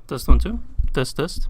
Test 1 2. Test.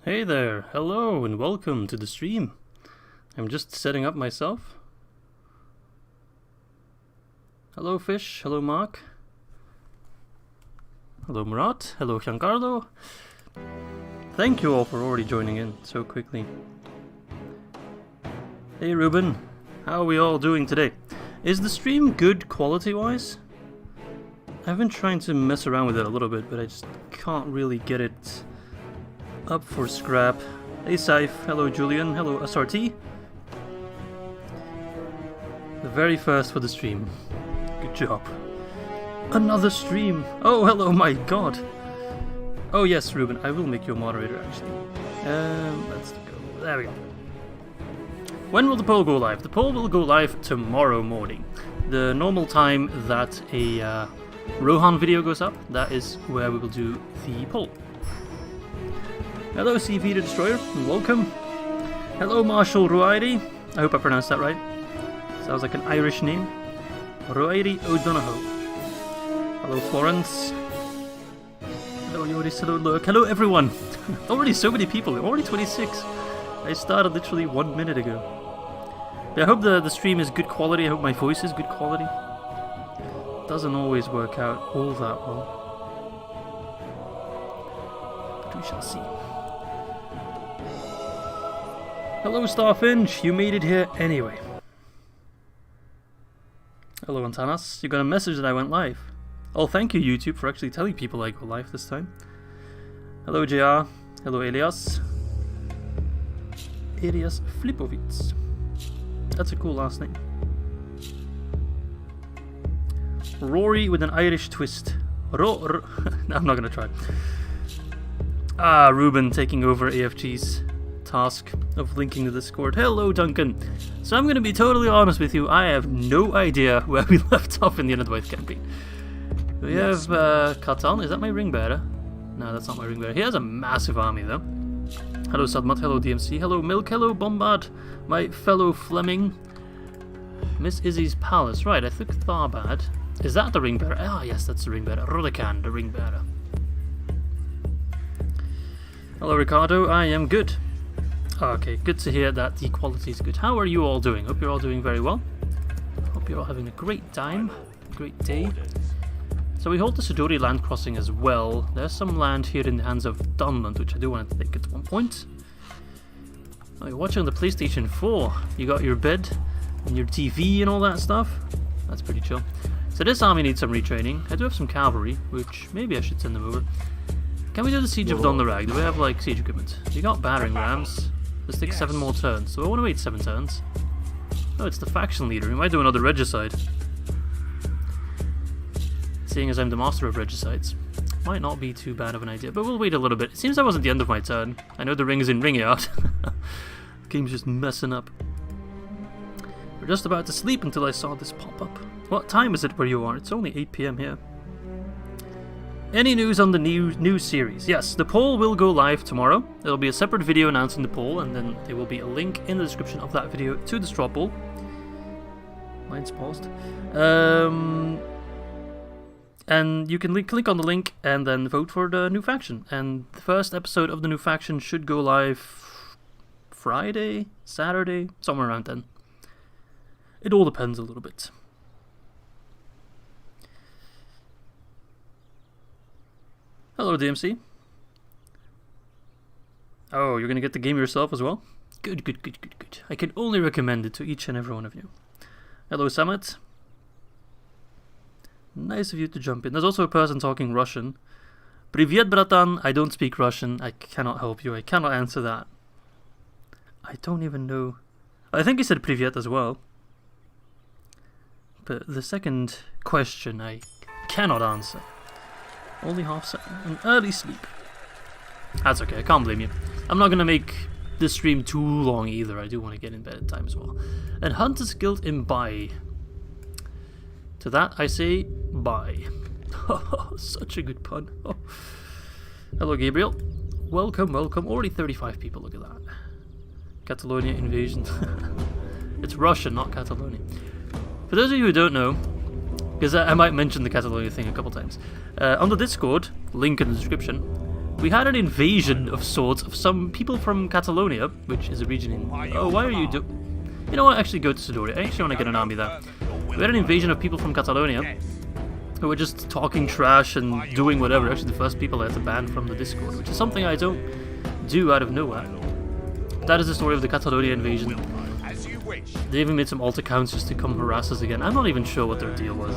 Hey there, hello and welcome to the stream. I'm just setting up myself. Hello Fish, hello Mark. Hello Murat, hello Giancarlo. Thank you all for already joining in so quickly. Hey Ruben, how are we all doing today? Is the stream good quality-wise? I've been trying to mess around with it a little bit, but I just can't really get it up for scrap. Hey Saif, hello Julian, hello SRT. The very first for the stream. Good job. Another stream. Oh, hello, my god. Oh yes, Ruben, I will make you a moderator actually. Let's go. There we go. When will the poll go live? The poll will go live tomorrow morning. The normal time that a Rohan video goes up, that is where we will do the poll. Hello, CV the Destroyer, and welcome. Hello, Marshall Ruairi. I hope I pronounced that right. Sounds like an Irish name. Ruairi O'Donoghue. Hello, Florence. Hello, Yoris. Hello, Lurk. Hello, everyone. Already so many people. Already 26. I started literally 1 minute ago. But I hope the stream is good quality. I hope my voice is good quality. Doesn't always work out all that well. But we shall see. Hello, Starfinch. You made it here anyway. Hello, Antanas. You got a message that I went live. Oh, thank you, YouTube, for actually telling people I go live this time. Hello, JR. Hello, Elias. Elias Flipovic. That's a cool last name. Rory with an Irish twist. No, I'm not gonna try. Ah, Ruben taking over AFG's task of linking the Discord. Hello, Duncan. So I'm gonna be totally honest with you. I have no idea where we left off in the Unadwaith campaign. We have Katan. Is that my ring bearer? No, that's not my ring bearer. He has a massive army though. Hello, Sadmat. Hello, DMC. Hello, Milk. Hello, Bombard. My fellow Fleming. Miss Izzy's palace. Right, I took Tharbad. Is that the ring bearer? Ah, yes, that's the ring bearer. Rodican, the ring bearer. Hello, Ricardo. I am good. Okay, good to hear that the quality is good. How are you all doing? Hope you're all doing very well. Hope you're all having a great time. A great day. So we hold the Sidori land crossing as well. There's some land here in the hands of Dunland, which I do want to take at one point. Oh, you're watching on the PlayStation 4. You got your bed and your TV and all that stuff. That's pretty chill. So this army needs some retraining. I do have some cavalry, which maybe I should send them over. Can we do the Siege of Donlerag? Do we have like siege equipment? You got battering rams. Let's take 7 more turns. So I want to wait 7 turns. Oh, it's the faction leader. We might do another regicide. Seeing as I'm the master of regicides. Might not be too bad of an idea, but we'll wait a little bit. It seems that wasn't the end of my turn. I know the ring is in Ringyard. The game's just messing up. We're just about to sleep until I saw this pop up. What time is it where you are? It's only 8 PM here. Any news on the new series? Yes, the poll will go live tomorrow. There will be a separate video announcing the poll, and then there will be a link in the description of that video to the straw poll. Mine's paused. And you can click on the link and then vote for the new faction. And the first episode of the new faction should go live Friday, Saturday, somewhere around then. It all depends a little bit. Hello, DMC. Oh, you're gonna get the game yourself as well? Good, good, good, good, good. I can only recommend it to each and every one of you. Hello, Summit. Nice of you to jump in. There's also a person talking Russian. Privyet, bratan. I don't speak Russian. I cannot help you. I cannot answer that. I don't even know. I think he said Privyet as well. But the second question I cannot answer. Only half an early sleep. That's okay, I can't blame you. I'm not gonna make this stream too long either. I do want to get in bed at time as well. And Hunter's Guild in bye. To that I say bye. Such a good pun. Oh. Hello, Gabriel. Welcome, welcome. Already 35 people, look at that. Catalonia invasion. It's Russian, not Catalonia. For those of you who don't know, because I might mention the Catalonia thing a couple times. On the Discord, link in the description, we had an invasion of sorts of some people from Catalonia, which is a region in... Oh, why are you You know what, actually go to Sidori. I actually want to get an army there. We had an invasion of people from Catalonia who were just talking trash and doing whatever. Actually, the first people I had to ban from the Discord, which is something I don't do out of nowhere. That is the story of the Catalonia invasion. They even made some alt accounts just to come harass us again. I'm not even sure what their deal was.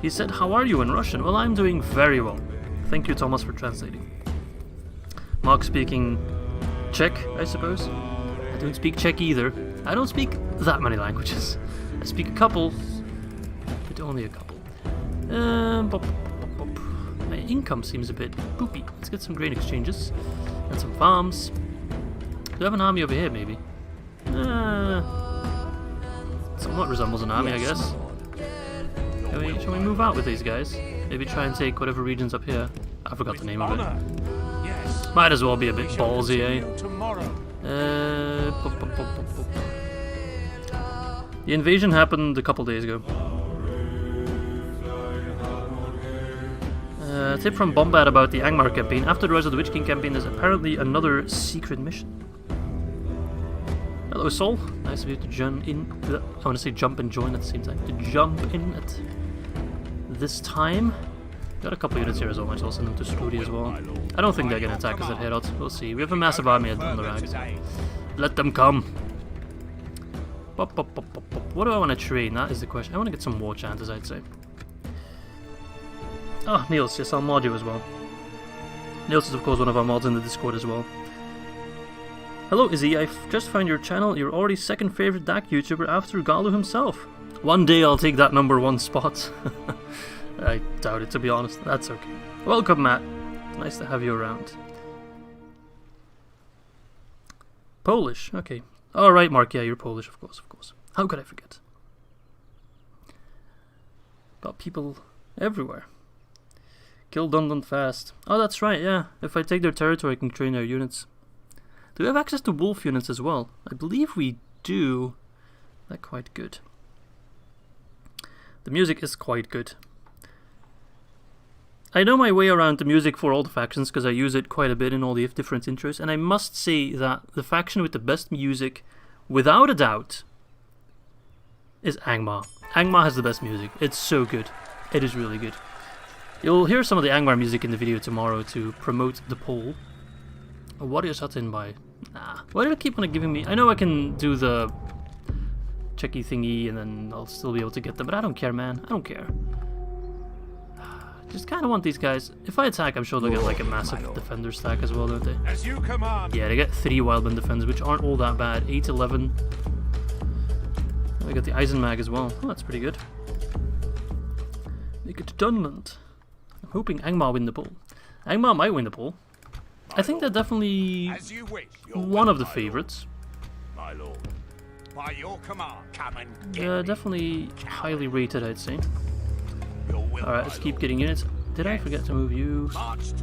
He said, "How are you?" in Russian. Well, I'm doing very well. Thank you, Thomas, for translating. Mark speaking Czech, I suppose. I don't speak Czech either. I don't speak that many languages. I speak a couple, but only a couple. Bop, bop, bop. My income seems a bit poopy. Let's get some grain exchanges and some farms. Do I have an army over here, maybe? Somewhat resembles an army, I guess. Shall we move out with these guys? Maybe try and take whatever region's up here. I forgot the name of it. Might as well be a bit ballsy, eh? The invasion happened a couple days ago. Tip from Bombad about the Angmar campaign. After the Rise of the Witch King campaign, there's apparently another secret mission. Hello, Sol. Nice of you to jump in. I want to say jump and join at the same time. To jump in at this time. Got a couple units here as well. Might I'll send them to Scrooty as well. I don't think they're going to attack us at Herod. We'll see. We have a massive army on the rags. Let them come. Bop, bop, bop, bop, bop. What do I want to train? That is the question. I want to get some war chanters, I'd say. Ah, Niels. Yes, I'll mod you as well. Niels is, of course, one of our mods in the Discord as well. Hello, Izzy. I've just found your channel. You're already second favorite DAC YouTuber after Galu himself. One day I'll take that #1 spot. I doubt it, to be honest. That's okay. Welcome, Matt. It's nice to have you around. Polish. Okay. Alright, Mark. Yeah, you're Polish, of course, of course. How could I forget? Got people everywhere. Kill Dundon fast. Oh, that's right, yeah. If I take their territory, I can train their units. Do we have access to wolf units as well? I believe we do. They're quite good. The music is quite good. I know my way around the music for all the factions because I use it quite a bit in all the different intros, and I must say that the faction with the best music, without a doubt, is Angmar. Angmar has the best music. It's so good. It is really good. You'll hear some of the Angmar music in the video tomorrow to promote the poll. What is that in by? Nah. Why do I keep on giving me... I know I can do the checky thingy and then I'll still be able to get them, but I don't care, man. I don't care. Just kind of want these guys. If I attack, I'm sure they'll get like a massive defender stack as well, don't they? As you command. Yeah, they get 3 wildman defenders, which aren't all that bad. 8-11. I got the Eisenmag as well. Oh, that's pretty good. Make it to Dunland. I'm hoping Angmar win the poll. Angmar might win the poll. I think they're definitely one of the favorites. My lord. By your command, come and Yeah, definitely highly rated, I'd say. Alright, let's keep getting units. Did I forget to move you?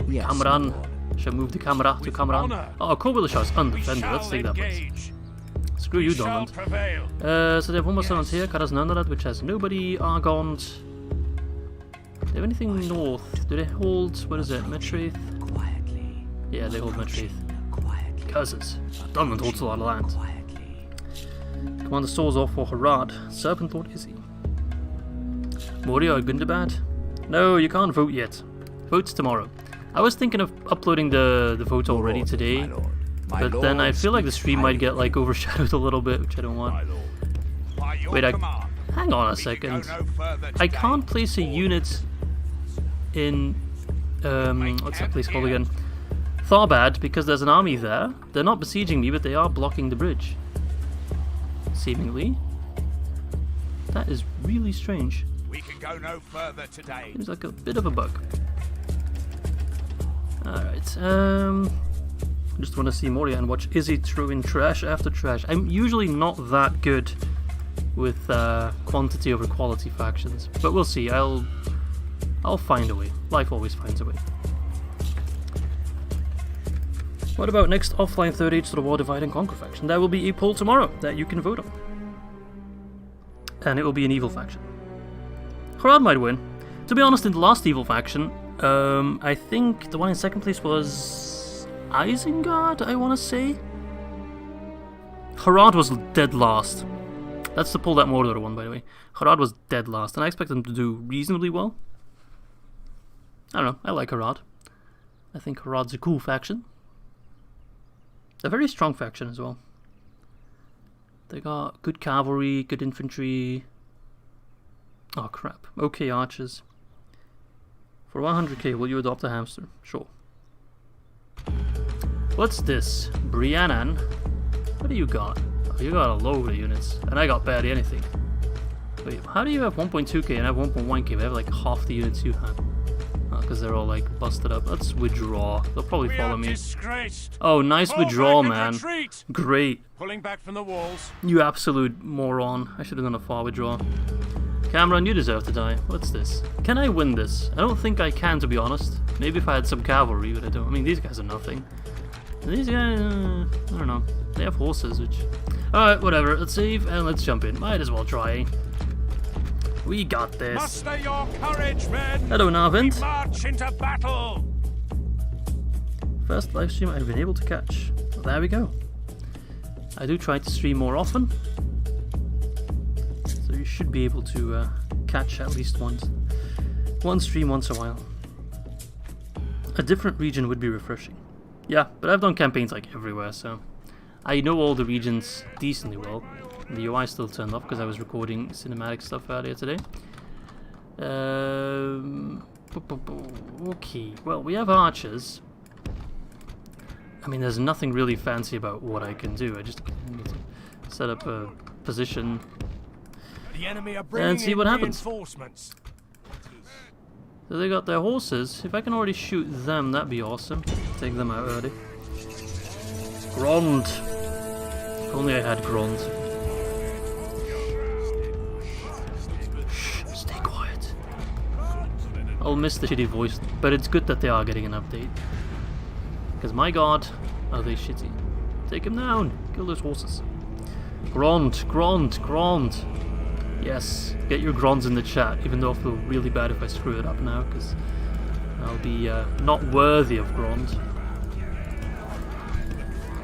Yes. Kamran. Should I move the camera to Kamran? Oh, Kobilashaw's undefended. Let's take that place. Screw you, Donald. So they have one more settlement here, Karasnandarat, which has nobody. Argond. Do they have anything north? Do they hold, what is it, Metraith? Yeah, they hold Metraith. Curses. Dunland holds a lot of land. Commander Soul's off for Harad. Serpent Lord Izzy. Moria or Gundabad? No, you can't vote yet. Vote's tomorrow. I was thinking of uploading the vote already today, but then I feel like the stream might get like overshadowed a little bit, which I don't want. Wait, hang on a second. I can't place a unit in what's that place called again? Tharbad, because there's an army there. They're not besieging me, but they are blocking the bridge. Seemingly. That is really strange. We can go no further today. Seems like a bit of a bug. Alright, just want to see Moria and watch Izzy throw in trash after trash. I'm usually not that good with quantity over quality factions, but we'll see. I'll find a way. Life always finds a way. What about next offline Third Age to the War Divide and Conquer faction? There will be a poll tomorrow that you can vote on. And it will be an evil faction. Harad might win. To be honest, in the last evil faction, I think the one in second place was Isengard, I want to say? Harad was dead last. That's the poll that Mordor won, by the way. Harad was dead last, and I expect them to do reasonably well. I don't know, I like Harad. I think Harad's a cool faction. A very strong faction as well. They got good cavalry, good infantry. Oh crap. Okay, archers. For 100k, will you adopt a hamster? Sure. What's this? Briannan? What do you got? Oh, you got a load of units, and I got barely anything. Wait, how do you have 1.2k and have 1.1k? They have like half the units you have. Because they're all like busted up. Let's withdraw. They'll probably follow me. Oh, nice withdrawal, man. Great. Pulling back from the walls. You absolute moron. I should have done a far withdrawal. Cameron, you deserve to die. What's this? Can I win this? I don't think I can, to be honest. Maybe if I had some cavalry, but I don't. I mean, these guys are nothing. These guys, I don't know. They have horses, which... Alright, whatever. Let's save and let's jump in. Might as well try. We got this. Muster your courage, men. Hello, Narvin. We march into battle. First live stream I've been able to catch. Well, there we go. I do try to stream more often, so you should be able to catch at least one stream once in a while. A different region would be refreshing. Yeah, but I've done campaigns like everywhere, so I know all the regions decently well. The UI still turned off because I was recording cinematic stuff earlier today. Okay, well, we have archers. I mean, there's nothing really fancy about what I can do. I just need to set up a position and see what happens. So they got their horses. If I can already shoot them, that'd be awesome. Take them out early. Grond! If only I had Grond. Shh, stay quiet. I'll miss the shitty voice, but it's good that they are getting an update. Because my god, are they shitty. Take him down! Kill those horses. Grond! Grond! Grond! Yes, get your Gronds in the chat, even though I feel really bad if I screw it up now, because I'll be not worthy of Grond.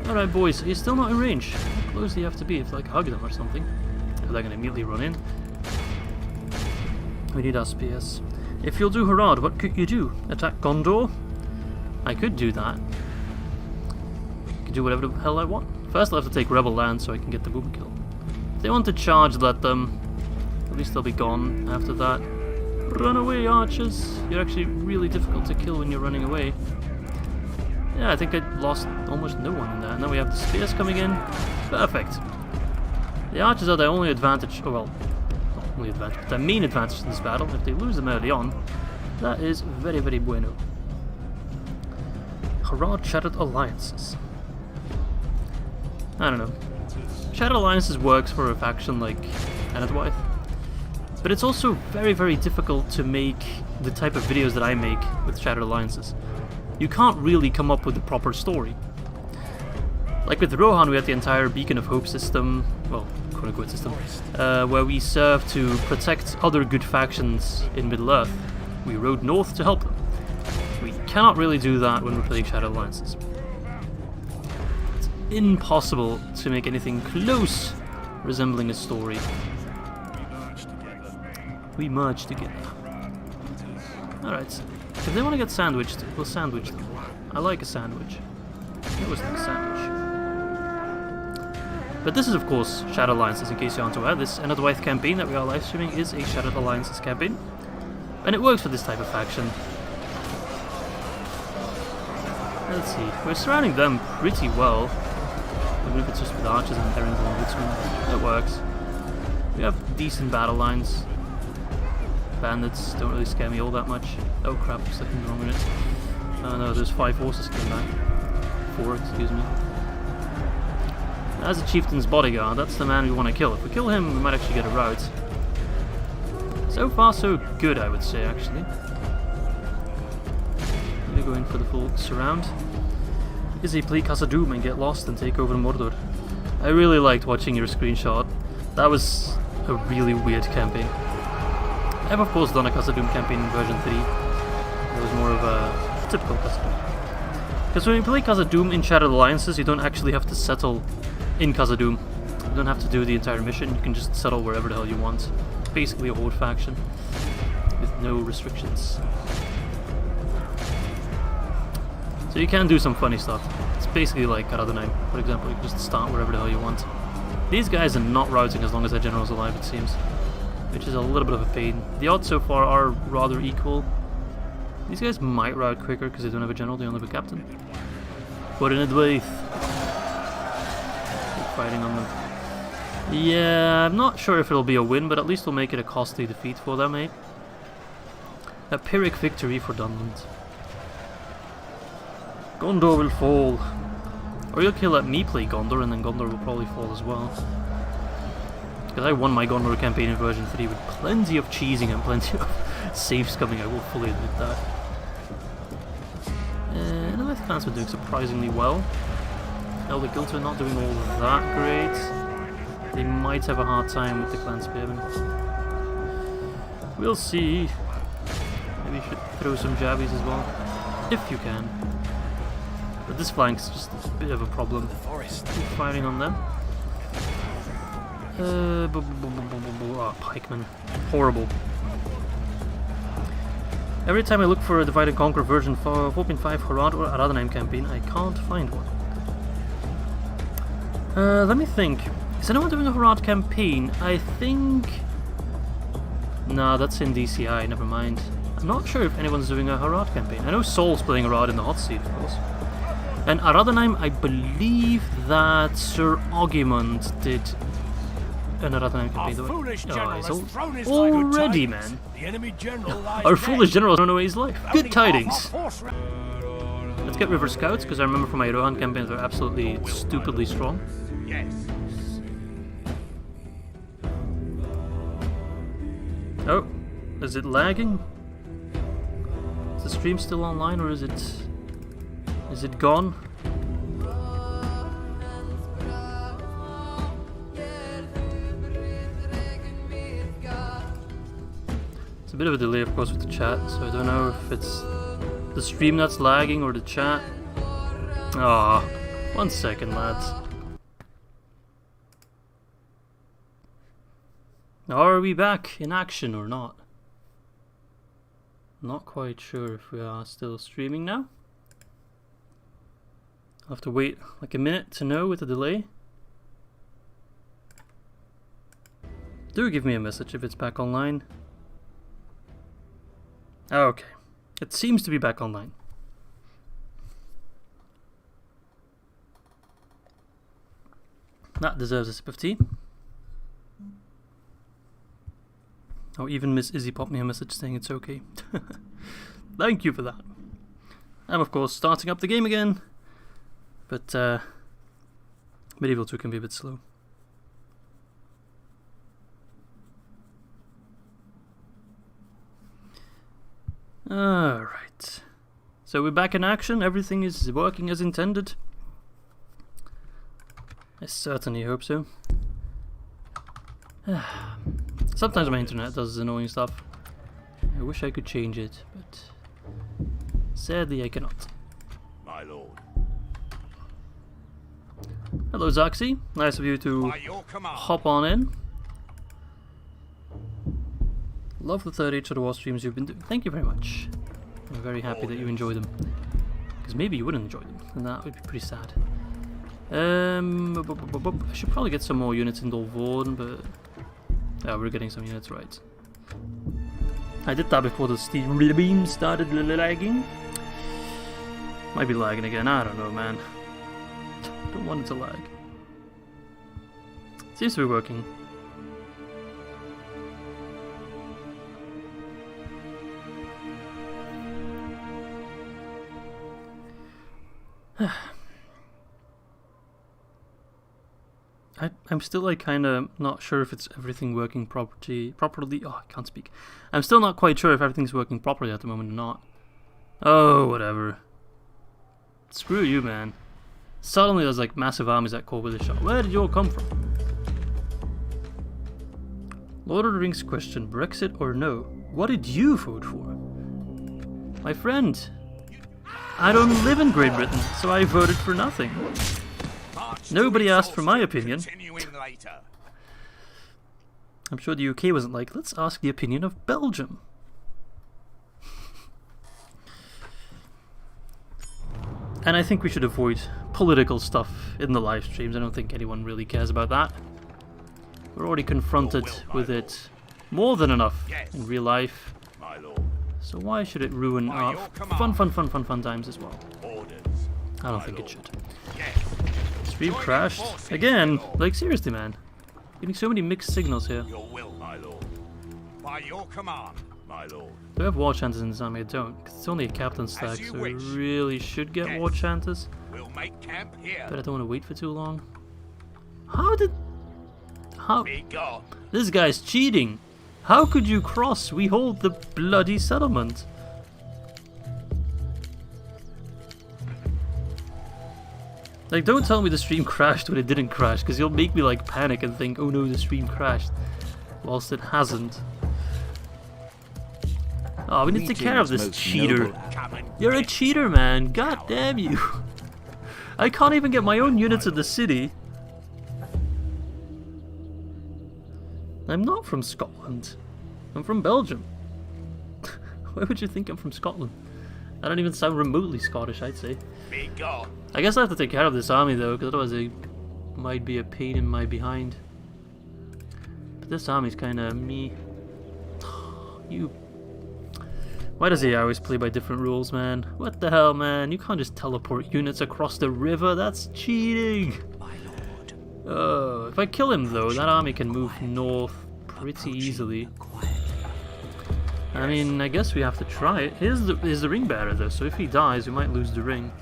Alright boys, you're still not in range. How close do you have to be? If like hug them or something. Or they're going to immediately run in. We need our spears. If you'll do Harad, what could you do? Attack Gondor? I could do that. I could do whatever the hell I want. First I'll have to take Rebel land so I can get the boom kill. If they want to charge, let them. At least they'll be gone after that. Run away, archers! You're actually really difficult to kill when you're running away. Yeah, I think I lost almost no one in that. And then we have the spears coming in. Perfect. The archers are their only advantage. Oh well, not only advantage, but their main advantage in this battle. If they lose them early on, that is very, very bueno. Harad Shattered Alliances. I don't know. Shattered Alliances works for a faction like Anadwyth. But it's also very, very difficult to make the type of videos that I make with Shattered Alliances. You can't really come up with a proper story. Like with Rohan, we had the entire Beacon of Hope system, well, quote-unquote system, where we serve to protect other good factions in Middle-earth. We rode north to help them. We cannot really do that when we're playing Shattered Alliances. It's impossible to make anything close resembling a story. We merge together. Alright, if they want to get sandwiched, we'll sandwich them. I like a sandwich. It was like a sandwich. But this is of course Shattered Alliances, in case you aren't aware. This Anadwyth campaign that we are live streaming is a Shattered Alliances campaign. And it works for this type of faction. Let's see, we're surrounding them pretty well. Even if it's just with archers and errands and woodsmen, it works. We have decent battle lines. Bandits don't really scare me all that much. Oh crap, I'm stuck in the wrong minute. Oh no, there's 5 horses coming back. 4, excuse me. As a chieftain's bodyguard, that's the man we want to kill. If we kill him, we might actually get a rout. So far so good, I would say, actually. We're going for the full surround. Izzy, play Khazad-dûm and get lost and take over Mordor. I really liked watching your screenshot. That was a really weird campaign. I've of course done a Khazad-dûm campaign in version 3. It was more of a typical Khazad-dûm. Because when you play Khazad-dûm in Shattered Alliances, you don't actually have to settle in Khazad-dûm. You don't have to do the entire mission, you can just settle wherever the hell you want. Basically a horde faction, with no restrictions. So you can do some funny stuff. It's basically like Karadhanheim, for example, you can just start wherever the hell you want. These guys are not routing as long as their general's alive, it seems. Which is a little bit of a pain. The odds so far are rather equal. These guys might rout quicker because they don't have a general, they only have a captain. But in Adwaith, keep fighting on them. Yeah, I'm not sure if it'll be a win, but at least we'll make it a costly defeat for them, eh? A Pyrrhic victory for Dunland. Gondor will fall. Or you'll let me play Gondor, and then Gondor will probably fall as well. Because I won my Gondor campaign in version 3 with plenty of cheesing and plenty of saves coming, I will fully admit that. And the Left clans were doing surprisingly well. Elder Guilds are not doing all that great. They might have a hard time with the clan spearmen. We'll see. Maybe you should throw some jabbies as well, if you can. But this flank's just a bit of a problem. Keep firing on them. Oh, pikemen. Horrible. Every time I look for a Divide and Conquer version 4.5 Harad or Aradanheim campaign, I can't find one. Let me think. Is anyone doing a Harad campaign? I think... Nah, that's in DCI, never mind. I'm not sure if anyone's doing a Harad campaign. I know Saul's playing Harad in the hot seat, of course. And Aradanheim, I believe that Sir Ogimund did an Aradanheim campaign. Already, man. Our foolish general run away his life. Good tidings. Let's get River Scouts, because I remember from my Rohan campaigns they're absolutely stupidly strong. Yes. Oh, is it lagging? Is the stream still online, or is it gone? It's a bit of a delay, of course, with the chat, so I don't know if it's the stream that's lagging or the chat. Ah, 1 second, lads. Are we back in action or not? Not quite sure if we are still streaming now. I'll have to wait like a minute to know with the delay. Do give me a message if it's back online. Okay, it seems to be back online. That deserves a sip of tea. Oh, even Miss Izzy popped me a message saying it's okay. Thank you for that. I'm of course starting up the game again, but Medieval 2 can be a bit slow. Alright. So we're back in action, everything is working as intended. I certainly hope so. Sometimes my internet does annoying stuff. I wish I could change it, but sadly I cannot. My lord. Hello Zaxi, nice of you to hop on in. Love the third Age of the War streams you've been doing. Thank you very much. I'm very happy that you enjoy them. Because maybe you wouldn't enjoy them, and that would be pretty sad. I should probably get some more units in Dolvorn, but yeah, we're getting some units right. I did that before the stream started lagging. Might be lagging again, I don't know, man. Don't want it to lag. Seems to be working. I'm still like kind of not sure if it's everything working properly. Oh, I can't speak. I'm still not quite sure if everything's working properly at the moment or not. Oh, whatever. Screw you, man. Suddenly there's like massive armies at Corbelish. Where did you all come from? Lord of the Rings question, Brexit or no? What did you vote for? My friend, I don't live in Great Britain, so I voted for nothing. Nobody asked for my opinion. I'm sure the UK wasn't like, let's ask the opinion of Belgium. And I think we should avoid political stuff in the live streams. I don't think anyone really cares about that. We're already confronted with it more than enough in real life. So why should it ruin our fun times as well? I don't think it should. Stream crashed again. Like seriously, man. Getting so many mixed signals here. Your will, my lord. By your command, my lord. Do I have war chanters in this army? I don't, because it's only a captain stack, you so I wish. really should get Yes. war chanters. We'll make camp here. But I don't want to wait for too long. How did... How... Be gone. This guy's cheating! How could you cross? We hold the bloody settlement. Like, don't tell me the stream crashed when it didn't crash, because you'll make me like panic and think, oh no, the stream crashed, whilst it hasn't. Oh, we need to take care of this cheater. Come and You're a cheater, man. God damn you. I can't even get my own units in the city. I'm not from Scotland. I'm from Belgium. Why would you think I'm from Scotland? I don't even sound remotely Scottish, I'd say. be gone. I guess I have to take care of this army though, because otherwise it might be a pain in my behind. But this army's kinda me. You. Why does he always play by different rules, man? What the hell, man? You can't just teleport units across the river, that's cheating! My lord. Oh, if I kill him though, that army can move north pretty easily. I mean, I guess we have to try it. Here's the ring bearer though, so if he dies, we might lose the ring.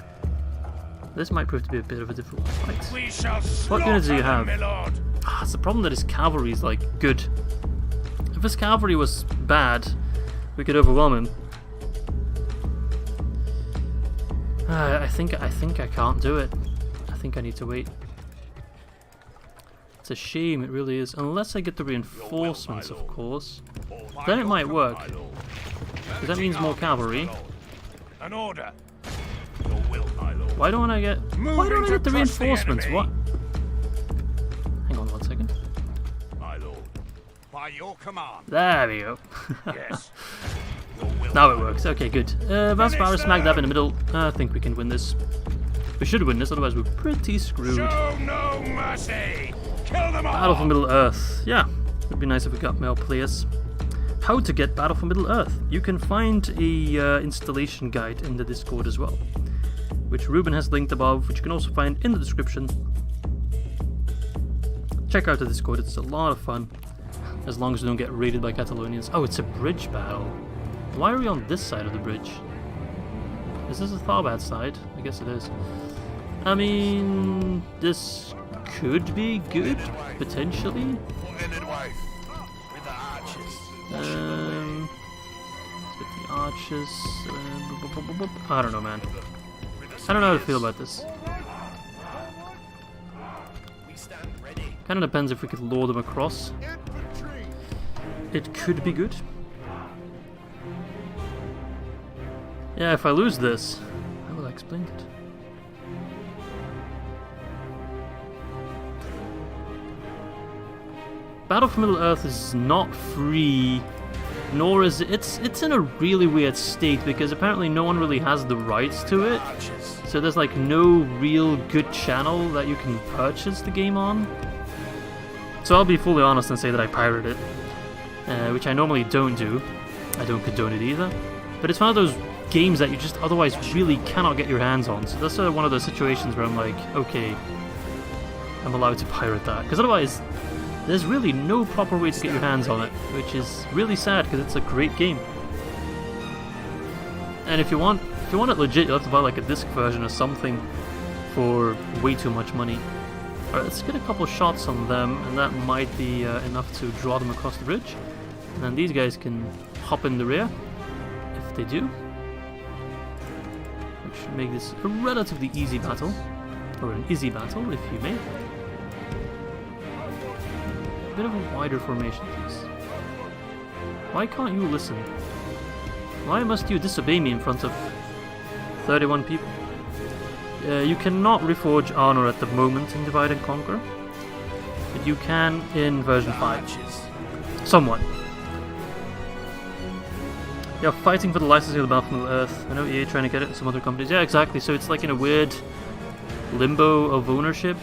This might prove to be a bit of a difficult fight. We shall What units do you slaughter have? them, my lord. Ah, it's the problem that his cavalry is like good. If his cavalry was bad, we could overwhelm him. I think I can't do it. I think I need to wait. It's a shame, it really is. Unless I get the reinforcements, of course. By Then it your might command, work. my lord. Because that means more cavalry. An order. Your will, my lord. Why don't I get? Why don't I get the Crush the reinforcements? enemy. What? Hang on 1 second. My lord. By your command. There we go. Yes. Your will, Now it my works. Okay, good. Valspar is smack dab in the middle. I think we can win this. We should win this, otherwise we're pretty screwed. Show no mercy. Kill them all. Battle for Middle Earth. Yeah, it'd be nice if we got male players. How to get Battle for Middle Earth. You can find a installation guide in the Discord as well, which Ruben has linked above, which you can also find in the description. Check out the Discord, it's a lot of fun, as long as we don't get raided by Catalonians. Oh, it's a bridge battle. Why are we on this side of the bridge? Is this the Tharbad side? I guess it is. I mean, this could be good, potentially. With the archers. I don't know, man. I don't know how to feel about this. Kind of depends if we could lure them across. It could be good. Yeah, if I lose this, how will I explain it? Battle for Middle Earth is not free, nor is it's in a really weird state because apparently no one really has the rights to it. So there's like no real good channel that you can purchase the game on. So I'll be fully honest and say that I pirated it, which I normally don't do. I don't condone it either. But it's one of those games that you just otherwise really cannot get your hands on. So that's one of those situations where I'm like, okay, I'm allowed to pirate that. Because otherwise, there's really no proper way to get your hands on it, which is really sad because it's a great game. And if you want it legit, you'll have to buy like a disc version or something for way too much money. Alright, let's get a couple shots on them, and that might be enough to draw them across the bridge. And then these guys can hop in the rear, if they do. Which should make this a relatively easy battle, or an Izzy battle, if you may. A bit of a wider formation, please. Why can't you listen? Why must you disobey me in front of 31 people? You cannot reforge honor at the moment in Divide and Conquer, but you can in version 5. Somewhat. Yeah, fighting for the licensing of the Battle for Middle Earth. I know EA trying to get it in some other companies. Yeah, exactly. So it's like in a weird limbo of ownership.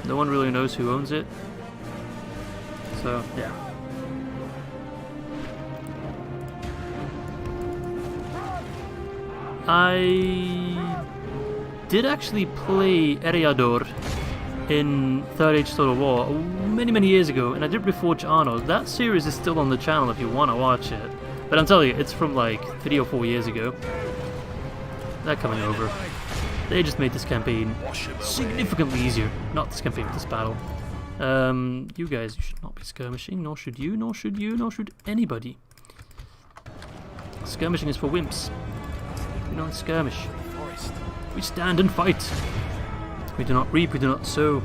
No one really knows who owns it. So, yeah. I did actually play Eriador in Third Age Total War many years ago, and I did Reforge Arno. That series is still on the channel if you want to watch it. But I'm telling you, it's from like 3 or 4 years ago. They're coming over. They just made this campaign significantly easier. Not this campaign, this battle. You guys, you should not be skirmishing, nor should you, nor should you, nor should anybody. Skirmishing is for wimps. We don't skirmish. We stand and fight. We do not reap, we do not sow.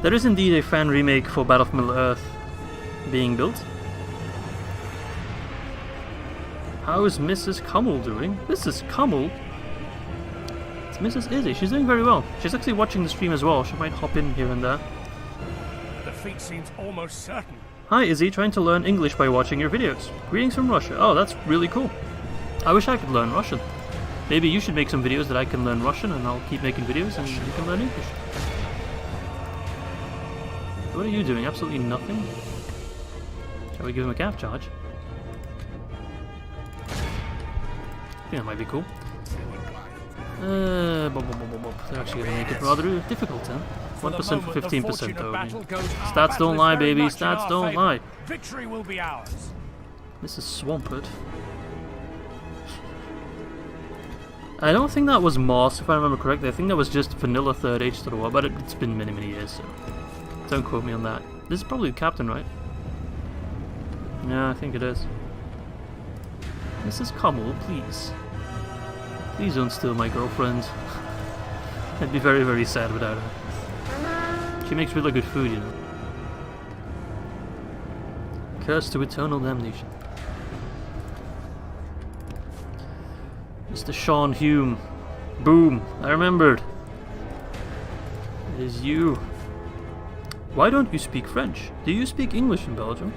There is indeed a fan remake for Battle for Middle-earth being built. How is Mrs. Cummel doing? Mrs. Cummel? It's Mrs. Izzy. She's doing very well. She's actually watching the stream as well. She might hop in here and there. Defeat seems almost certain. Hi Izzy, trying to learn English by watching your videos. Greetings from Russia. Oh, that's really cool. I wish I could learn Russian. Maybe you should make some videos that I can learn Russian, and I'll keep making videos and you can learn English. What are you doing? Absolutely nothing? Shall we give him a calf charge? I think that might be cool. They're actually going to make it rather difficult then. 1% for 15% though. I mean, stats don't lie, baby. Stats don't lie. Victory will be ours. This is Swampert. I don't think that was Moss, if I remember correctly. I think that was just vanilla Third Age Total War, but it's been many years, so don't quote me on that. This is probably the captain, right? Yeah, I think it is. Mrs. Cummel, please. Please don't steal my girlfriend. I'd be very sad without her. She makes really good food, you know. Cursed to eternal damnation. Mr. Sean Hume. Boom, I remembered. It is you. Why don't you speak French? Do you speak English in Belgium?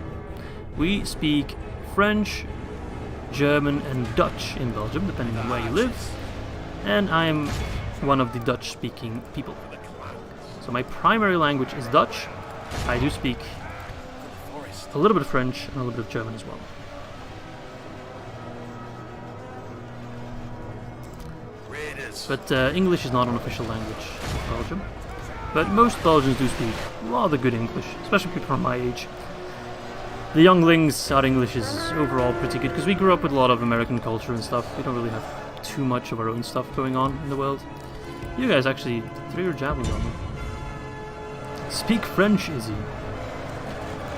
We speak French, German and Dutch in Belgium, depending on where you live. And I'm one of the Dutch-speaking people. So my primary language is Dutch. I do speak a little bit of French and a little bit of German as well. But English is not an official language of Belgium. But most Belgians do speak rather good English, especially people from my age. The younglings, our English is overall pretty good, because we grew up with a lot of American culture and stuff. We don't really have too much of our own stuff going on in the world. You guys actually threw your javelin on me. Speak French, Izzy.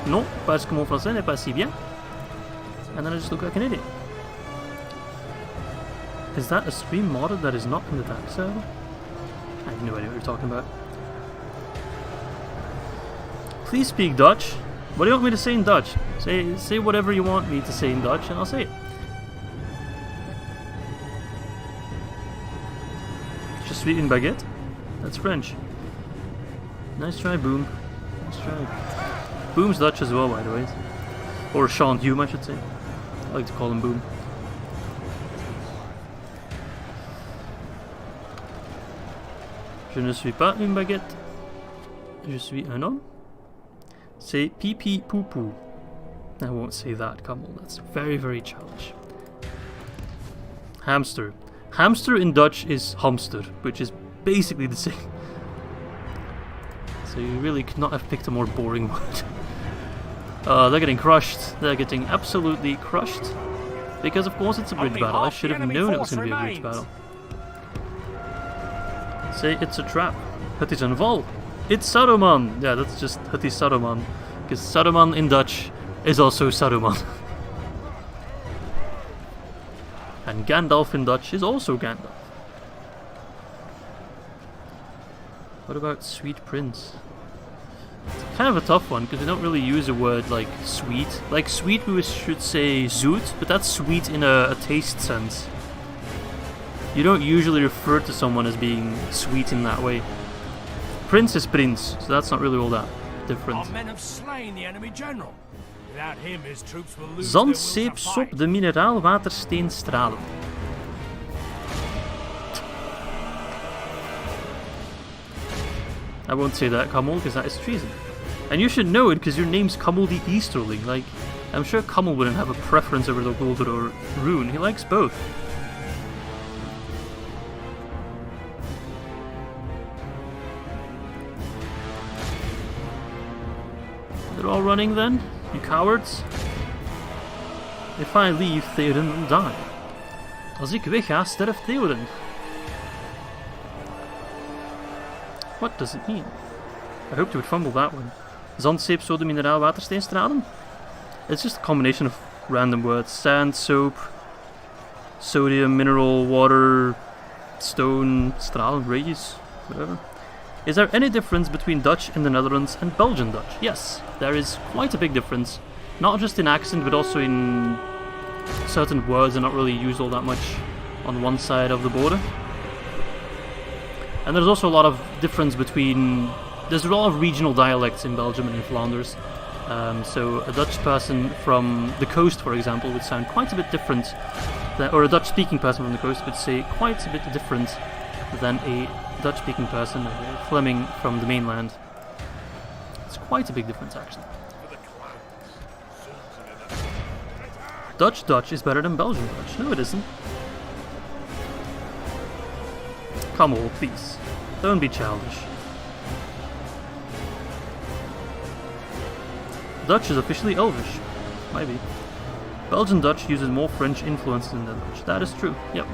Non, parce que mon français n'est pas si bien. And then I just look like an idiot. Is that a stream modded that is not in the dark server? I have no idea what you're talking about. Please speak Dutch. What do you want me to say in Dutch? Say whatever you want me to say in Dutch and I'll say it. Je suis une baguette? That's French. Nice try, Boom. Nice try. Boom's Dutch as well, by the way. Or Sean Hume, I should say. I like to call him Boom. Je ne suis pas une baguette. Je suis un homme. Say pee-pee poo-poo. I won't say that, Kamal. That's very childish. Hamster. Hamster in Dutch is hamster, which is basically the same. So you really could not have picked a more boring word. They're getting crushed. They're getting absolutely crushed. Because of course it's a bridge battle. I should have known it was going to be a bridge battle. Say it's a trap. Het is een val. It's Saruman! Yeah, that's just Het is Saruman. Because Saruman in Dutch is also Saruman. And Gandalf in Dutch is also Gandalf. What about Sweet Prince? It's kind of a tough one, because we don't really use a word like sweet. Like sweet we should say zoet, but that's sweet in a taste sense. You don't usually refer to someone as being sweet in that way. Prince is Prince, so that's not really all that different. Our men have slain the enemy general. Without him, his troops will lose Zand, their will zeep, to sop, fight. de mineraal, water, steen, stralen. I won't say that, Kamal, because that is treason. And you should know it, because your name's Kamal the Easterling. Like, I'm sure Kamal wouldn't have a preference over the Gold or Rune. He likes both. all running then? You cowards? If I leave, Theoden will die. Als ik wegga, sterft Theoden. What does it mean? I hoped you would fumble that one. Zandzeep, sode, mineraal, watersteenstralen? It's just a combination of random words. Sand, soap, sodium, mineral, water, stone, stralen, rays, whatever. Is there any difference between Dutch in the Netherlands and Belgian Dutch? Yes, there is quite a big difference. Not just in accent, but also in certain words are not really used all that much on one side of the border. And there's also a lot of difference between... There's a lot of regional dialects in Belgium and in Flanders. So a Dutch person from the coast, for example, would sound quite a bit different. Or a Dutch-speaking person from the coast would say quite a bit different than a Dutch-speaking person, or a Fleming from the mainland. It's quite a big difference, actually. Dutch is better than Belgian Dutch. No, it isn't. Come on, please. Don't be childish. Dutch is officially Elvish. Maybe. Belgian Dutch uses more French influences than Dutch. That is true. Yep.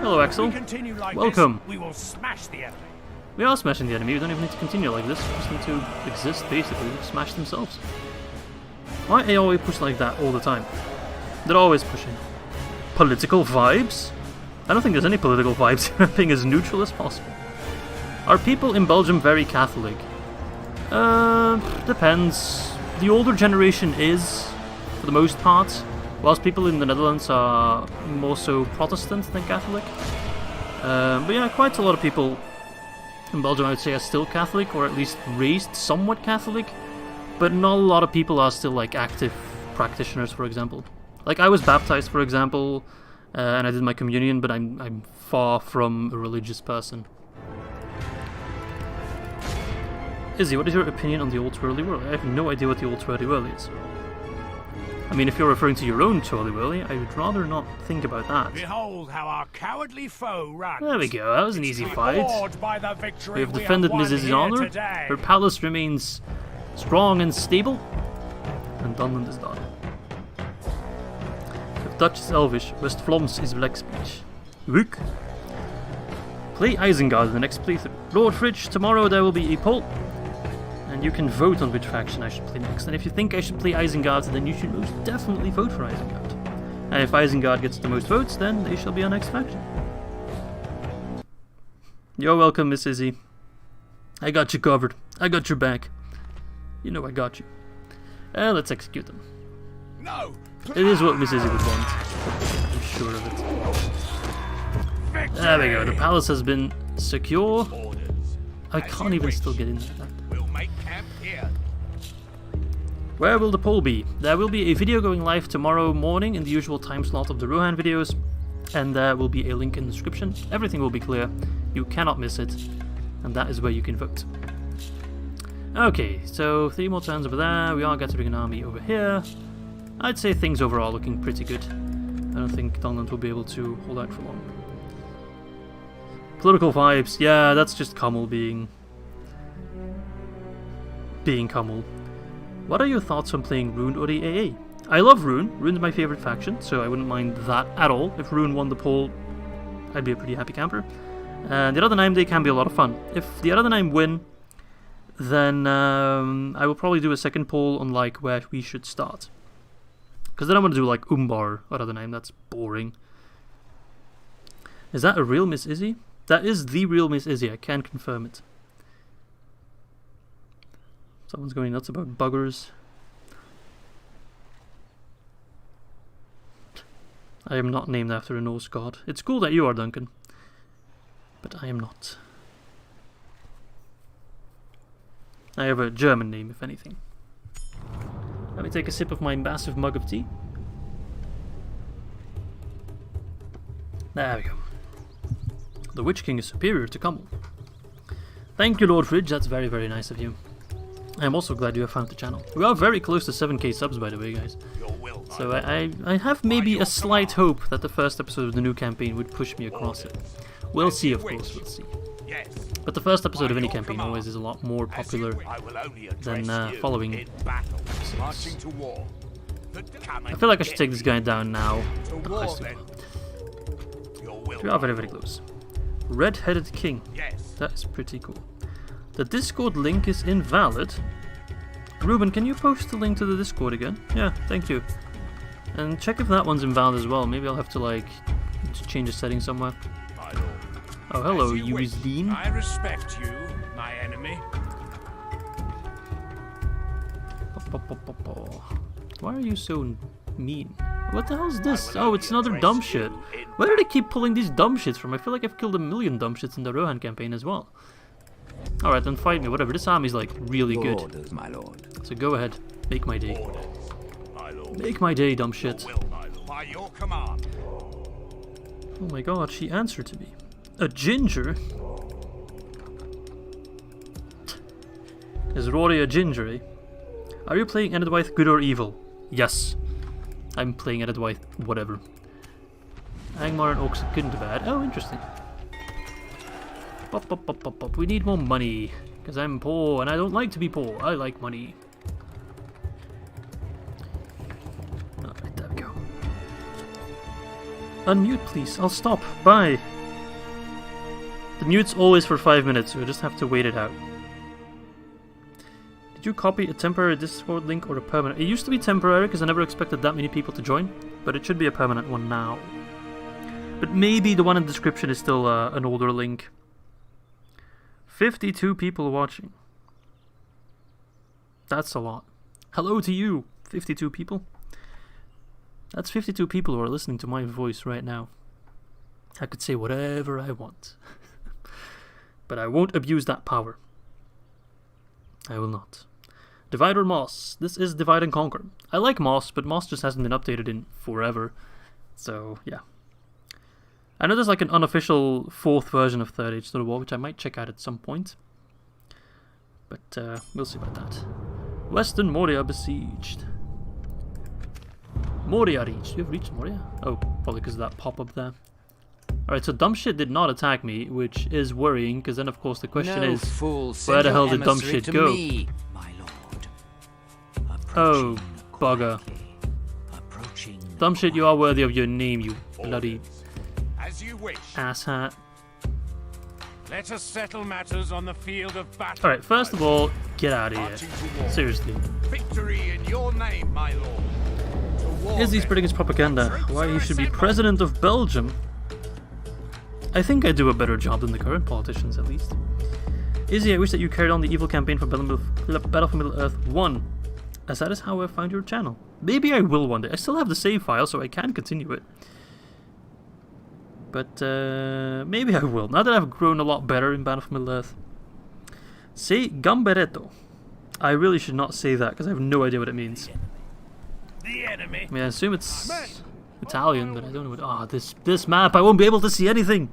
Hello, Axel. Like welcome. This, we will smash the enemy. We are smashing the enemy. We don't even need to continue like this. We just need to exist, basically. Smash themselves. Why are they always push like that all the time? They're always pushing. Political vibes? I don't think there's any political vibes. I'm being as neutral as possible. Are people in Belgium very Catholic? Depends. The older generation is, for the most part, whilst people in the Netherlands are more so Protestant than Catholic. But yeah, quite a lot of people in Belgium, I would say, are still Catholic, or at least raised somewhat Catholic. But not a lot of people are still like active practitioners, for example. Like I was baptized, for example, and I did my communion, but I'm far from a religious person. Izzy, what is your opinion on the old twirly whirly? I have no idea what the old twirly whirly is. I mean, if you're referring to your own twirly whirly, I would rather not think about that. Behold how our cowardly foe runs. There we go, that was an easy fight. We have we defended have Mrs. won Honor. today. Her palace remains strong and stable. And Dunland is done. If Dutch is Elvish, West Vlaams is Black speech. Wook. Play Isengard in the next playthrough. Lord Fridge, tomorrow there will be a poll. And you can vote on which faction I should play next. And if you think I should play Isengard, then you should most definitely vote for Isengard. And if Isengard gets the most votes, then they shall be our next faction. You're welcome, Miss Izzy. I got you covered. I got your back. You know I got you. Let's execute them. No. It is what Miss Izzy would want. I'm sure of it. Victory. There we go. The palace has been secure. I can't even still get in there. We'll make camp here. Where will the poll be? There will be a video going live tomorrow morning in the usual time slot of the Rohan videos. And there will be a link in the description. Everything will be clear. You cannot miss it. And that is where you can vote. Okay, so 3 more turns over there. We are gathering an army over here. I'd say things overall looking pretty good. I don't think Dunland will be able to hold out for long. Political vibes, yeah, that's just Kamal being Kamal. What are your thoughts on playing Rune or the AA? I love Rune. Rune's my favorite faction, so I wouldn't mind that at all. If Rune won the poll, I'd be a pretty happy camper. And the other name, they can be a lot of fun. If the other name win, then I will probably do a second poll on like where we should start. Because then I want to do like Umbar or other name. That's boring. Is that a real Miss Izzy? That is the real Miss Izzy. I can confirm it. Someone's going nuts about buggers. I am not named after a Norse god. It's cool that you are, Duncan. But I am not. I have a German name, if anything. Let me take a sip of my massive mug of tea. There we go. The Witch King is superior to Kummel. Thank you, Lord Fridge. That's very, very nice of you. I'm also glad you have found the channel. We are very close to 7k subs, by the way, guys. So I have maybe a slight hope that the first episode of the new campaign would push me across it. We'll see, of course, we'll see. Yes. But the first episode of any By your campaign command. always is a lot more As you popular. wish. I will only than, address you following in battle. Marching to war. I feel like I should take this guy down now. To Oh, war, it's too then. close. Your will. We are very, very close. Red-headed king. Yes. That is pretty cool. The Discord link is invalid. Ruben, can you post the link to the Discord again? Yeah, thank you. And check if that one's invalid as well. Maybe I'll have to like change the setting somewhere. My lord. Oh, hello, As you wish. Izzy. I respect you, my enemy. Why are you so mean? What the hell is this? Oh, it's another dumb shit. Where do they keep pulling these dumb shits from? I feel like I've killed a million dumb shits in the Rohan campaign as well. Alright, then fight me, whatever. This army's like really Your good. orders, my lord. So go ahead, make my day. Orders, my lord. Make my day, dumb Your shit. will, my lord. By your command. Oh my god, she answered to me. A ginger? Is Rory a ginger, eh? Are you playing Enedwythe good or evil? Yes. I'm playing Enedwythe whatever. Angmar and Oaks couldn't have bad. Oh, interesting. Pop, pop, pop, pop, pop. We need more money. Because I'm poor and I don't like to be poor. I like money. Alright, there we go. Unmute, please. I'll stop. Bye. The mute's always for 5 minutes, so I just have to wait it out. Did you copy a temporary Discord link or a permanent? It used to be temporary because I never expected that many people to join, but it should be a permanent one now. But maybe the one in the description is still an older link. 52 people watching. That's a lot. Hello to you, 52 people. That's 52 people who are listening to my voice right now. I could say whatever I want. But I won't abuse that power. I will not. Divide or Moss? This is Divide and Conquer. I like Moss, but Moss just hasn't been updated in forever. So, yeah. I know there's like an unofficial 4th version of Third Age Total War, which I might check out at some point. But we'll see about that. Western Moria besieged. Moria reached. You have reached Moria? Oh, probably because of that pop-up there. Alright, so dumb shit did not attack me, which is worrying, because then of course the question is, where the hell did dumb shit go? Me, my lord. Oh, bugger. Dumb shit, you are worthy of your name, you bloody As you wish. asshat. Let us settle matters on the field of battle. Alright, first of all, get out of Marching here. to war. Seriously. Victory in your name, my lord. To war, Izzy then. spreading his propaganda. Why you should be president of Belgium. I think I do a better job than the current politicians, at least. Izzy, I wish that you carried on the evil campaign for Battle for Middle-earth 1, as that is how I found your channel. Maybe I will one day. I still have the save file, so I can continue it. But maybe I will, now that I've grown a lot better in Battle for Middle-earth. Say Gamberetto. I really should not say that, because I have no idea what it means. The enemy. I mean, I assume it's Italian, but I don't know what... Ah, this map, I won't be able to see anything!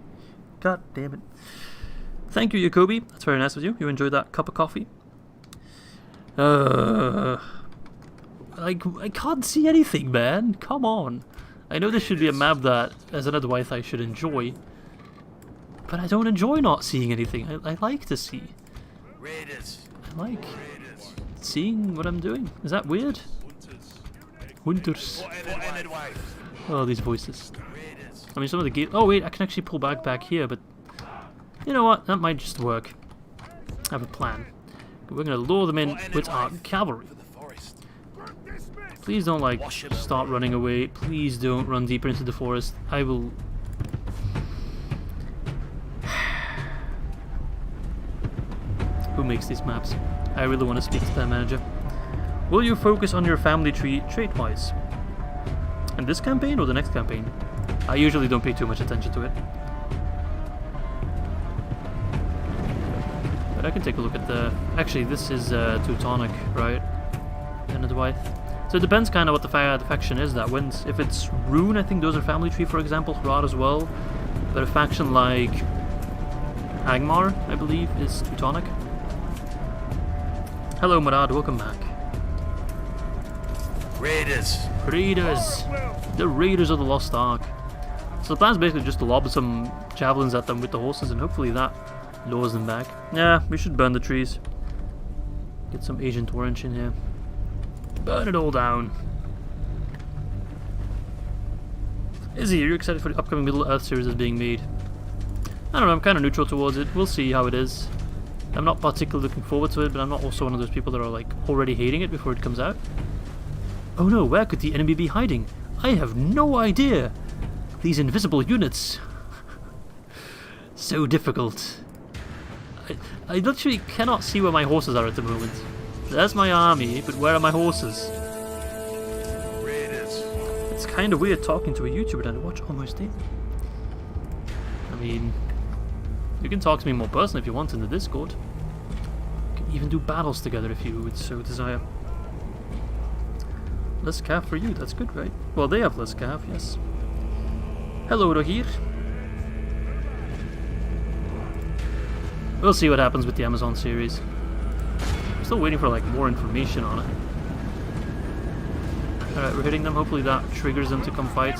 God damn it. Thank you, Jacoby. That's very nice of you. You enjoyed that cup of coffee. I can't see anything, man. Come on. I know this should be a map that, as an Enedwythe, I should enjoy. But I don't enjoy not seeing anything. I like to see. I like seeing what I'm doing. Is that weird? Winters. Oh, these voices. I mean, some of the gear... Oh, wait, I can actually pull back here, but... You know what? That might just work. I have a plan. We're going to lure them in with our cavalry. Please don't, like, start running away. Please don't run deeper into the forest. I will... Who makes these maps? I really want to speak to that manager. Will you focus on your family tree trait-wise? In this campaign or the next campaign? I usually don't pay too much attention to it. But I can take a look at the... Actually, this is Teutonic, right? Enedwythe. So it depends kind of what the faction is that wins. If it's Rune, I think those are family tree, for example. Hrad as well. But a faction like Angmar, I believe, is Teutonic. Hello, Murad. Welcome back. Raiders. Raiders. The Raiders of the Lost Ark. So the plan's basically just to lob some javelins at them with the horses, and hopefully that Lures them back. Yeah, we should burn the trees. Get some Agent Orange in here. Burn it all down. Izzy, are you excited for the upcoming Middle-earth series that's being made? I don't know, I'm kind of neutral towards it. We'll see how it is. I'm not particularly looking forward to it, but I'm not also one of those people that are like already hating it before it comes out. Oh no, where could the enemy be hiding? I have no idea. These invisible units. So difficult. I literally cannot see where my horses are at the moment. There's my army, but where are my horses? It's kind of weird talking to a YouTuber that I watch almost daily. I mean, you can talk to me more personally if you want in the Discord. You can even do battles together if you would so desire. Less cav for you, that's good, right? Well, they have less cav, yes. Hello, Rohir. We'll see what happens with the Amazon series. I'm still waiting for like more information on it. Alright, we're hitting them. Hopefully that triggers them to come fight.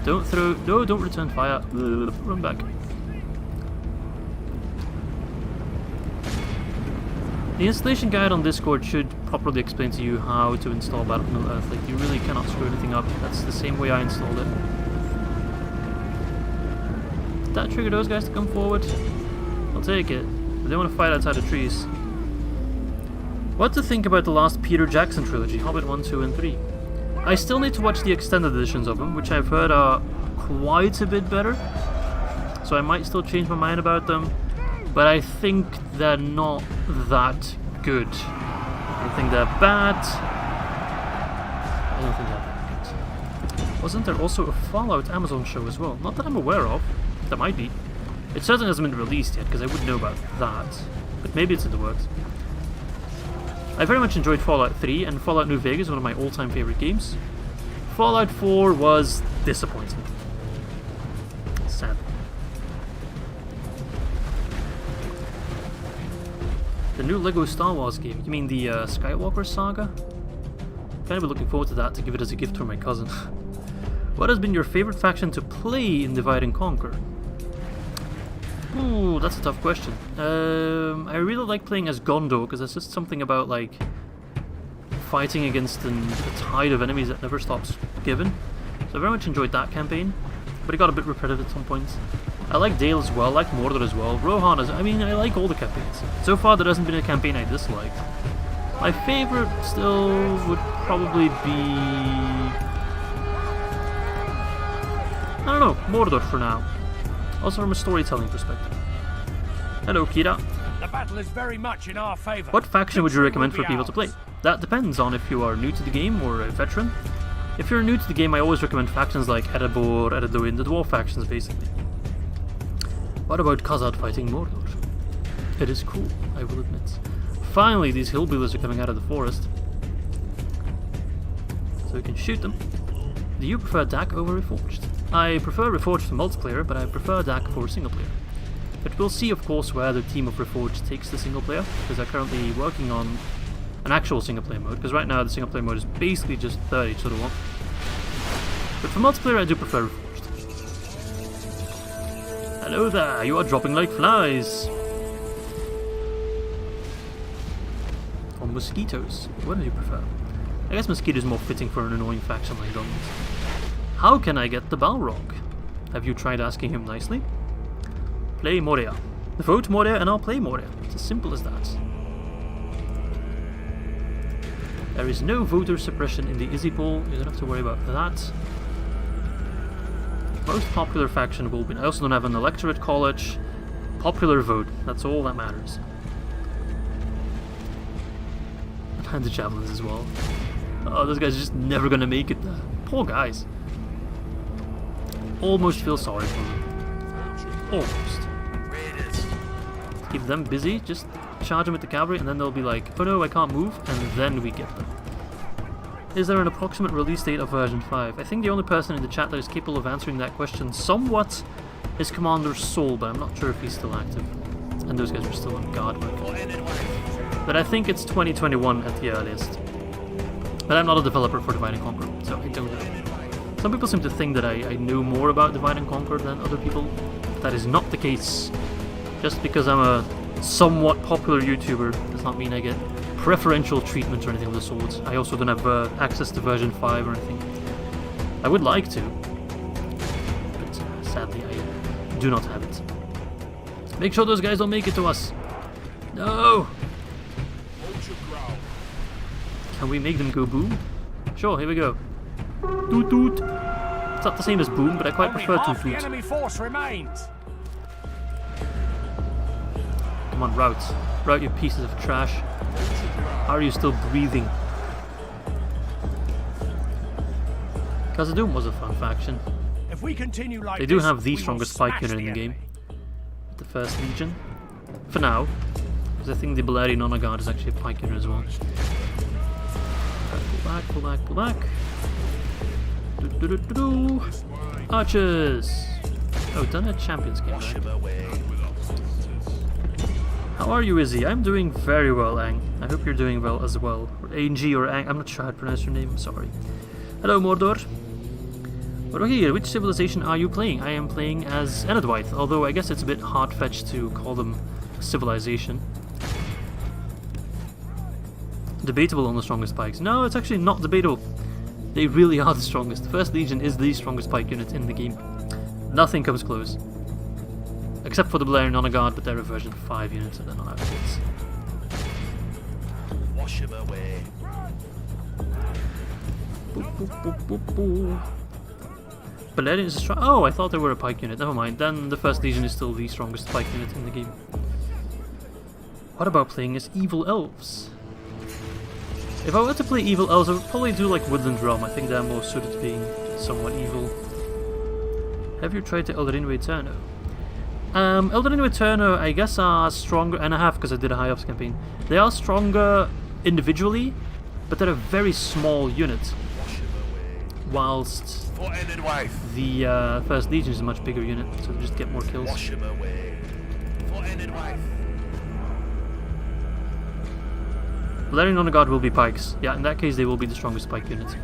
Don't throw... No, don't return fire. Run back. The installation guide on Discord should properly explain to you how to install Battlefield Earth. Like, you really cannot screw anything up. That's the same way I installed it. Did that trigger those guys to come forward? I'll take it. But they want to fight outside the trees. What to think about the last Peter Jackson trilogy, Hobbit 1, 2, and 3? I still need to watch the extended editions of them, which I've heard are quite a bit better. So I might still change my mind about them. But I think they're not that good. I don't think they're bad. I don't think they're that good. Wasn't there also a Fallout Amazon show as well? Not that I'm aware of. There might be. It certainly hasn't been released yet, because I wouldn't know about that. But maybe it's in the works. I very much enjoyed Fallout 3, and Fallout New Vegas is one of my all-time favorite games. Fallout 4 was disappointing. Sad. The new LEGO Star Wars game. You mean the Skywalker Saga? Kind of been looking forward to that to give it as a gift for my cousin. What has been your favorite faction to play in Divide and Conquer? Ooh, that's a tough question. I really like playing as Gondo because there's just something about like fighting against a tide of enemies that never stops giving. So I very much enjoyed that campaign, but it got a bit repetitive at some points. I like Dale as well, I like Mordor as well. Rohan is, I mean, I like all the campaigns. So far there hasn't been a campaign I disliked. My favorite still would probably be... I don't know, Mordor for now. Also from a storytelling perspective. Hello, Kira. The battle is very much in our favor. What faction would you recommend for people to play? That depends on if you are new to the game or a veteran. If you're new to the game, I always recommend factions like Erebor, Eredluin, the dwarf factions basically. What about Khazad fighting Mordor? It is cool, I will admit. Finally, these hillbillies are coming out of the forest. So we can shoot them. Do you prefer DAC over Reforged? I prefer Reforged for multiplayer, but I prefer DAC for single player. But we'll see, of course, where the team of Reforged takes the single player, because they're currently working on an actual single player mode, because right now the single player mode is basically just 30 to the 1. But for multiplayer, I do prefer Reforged. Hello there, you are dropping like flies! Or mosquitoes, what do you prefer? I guess mosquitoes are more fitting for an annoying faction like Donald. How can I get the Balrog? Have you tried asking him nicely? Play Moria. Vote Moria and I'll play Moria. It's as simple as that. There is no voter suppression in the Izzy poll. You don't have to worry about that. Most popular faction will win. I also don't have an electorate college. Popular vote. That's all that matters. And the javelins as well. Oh, those guys are just never gonna make it there. Poor guys. Almost feel sorry for them. Almost. Keep them busy, just charge them with the cavalry, and then they'll be like, oh no, I can't move, and then we get them. Is there an approximate release date of version 5? I think the only person in the chat that is capable of answering that question somewhat is Commander Soul, but I'm not sure if he's still active. And those guys are still on guard work. But I think it's 2021 at the earliest. But I'm not a developer for Divide and Conquer, so I don't know. Some people seem to think that I know more about Divide and Conquer than other people. That is not the case. Just because I'm a somewhat popular YouTuber does not mean I get preferential treatment or anything of the sort. I also don't have access to version 5 or anything. I would like to, but sadly I do not have it. Make sure those guys don't make it to us. No! Can we make them go boom? Sure, here we go. Toot toot. It's not the same as boom, but I quite prefer toot toot. Enemy force remains. Come on, route. Route, you pieces of trash. How are you still breathing? Khazad-dûm was a fun faction. If we continue like They do this, have the we will strongest spike smash unit in the enemy. game. The First Legion. For now. Because I think the Balerian Honor Guard is actually a pike unit as well. Pull back, pull back, pull back. Do. Archers! Oh, done a Champions game, right? How are you, Izzy? I'm doing very well, Ang. I hope you're doing well as well. Or ANG or Ang. I'm not sure how to pronounce your name, sorry. Hello, Mordor. But okay, which civilization are you playing? I am playing as Enedwaith, although I guess it's a bit hard-fetched to call them a civilization. Debatable on the strongest pikes. No, it's actually not debatable. They really are the strongest. The First Legion is the strongest pike unit in the game. Nothing comes close. Except for the Balerian Honor Guard, but they're a version 5 unit, so they're not outfits. Wash him away. Boop, boop, boop, boop, boop. Balerian is a strong. Oh, I thought they were a pike unit. Never mind. Then the First Legion is still the strongest pike unit in the game. What about playing as evil elves? If I were to play evil elves, I would probably do like Woodland Realm. I think they're more suited to being somewhat evil. Have you tried the Eldarin Eterno? Eldarin Eterno, I guess, are stronger, and I have because I did a High Ops campaign. They are stronger individually, but they're a very small unit. Whilst the First Legion is a much bigger unit, so we just get more kills. Wash him away. For Enedwaith. Balerian Honor Guard will be pikes. Yeah, in that case they will be the strongest pike unit.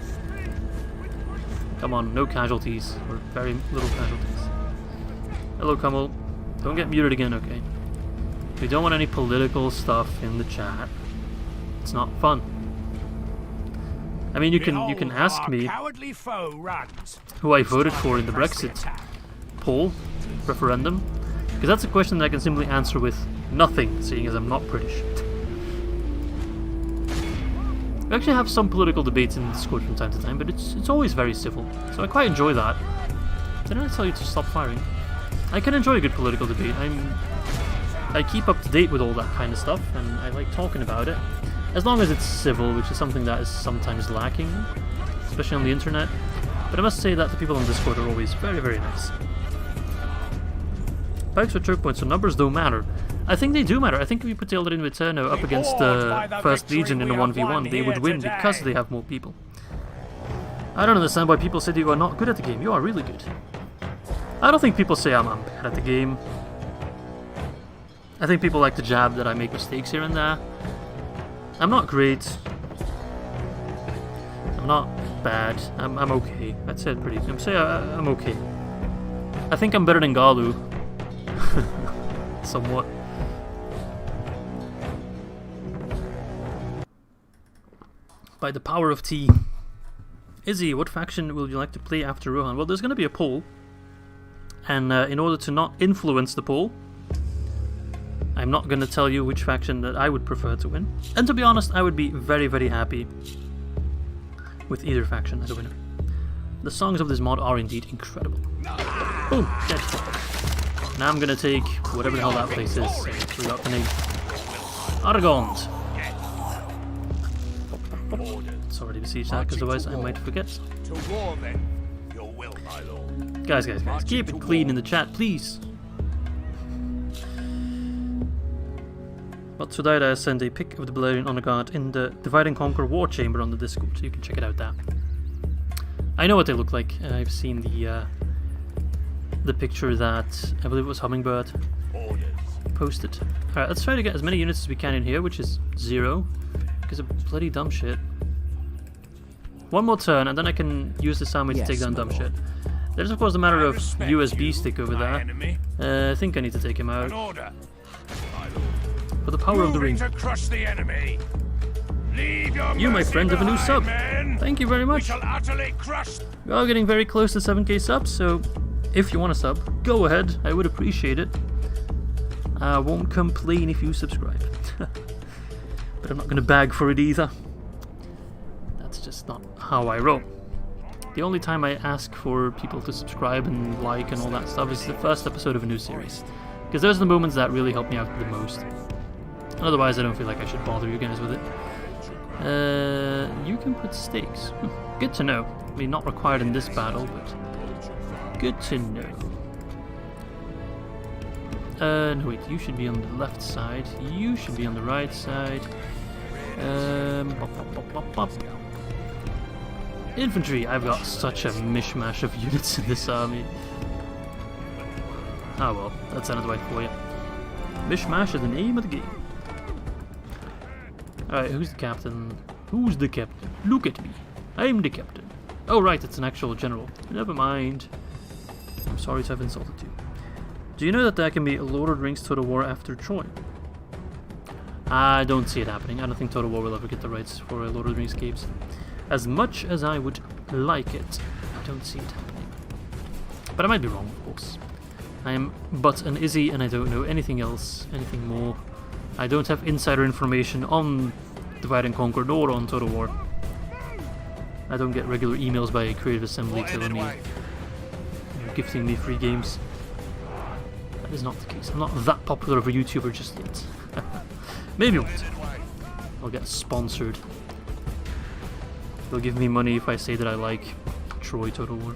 Come on, no casualties, or very little casualties. Hello, Kummel. Don't get muted again, okay? We don't want any political stuff in the chat. It's not fun. I mean, you can ask me who I voted for in the Brexit poll, referendum, because that's a question that I can simply answer with nothing, seeing as I'm not British. We actually have some political debates in Discord from time to time, but it's always very civil, so I quite enjoy that. Didn't I tell you to stop firing? I can enjoy a good political debate. I keep up to date with all that kind of stuff, and I like talking about it. As long as it's civil, which is something that is sometimes lacking, especially on the internet. But I must say that the people on Discord are always very, very nice. Pikes for choke points, so numbers don't matter. I think they do matter. I think if you put the Eldarin Eterno up against the First Legion in a 1v1, they would win because they have more people. I don't understand why people say that you are not good at the game. You are really good. I don't think people say I'm bad at the game. I think people like to jab that I make mistakes here and there. I'm not great. I'm not bad. I'm okay. I'd say it pretty. I'm okay. I think I'm better than Galu. Somewhat. By the power of tea. Izzy, what faction will you like to play after Rohan? Well, there's going to be a poll. And in order to not influence the poll, I'm not going to tell you which faction that I would prefer to win. And to be honest, I would be very, very happy with either faction as a winner. The songs of this mod are indeed incredible. Boom! Dead. Now I'm going to take whatever the hell that place is and forgot the name. Aragond! Sorry to besiege that, because otherwise I might forget. To war, then. Your will, my lord. Guys, keep it clean in the chat, please. But today I sent a pic of the Balerian Honor Guard in the Divide and Conquer War Chamber on the Discord, so you can check it out there. I know what they look like. I've seen the picture that I believe it was Hummingbird posted. Alright, let's try to get as many units as we can in here, which is 0. Because of bloody dumb shit. One more turn, and then I can use this army to take down dumb shit. There's of course a matter of USB stick over My there. enemy. I think I need to take him An out. order. For the power of the ring. Moving to crush the enemy. Leave your You, my mercy friend, have a new behind, sub. men. Thank you very We much. shall utterly crush. We are getting very close to 7k subs, so if you want a sub, go ahead. I would appreciate it. I won't complain if you subscribe. But I'm not going to bag for it either. That's just not how I roll. The only time I ask for people to subscribe and like and all that stuff is the first episode of a new series. Because those are the moments that really help me out the most. Otherwise, I don't feel like I should bother you guys with it. You can put stakes. Good to know. I mean, not required in this battle, but good to know. No wait, you should be on the left side. You should be on the right side. Infantry. I've got such a mishmash of units in this army. Ah well, that sounded right for you. Mishmash is the name of the game. Alright, who's the captain? Who's the captain? Look at me. I'm the captain. Oh right, it's an actual general. Never mind. I'm sorry to have insulted you. Do you know that there can be a Lord of the Rings Total War after Troy? I don't see it happening. I don't think Total War will ever get the rights for Lord of the Rings games. As much as I would like it, I don't see it happening. But I might be wrong, of course. I am but an Izzy and I don't know anything else, anything more. I don't have insider information on Divide and Conquer or on Total War. I don't get regular emails by Creative Assembly telling me, gifting me free games. That is not the case. I'm not that popular of a YouTuber just yet. Maybe one day. I'll get sponsored. They'll give me money if I say that I like Troy Total War.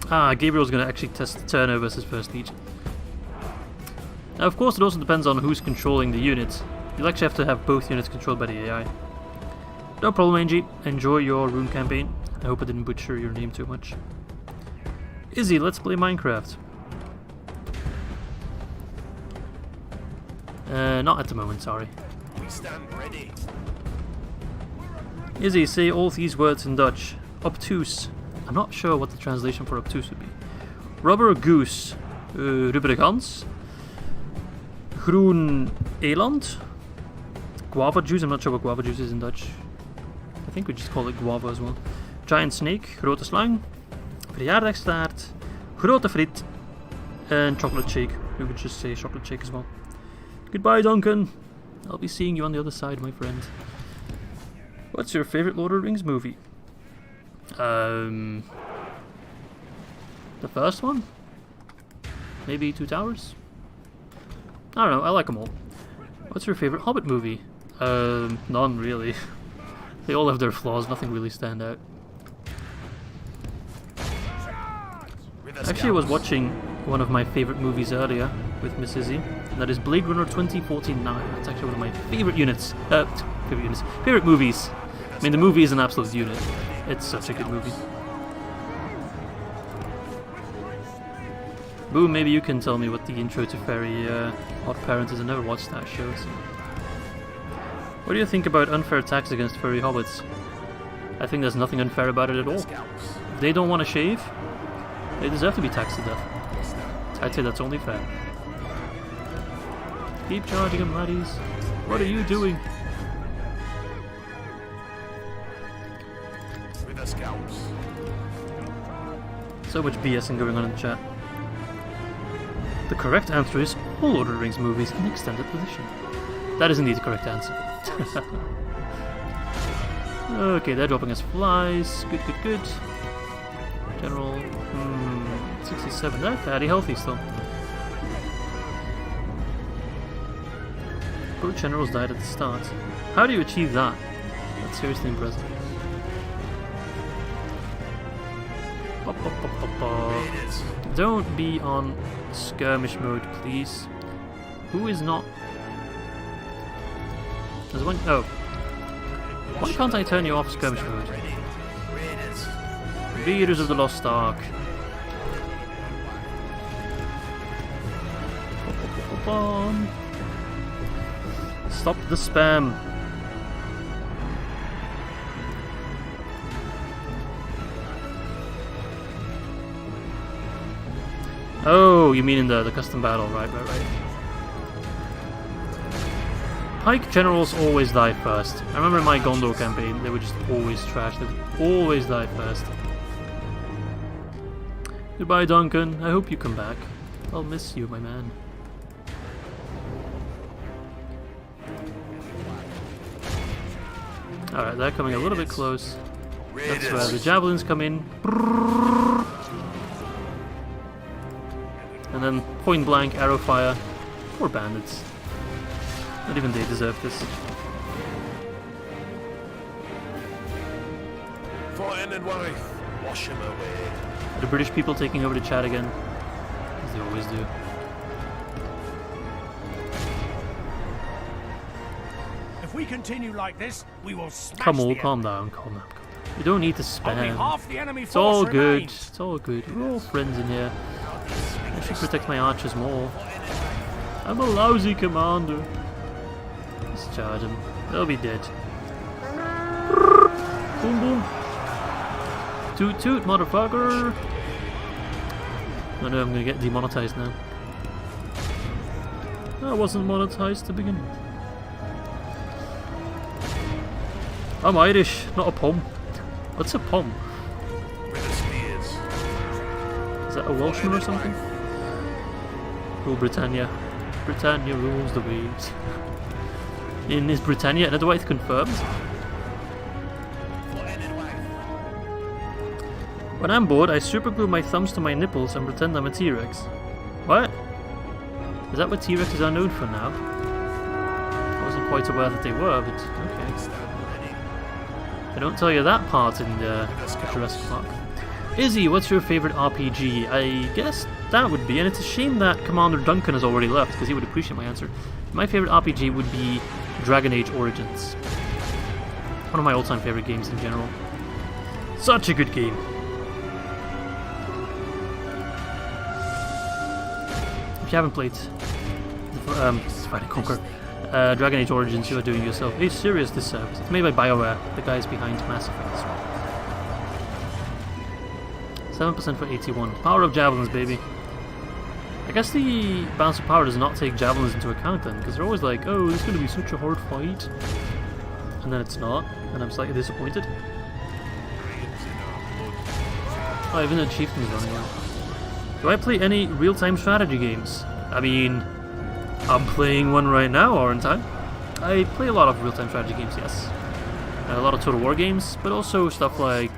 Ah, Gabriel's going to actually test the turnover as his first legion. Now, of course, it also depends on who's controlling the units. You'll actually have to have both units controlled by the AI. No problem, Angie. Enjoy your rune campaign. I hope I didn't butcher your name too much. Izzy, let's play Minecraft. Not at the moment, sorry. We stand ready. Izzy, say all these words in Dutch. Obtuse. I'm not sure what the translation for obtuse would be. Rubber goose. Rubberen gans. Groen eland. Guava juice. I'm not sure what guava juice is in Dutch. I think we just call it guava as well. Giant snake. Grote slang. Verjaardagstaart. Grote friet. And chocolate shake. We would just say chocolate shake as well. Goodbye, Duncan. I'll be seeing you on the other side, my friend. What's your favorite Lord of the Rings movie? The first one? Maybe Two Towers? I don't know, I like them all. What's your favorite Hobbit movie? None really. They all have their flaws, nothing really stand out. Actually, I was watching one of my favorite movies earlier with Miss Izzy, and that is Blade Runner 2049. That's actually one of my favorite units. Favorite movies. I mean, the movie is an absolute unit. It's such a good movie. Boom, maybe you can tell me what the intro to Fairy Odd Parents is. I never watched that show. So. What do you think about unfair tax against furry hobbits? I think there's nothing unfair about it at all. If they don't want to shave, they deserve to be taxed to death. I'd say that's only fair. Keep charging them, laddies. What are you doing? With the scouts. So much BSing going on in the chat. The correct answer is all Lord of the Rings movies in extended position. That is indeed the correct answer. Okay, they're dropping us flies. Good, good, good. General, 67. They're fairly healthy still. Both generals died at the start. How do you achieve that? That's seriously impressive. Don't be on skirmish mode, please. Who is not? There's one. Oh. Why can't I turn you off skirmish mode? Raiders of the Lost Ark. Stop the spam. Oh, you mean in the custom battle, right. Pike generals always die first. I remember in my Gondor campaign, they would just always trash. They would always die first. Goodbye, Duncan. I hope you come back. I'll miss you, my man. Alright, they're coming a little bit close. That's where the javelins come in. And then point blank arrow fire. Poor bandits. Not even they deserve this. Foreign and wife, wash him away. The British people taking over the chat again, as they always do. If we continue like this, we will smash Come on, the calm down. You don't need to Only spam. half the enemy It's all force good. remains. It's all good. We're all friends in here. I should protect my archers more. I'm a lousy commander. Let's charge them. They'll be dead. Boom boom. Toot toot, motherfucker. Oh no, I'm gonna get demonetized now. I wasn't monetized to begin with. I'm Irish, not a pom. What's a pom? Is that a Welshman or something? Rule Britannia. Britannia rules the waves. Is Britannia another way confirmed? When I'm bored, I superglue my thumbs to my nipples and pretend I'm a T-Rex. What? Is that what T-Rexes are known for now? I wasn't quite aware that they were, but okay. I don't tell you that part in the Jurassic Park. Izzy, what's your favorite RPG? I guess that would be, and it's a shame that Commander Duncan has already left, because he would appreciate my answer. My favorite RPG would be Dragon Age Origins. One of my all-time favorite games in general. Such a good game. If you haven't played Divide and Conquer, Dragon Age Origins, you are doing yourself a serious disservice. It's made by BioWare, the guys behind Mass Effect as well. 7% for 81. Power of javelins, baby. I guess the balance of power does not take javelins into account then, because they're always like, oh, this is going to be such a hard fight. And then it's not, and I'm slightly disappointed. Oh, even the chieftain's running out. Do I play any real-time strategy games? I mean, I'm playing one right now, aren't I? I play a lot of real-time strategy games, yes. A lot of Total War games, but also stuff like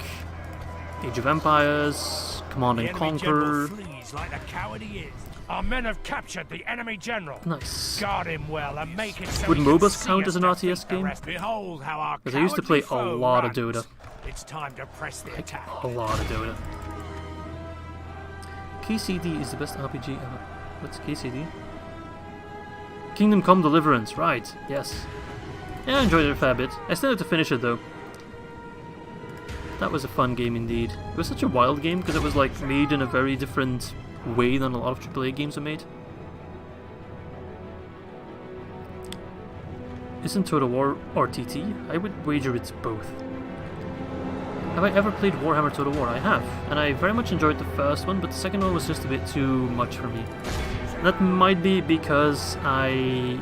Age of Empires, Command and Conquer. Flees like the coward he is. Our men have captured the enemy general. Nice. Guard him well and make it so Would he can MOBAs see count us as an defeat RTS the game? rest. Behold how our Because I used to play cowardly a foe lot of runs. Dota. It's time to press the attack. A lot of Dota. KCD is the best RPG ever. What's KCD? Kingdom Come Deliverance, right, yes. Yeah, I enjoyed it a fair bit. I still have to finish it though. That was a fun game indeed. It was such a wild game because it was like made in a very different way than a lot of AAA games are made. Isn't Total War RTT? I would wager it's both. Have I ever played Warhammer Total War? I have, and I very much enjoyed the first one, but the second one was just a bit too much for me. That might be because I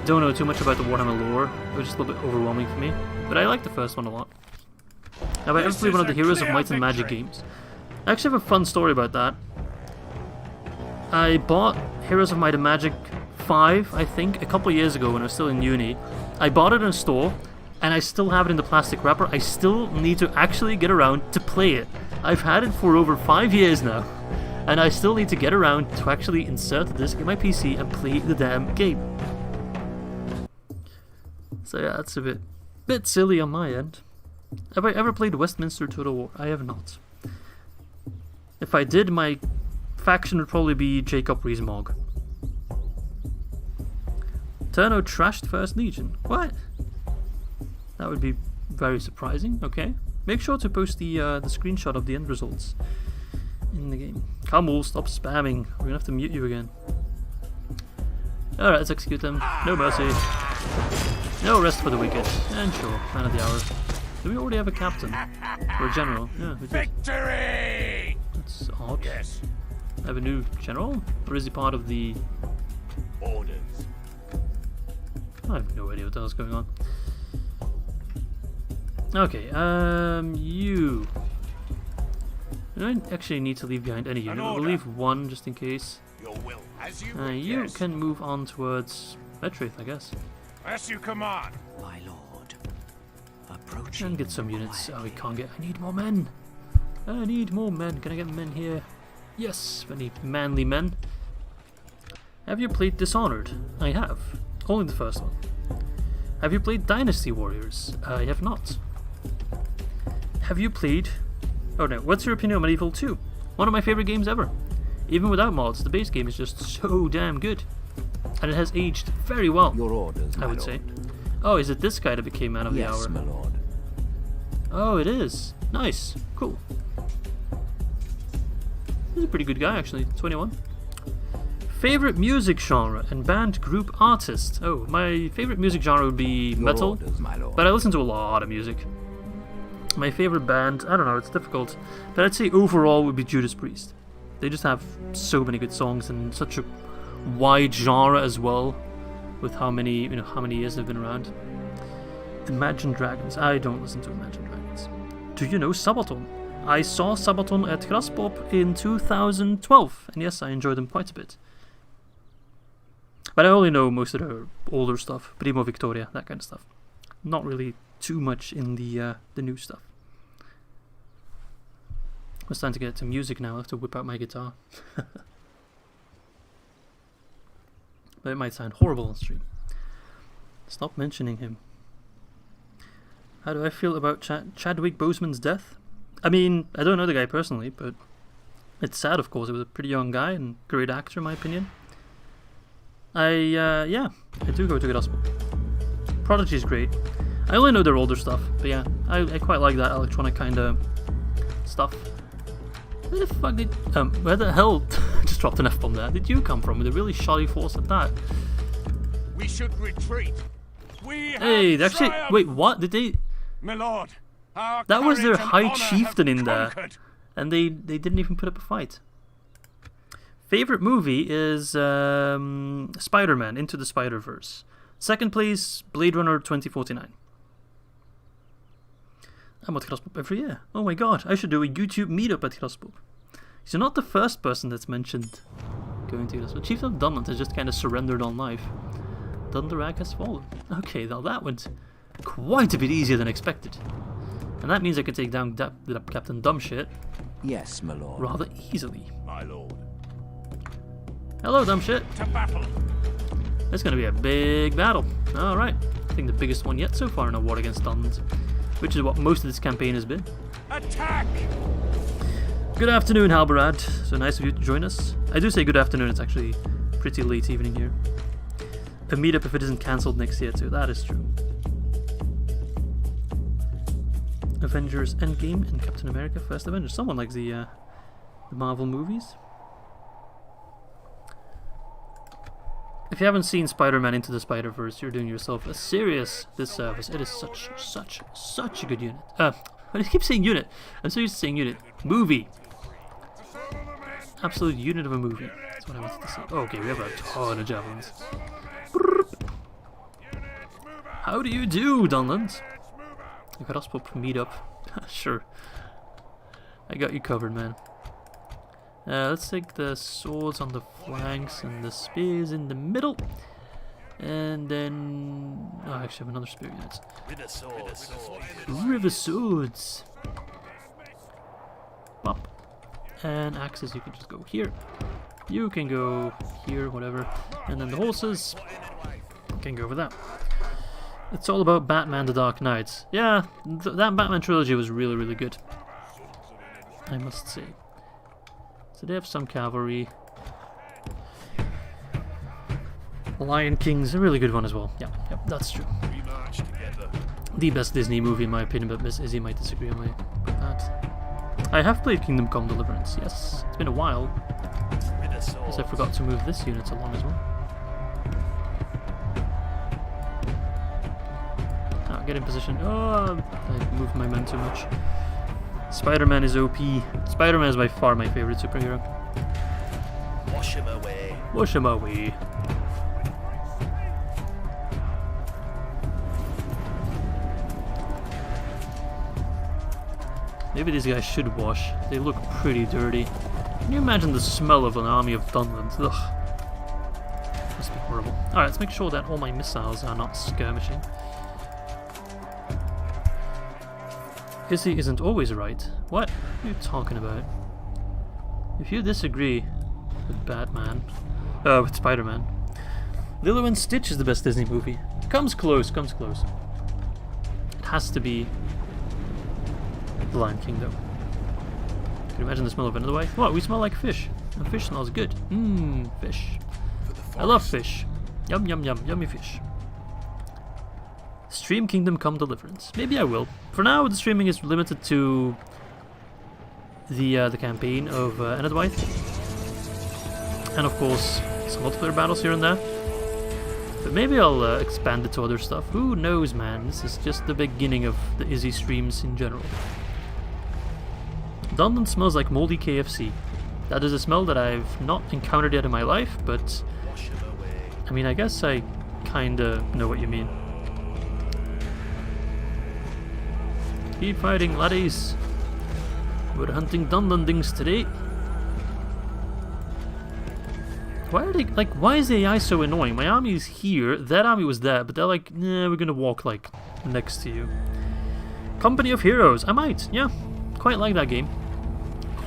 don't know too much about the Warhammer lore. It was just a little bit overwhelming for me, but I like the first one a lot. Have I ever played one of the Heroes of Might and Magic games? I actually have a fun story about that. I bought Heroes of Might and Magic 5, I think, a couple years ago when I was still in uni. I bought it in a store, and I still have it in the plastic wrapper. I still need to actually get around to play it. I've had it for over 5 years now, and I still need to get around to actually insert the disc in my PC and play the damn game. So yeah, that's a bit silly on my end. Have I ever played Westminster Total War? I have not. If I did, my faction would probably be Jacob Rees-Mogg. Turno trashed First Legion. What? That would be very surprising. Okay. Make sure to post the screenshot of the end results in the game. Kamul, stop spamming. We're gonna have to mute you again. Alright, let's execute them. No mercy. No rest for the wicked. And sure, man of the hour. Do we already have a captain? Or a general? Yeah, we did. Victory! That's odd. Yes. have a new general? Or is he part of the... Orders. I have no idea what the hell's going on. Okay, you... I don't actually need to leave behind any unit. We'll leave one just in case. Your will, as you You yes. can move on towards Metrith, I guess. As you command. My lord, approaching. And get some units. Oh, we can't get... I need more men! I need more men. Can I get men here? Yes, any manly men. Have you played Dishonored? I have. Only the first one. Have you played Dynasty Warriors? I have not. Have you played... Oh no, what's your opinion on Medieval 2? One of my favorite games ever. Even without mods, the base game is just so damn good. And it has aged very well, Your orders, my I would lord. say. Oh, is it this guy that became Man of the Hour? Yes, my lord. Oh, it is. Nice. Cool. He's a pretty good guy, actually. 21. Favorite music genre and band group artist? Oh, my favorite music genre would be Your metal, orders, my lord. but I listen to a lot of music. My favorite band, I don't know, it's difficult, but I'd say overall would be Judas Priest. They just have so many good songs and such a wide genre as well, with how many years they've been around. Imagine Dragons. I don't listen to Imagine Dragons. Do you know Sabaton? I saw Sabaton at Graspop in 2012, and yes, I enjoyed them quite a bit. But I only know most of their older stuff, Primo Victoria, that kind of stuff. Not really too much in the new stuff. It's time to get to music now. I have to whip out my guitar. But it might sound horrible on stream. Stop mentioning him. How do I feel about Chadwick Boseman's death? I mean, I don't know the guy personally, but it's sad, of course. He was a pretty young guy and great actor, in my opinion. I do go to gospel. Prodigy is great. I only know their older stuff, but yeah, I quite like that electronic kind of stuff. Where the fuck did... where the hell... just dropped an F-bomb there. Did you come from with a really shoddy force at that? We should retreat. We Hey, they actually... triumphed. Wait, what? Did they... My lord, our That was their courage and high honor chieftain have in there. conquered. And they didn't even put up a fight. Favorite movie is Spider-Man Into the Spider-Verse. Second place, Blade Runner 2049. I'm at Graspop every year. Oh my god, I should do a YouTube meetup at Graspop. You're not the first person that's mentioned going to Graspop. Chief of Dunland has just kind of surrendered on life. Dunderak has fallen. Okay, now that went quite a bit easier than expected. And that means I could take down Captain Dumbshit Yes, my lord. rather easily. My lord. Hello, Dumbshit. To battle. It's going to be a big battle. Alright. I think the biggest one yet so far in a war against Dunland, which is what most of this campaign has been. Attack! Good afternoon, Halberad. So nice of you to join us. I do say good afternoon, it's actually pretty late evening here. A meetup if it isn't cancelled next year too, that is true. Avengers Endgame and Captain America First Avenger. Someone likes the Marvel movies. If you haven't seen Spider-Man Into the Spider-Verse, you're doing yourself a serious disservice. It is such a good unit. I keep saying unit. I'm so used to saying unit. Movie. Absolute unit of a movie. That's what I wanted to say. Oh, okay, we have a ton of javelins. How do you do, Dunland? You got us for meetup. Sure. I got you covered, man. Let's take the swords on the flanks and the spears in the middle. And then... Oh, I actually have another spear unit. River swords. Pop. And axes, you can just go here. You can go here, whatever. And then the horses can go over that. It's all about Batman the Dark Knight. Yeah, that Batman trilogy was really, really good, I must say. So they have some cavalry. Lion King's a really good one as well. Yeah, that's true. We march together. The best Disney movie in my opinion, but Miss Izzy might disagree on that. I have played Kingdom Come Deliverance, yes. It's been a while, because I forgot to move this unit along as well. Get in position. Oh, I moved my men too much. Spider-Man is OP. Spider-Man is by far my favorite superhero. Wash him away. Wash him away. Maybe these guys should wash. They look pretty dirty. Can you imagine the smell of an army of Dunlands? Ugh. Must be horrible. Alright, let's make sure that all my missiles are not skirmishing. Izzy isn't always right. What are you talking about? If you disagree with Batman, with Spider-Man, Lilo and Stitch is the best Disney movie. Comes close, comes close. It has to be The Lion King, though. Can you imagine the smell of another way? What? We smell like fish. And fish smells good. Mmm, fish. I love fish. Yum, yum, yum, yummy fish. Stream Kingdom Come Deliverance. Maybe I will. For now, the streaming is limited to the campaign of Enedwythe. And of course, some multiplayer battles here and there. But maybe I'll expand it to other stuff. Who knows, man? This is just the beginning of the Izzy streams in general. Dunland smells like moldy KFC. That is a smell that I've not encountered yet in my life, but I mean, I guess I kinda know what you mean. Keep fighting, laddies. We're hunting Dunlandings today. Why are they, like, why is the AI so annoying? My army is here, that army was there, but they're like, nah, we're gonna walk, like, next to you. Company of Heroes. I might, yeah. Quite like that game.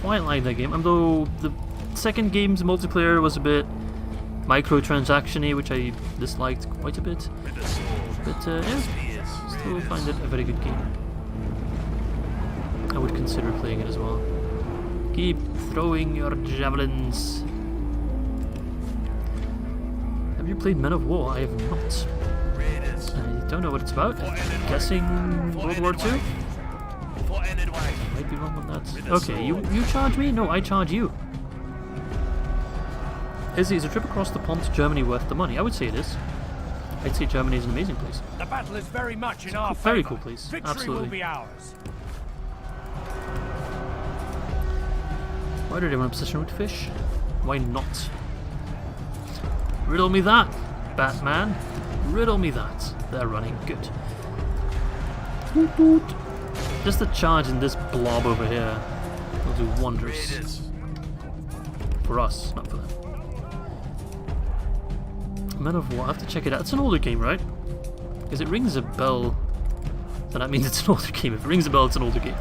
Quite like that game. Although the second game's multiplayer was a bit microtransaction-y, which I disliked quite a bit. But yeah, still find it a very good game. I would consider playing it as well. Keep throwing your javelins. Have you played Men of War? I have not. I don't know what it's about. I'm guessing World War II? Might be wrong on that. Okay, you charge me? No, I charge you. Izzy, is a trip across the pond to Germany worth the money? I would say it is. I'd say Germany is an amazing place. The battle is very much in our Very favor. cool place. Victory Absolutely. will be ours. Why did everyone obsession with fish? Why not? Riddle me that, Batman. Riddle me that. They're running. Good. Toot toot. Just the charge in this blob over here will do wonders. For us, not for them. Men of War, I have to check it out. It's an older game, right? Because it rings a bell. So that means it's an older game. If it rings a bell, it's an older game.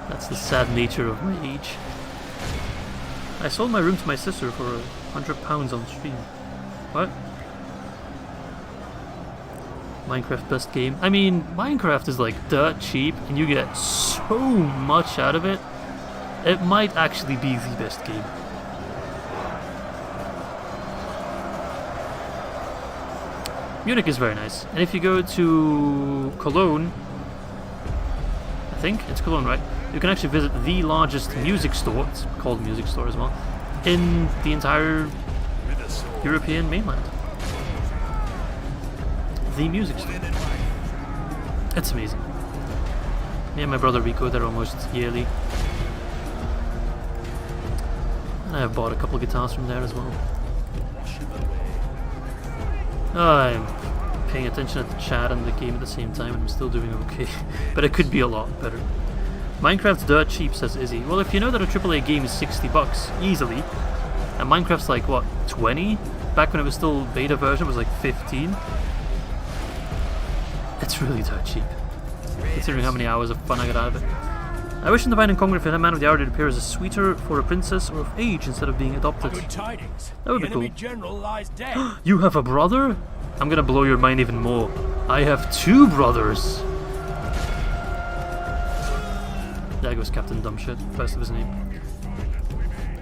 That's the sad nature of my age. I sold my room to my sister for £100 on stream. What? Minecraft best game. I mean, Minecraft is like dirt cheap and you get so much out of it. It might actually be the best game. Munich is very nice. And if you go to Cologne, I think it's Cologne, right? You can actually visit the largest music store, it's called music store as well, in the entire European mainland. The music store. It's amazing. Me and my brother, we go there almost yearly. And I have bought a couple of guitars from there as well. I'm paying attention at the chat and the game at the same time, and I'm still doing okay. But it could be a lot better. Minecraft's dirt cheap, says Izzy. Well, if you know that a AAA game is $60 easily, and Minecraft's like what, 20? Back when it was still beta version, it was like 15. It's really dirt cheap, considering how many hours of fun I got out of it. I wish in Divine and Conquer if a man of the hour did appear as a sweeter for a princess or of age instead of being adopted. Good tidings. That would be the cool. enemy general lies dead. You have a brother? I'm gonna blow your mind even more. I have 2 brothers. There goes Captain Dumbshit, first of his name.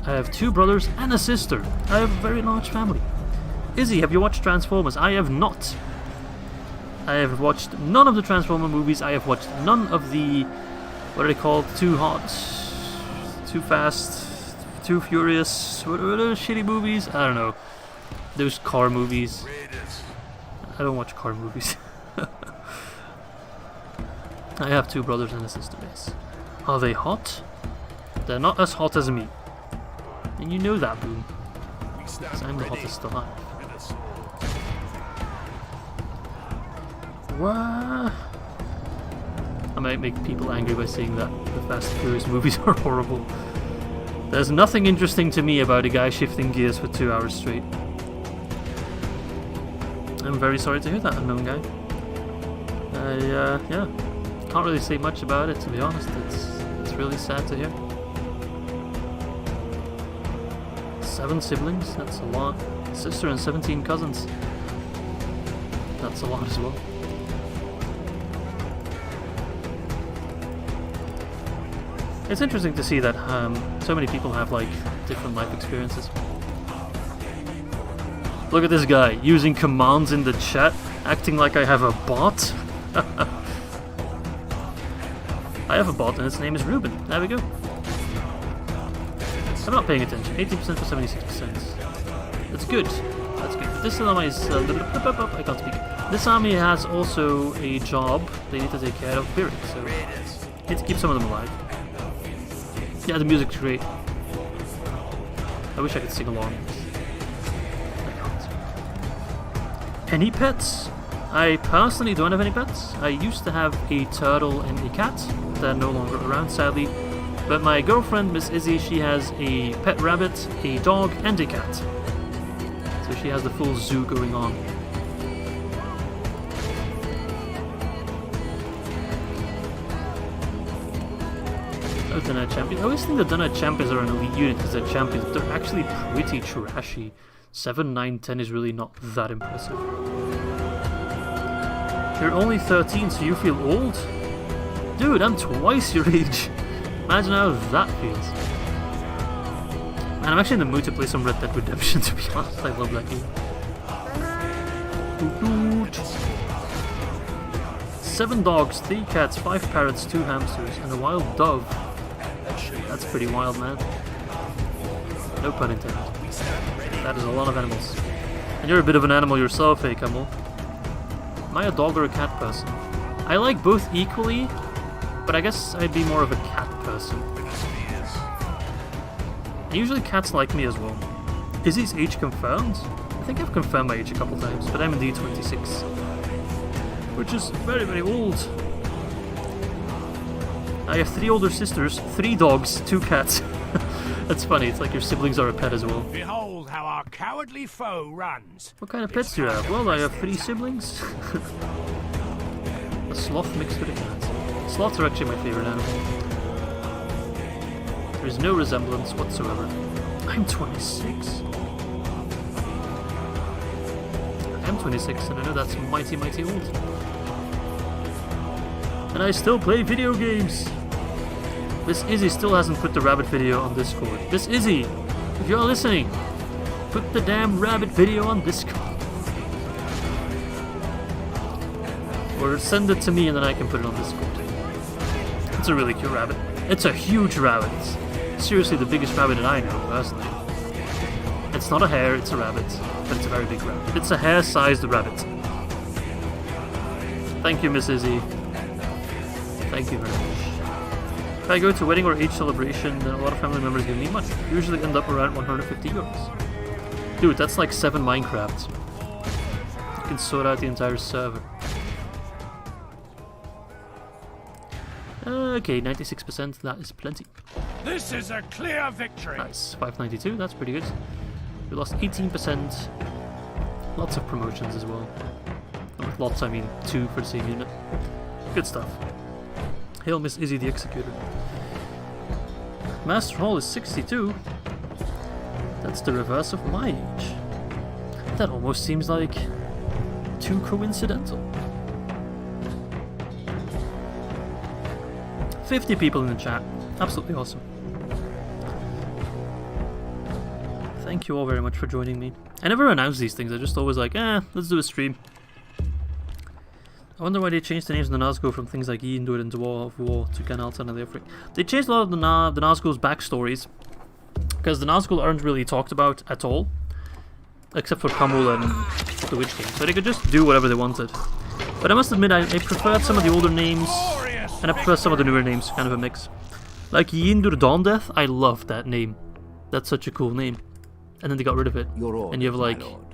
I have 2 brothers and a sister. I have a very large family. Izzy, have you watched Transformers? I have not. I have watched none of the Transformer movies. I have watched none of the, what are they called? Too Hot, Too Fast, Too Furious, what are those shitty movies? I don't know. Those car movies. I don't watch car movies. I have 2 brothers and a sister, yes. Are they hot? They're not as hot as me. And you know that, Boom. Because I'm the hottest alive. What? I might make people angry by saying that the Fast and Furious movies are horrible. There's nothing interesting to me about a guy shifting gears for 2 hours straight. I'm very sorry to hear that, unknown guy. Yeah, can't really say much about it, to be honest. It's really sad to hear. 7 siblings, that's a lot. Sister and 17 cousins. That's a lot as well. It's interesting to see that so many people have like different life experiences. Look at this guy using commands in the chat, acting like I have a bot. I have a bot and its name is Ruben. There we go. I'm not paying attention. 80% for 76%. That's good. That's good. This army is I can't speak. This army has also a job. They need to take care of Birik, so need to keep some of them alive. Yeah, the music's great. I wish I could sing along. I can't. Any pets? I personally don't have any pets. I used to have a turtle and a cat. They're no longer around, sadly. But my girlfriend, Miss Izzy, she has a pet rabbit, a dog, and a cat. So she has the full zoo going on. Oh, Dunite Champions. I always think the Dunite Champions are an elite unit because they're champions, but they're actually pretty trashy. 7, 9, 10 is really not that impressive. You're only 13, so you feel old? Dude, I'm twice your age. Imagine how that feels. Man, I'm actually in the mood to play some Red Dead Redemption, to be honest. I love that game. 7 dogs, 3 cats, 5 parrots, 2 hamsters, and a wild dove. That's pretty wild, man. No pun intended. That is a lot of animals. And you're a bit of an animal yourself, hey, Camel. Am I a dog or a cat person? I like both equally, but I guess I'd be more of a cat person. And usually cats like me as well. Is his age confirmed? I think I've confirmed my age a couple times, but I'm indeed 26. Which is very, very old. I have 3 older sisters, 3 dogs, 2 cats. That's funny, it's like your siblings are a pet as well. Behold how our cowardly foe runs. What kind of pets do you have? Well, I have 3 siblings. A sloth mixed with a cat. Sloths are actually my favorite animal. There is no resemblance whatsoever. I'm 26. I'm 26 and I know that's mighty, mighty old. And I still play video games. Miss Izzy still hasn't put the rabbit video on Discord. Miss Izzy, if you're listening, put the damn rabbit video on Discord. Or send it to me and then I can put it on Discord. It's a really cute rabbit. It's a huge rabbit. It's seriously the biggest rabbit that I know, personally. It's not a hare, it's a rabbit. But it's a very big rabbit. It's a hare-sized rabbit. Thank you, Miss Izzy. Thank you very much. If I go to a wedding or age celebration, then a lot of family members give me money. Usually end up around 150 euros. Dude, that's like 7 Minecrafts. You can sort out the entire server. Okay, 96%, that is plenty. This is a clear victory. Nice, 592, that's pretty good. We lost 18%. Lots of promotions as well. And with lots, I mean 2 for the same unit. Good stuff. Hail Miss Izzy the Executor. Master Hall is 62. That's the reverse of my age. That almost seems like too coincidental. 50 people in the chat. Absolutely awesome. Thank you all very much for joining me. I never announce these things, I just always like, let's do a stream. I wonder why they changed the names of the Nazgul from things like Yindur and Dwarf of War to Ganaltan and Leofric. They changed a lot of the Nazgul's backstories, because the Nazgul aren't really talked about at all, except for Kamul and the Witch King, so they could just do whatever they wanted. But I must admit, I preferred some of the older names, and I prefer some of the newer names, kind of a mix. Like Yindur Dawndeath, I love that name. That's such a cool name. and then they got rid of it. Your orders, And you have my like, lord.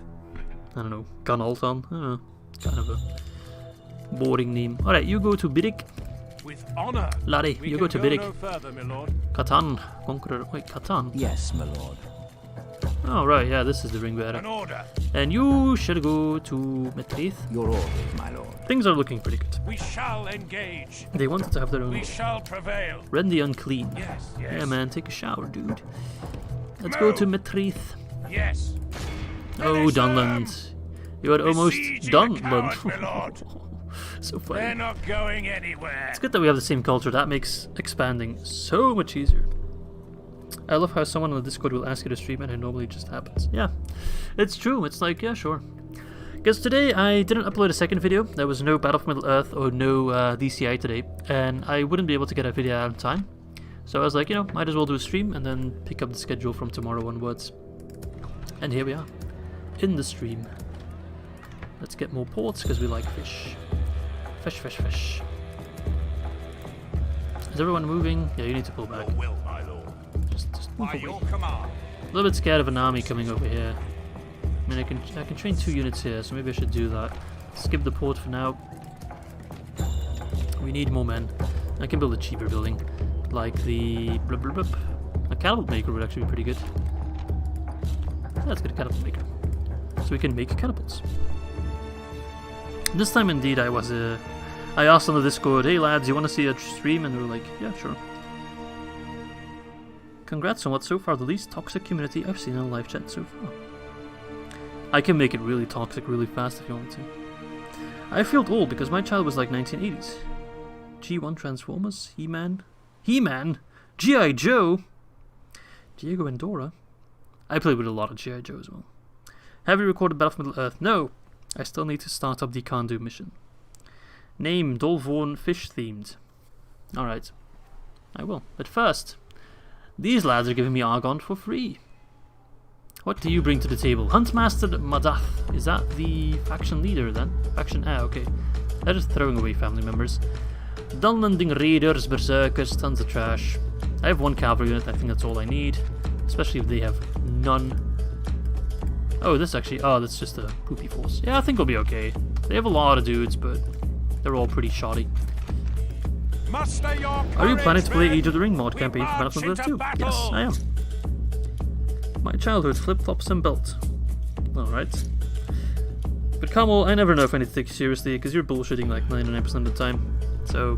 I don't know, gun alt on. I don't know. Kind of a boring name. Alright, you go to Birik. With honor. Laddie, We you can go to Birik. no further, my lord. Catan. Conqueror. Wait, Catan. Yes, my lord. Oh, right, yeah, this is the ring bearer. An order. And you should go to Metrith. Your orders, my lord. Things are looking pretty good. We shall engage. They wanted to have their own. We shall prevail. Rend the unclean. Yes, yes. Yeah, man, take a shower, dude. Let's go to Metrith. Yes. Oh, Finish them! Dunland. You are almost Besiege done, the cowards, Lund. my lord. So funny. They're not going anywhere. It's good that we have the same culture. That makes expanding so much easier. I love how someone on the Discord will ask you to stream and it normally just happens. Yeah, it's true. It's like, yeah, sure. Because today I didn't upload a second video. There was no Battle for Middle-earth or no DCI today. And I wouldn't be able to get a video out in time. So I was like, you know, might as well do a stream and then pick up the schedule from tomorrow onwards. And here we are. In the stream. Let's get more ports because we like fish. Fish, fish, fish. Is everyone moving? Yeah, you need to pull back. Your will, my lord. Just move By away. your command. A little bit scared of an army coming over here. I mean, I can train 2 units here, so maybe I should do that. Skip the port for now. We need more men. I can build a cheaper building, like the blub blub blub. A catapult maker would actually be pretty good. Let's get a catapult maker, so we can make catapults. This time, indeed, I asked on the Discord, "Hey lads, you want to see a stream?" And they were like, "Yeah, sure." Congrats on what's so far the least toxic community I've seen in a live chat so far. I can make it really toxic really fast if you want me to. I feel old because my child was like 1980s. G1 Transformers, He-Man, G.I. Joe, Diego and Dora. I played with a lot of G.I. Joe as well. Have you recorded Battle for Middle-earth? No. I still need to start up the Kandu mission. Name Dolvorn fish themed. Alright. I will. But first, these lads are giving me Argon for free. What do you bring to the table? Huntmaster Madath. Is that the faction leader then? Faction okay. They're just throwing away family members. Dunlanding raiders, berserkers, tons of trash. I have 1 cavalry unit, I think that's all I need. Especially if they have none. Oh, this actually, that's just a poopy force. Yeah, I think it'll be okay. They have a lot of dudes, but they're all pretty shoddy. Are you planning to play Age of the Ring mod campaign for Battlefield 2? Yes, I am. My childhood flip-flops and belt. Alright. But Kamal, I never know if I need to take you seriously, because you're bullshitting like 99% of the time. So,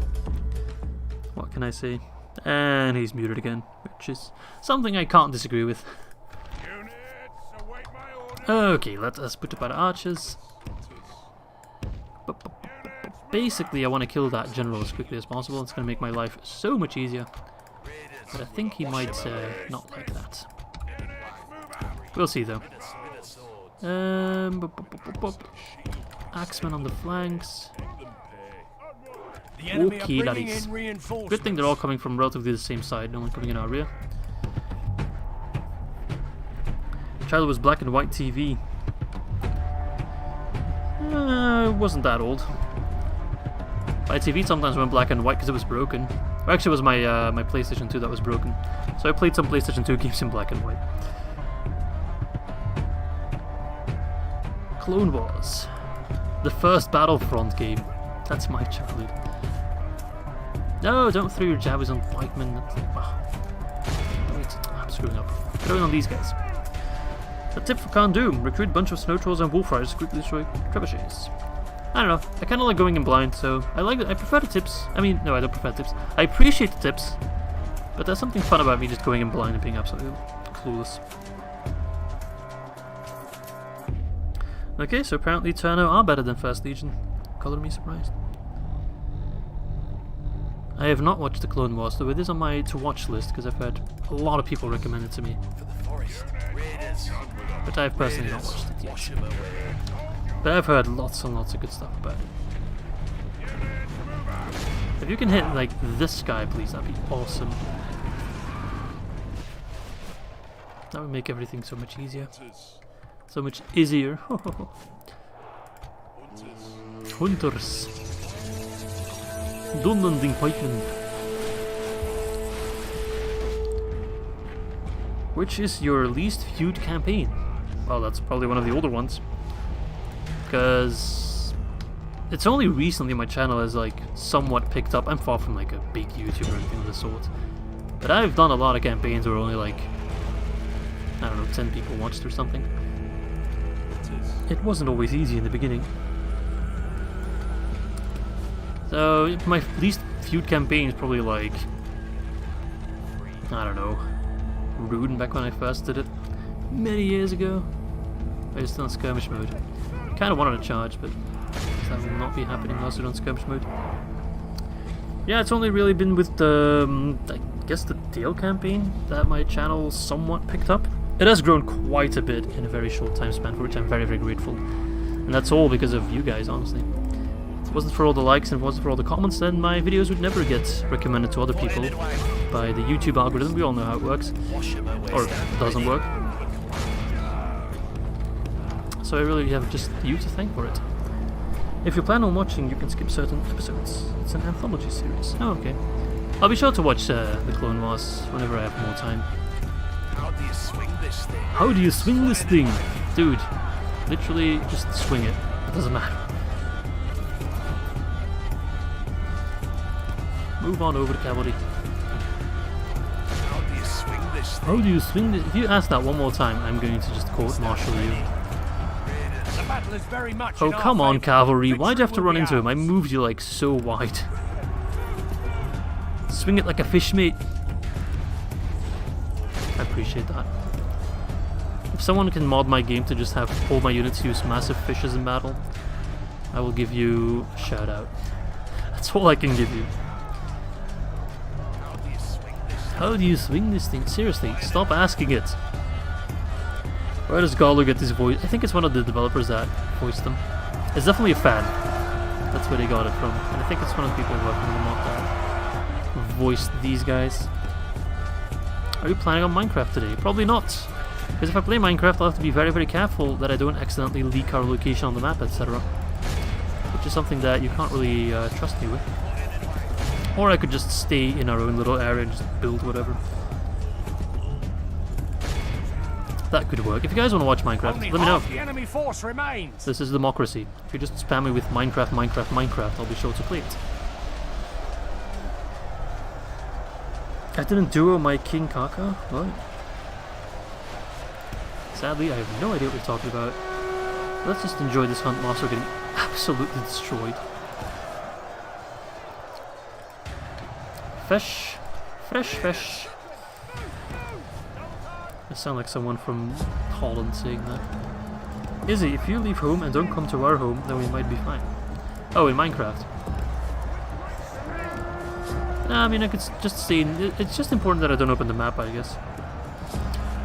what can I say? And he's muted again, which is something I can't disagree with. Okay, let us put up our archers. Basically, I want to kill that general as quickly as possible. It's going to make my life so much easier. But I think he might not like that. We'll see, though. Axemen on the flanks. Okay, that is. Good thing they're all coming from relatively the same side, no one coming in our rear. Child was black and white TV. It wasn't that old. My TV sometimes went black and white because it was broken. Or actually, it was my my PlayStation 2 that was broken. So I played some PlayStation 2 games in black and white. Clone Wars. The first Battlefront game. That's my childhood. No, don't throw your jabbers on pikemen. Wait, I'm screwing up. Throw it on these guys. A tip for Khan Doom: recruit a bunch of snow trolls and wolf riders to quickly destroy trebuchets. I don't know. I kind of like going in blind, so I like it. I prefer the tips. I mean, no, I don't prefer tips. I appreciate the tips, but there's something fun about me just going in blind and being absolutely clueless. Okay, so apparently Turno are better than First Legion. Color me surprised. I have not watched the Clone Wars, though it is on my to-watch list because I've heard a lot of people recommend it to me. But I've personally not watched it yet. But I've heard lots and lots of good stuff about it. If you can hit like this guy, please, that'd be awesome. That would make everything so much easier. So much easier. Hunters. Dunlanding pikemen. Which is your least viewed campaign? Well, that's probably one of the older ones. Because it's only recently my channel has like somewhat picked up. I'm far from like a big YouTuber or anything of the sort. But I've done a lot of campaigns where only like, I don't know, 10 people watched or something. It wasn't always easy in the beginning. So my least viewed campaign is probably like, I don't know, Rune back when I first did it. Many years ago. I was still on skirmish mode. Kinda wanted to charge, but that will not be happening unless we're on skirmish mode. Yeah, it's only really been with the, I guess the Dale campaign that my channel somewhat picked up. It has grown quite a bit in a very short time span, for which I'm very, very grateful. And that's all because of you guys, honestly. If it wasn't for all the likes and it wasn't for all the comments, then my videos would never get recommended to other people by the YouTube algorithm. We all know how it works. Or it doesn't work. So I really have just you to thank for it. If you plan on watching, you can skip certain episodes. It's an anthology series. Oh, okay. I'll be sure to watch the Clone Wars whenever I have more time. How do you swing this thing? How do you swing this thing? Dude, literally just swing it. It doesn't matter. Move on over to cavalry. How do you swing this thing? How do you swing this? If you ask that one more time, I'm going to just court-martial you. The battle is very much Oh, in our come on, favour. cavalry. Why'd you have to Victory run will into be him? I ours. moved you like so wide. Swing it like a fish, mate. I appreciate that. If someone can mod my game to just have all my units use massive fishes in battle, I will give you a shout out. That's all I can give you. How do you swing this? How do you swing this thing? Seriously, stop asking it. Where does Garlo get this voice? I think it's one of the developers that voiced them. It's definitely a fan. That's where they got it from. And I think it's one of the people working on the mod that voiced these guys. Are you planning on Minecraft today? Probably not. Because if I play Minecraft, I'll have to be very, very careful that I don't accidentally leak our location on the map, etc. Which is something that you can't really trust me with. Or I could just stay in our own little area and just build whatever. That could work. If you guys want to watch Minecraft, Only let me know. half the enemy force remains. This is democracy. If you just spam me with Minecraft, Minecraft, Minecraft, I'll be sure to play it. I didn't duo my King Kaka? What? Sadly, I have no idea what we're talking about. Let's just enjoy this hunt whilst we're getting absolutely destroyed. Fish. Fresh fish. I sound like someone from Holland saying that. Izzy, if you leave home and don't come to our home, then we might be fine. Oh, in Minecraft. Nah, I mean, I could just stay in... It's just important that I don't open the map, I guess.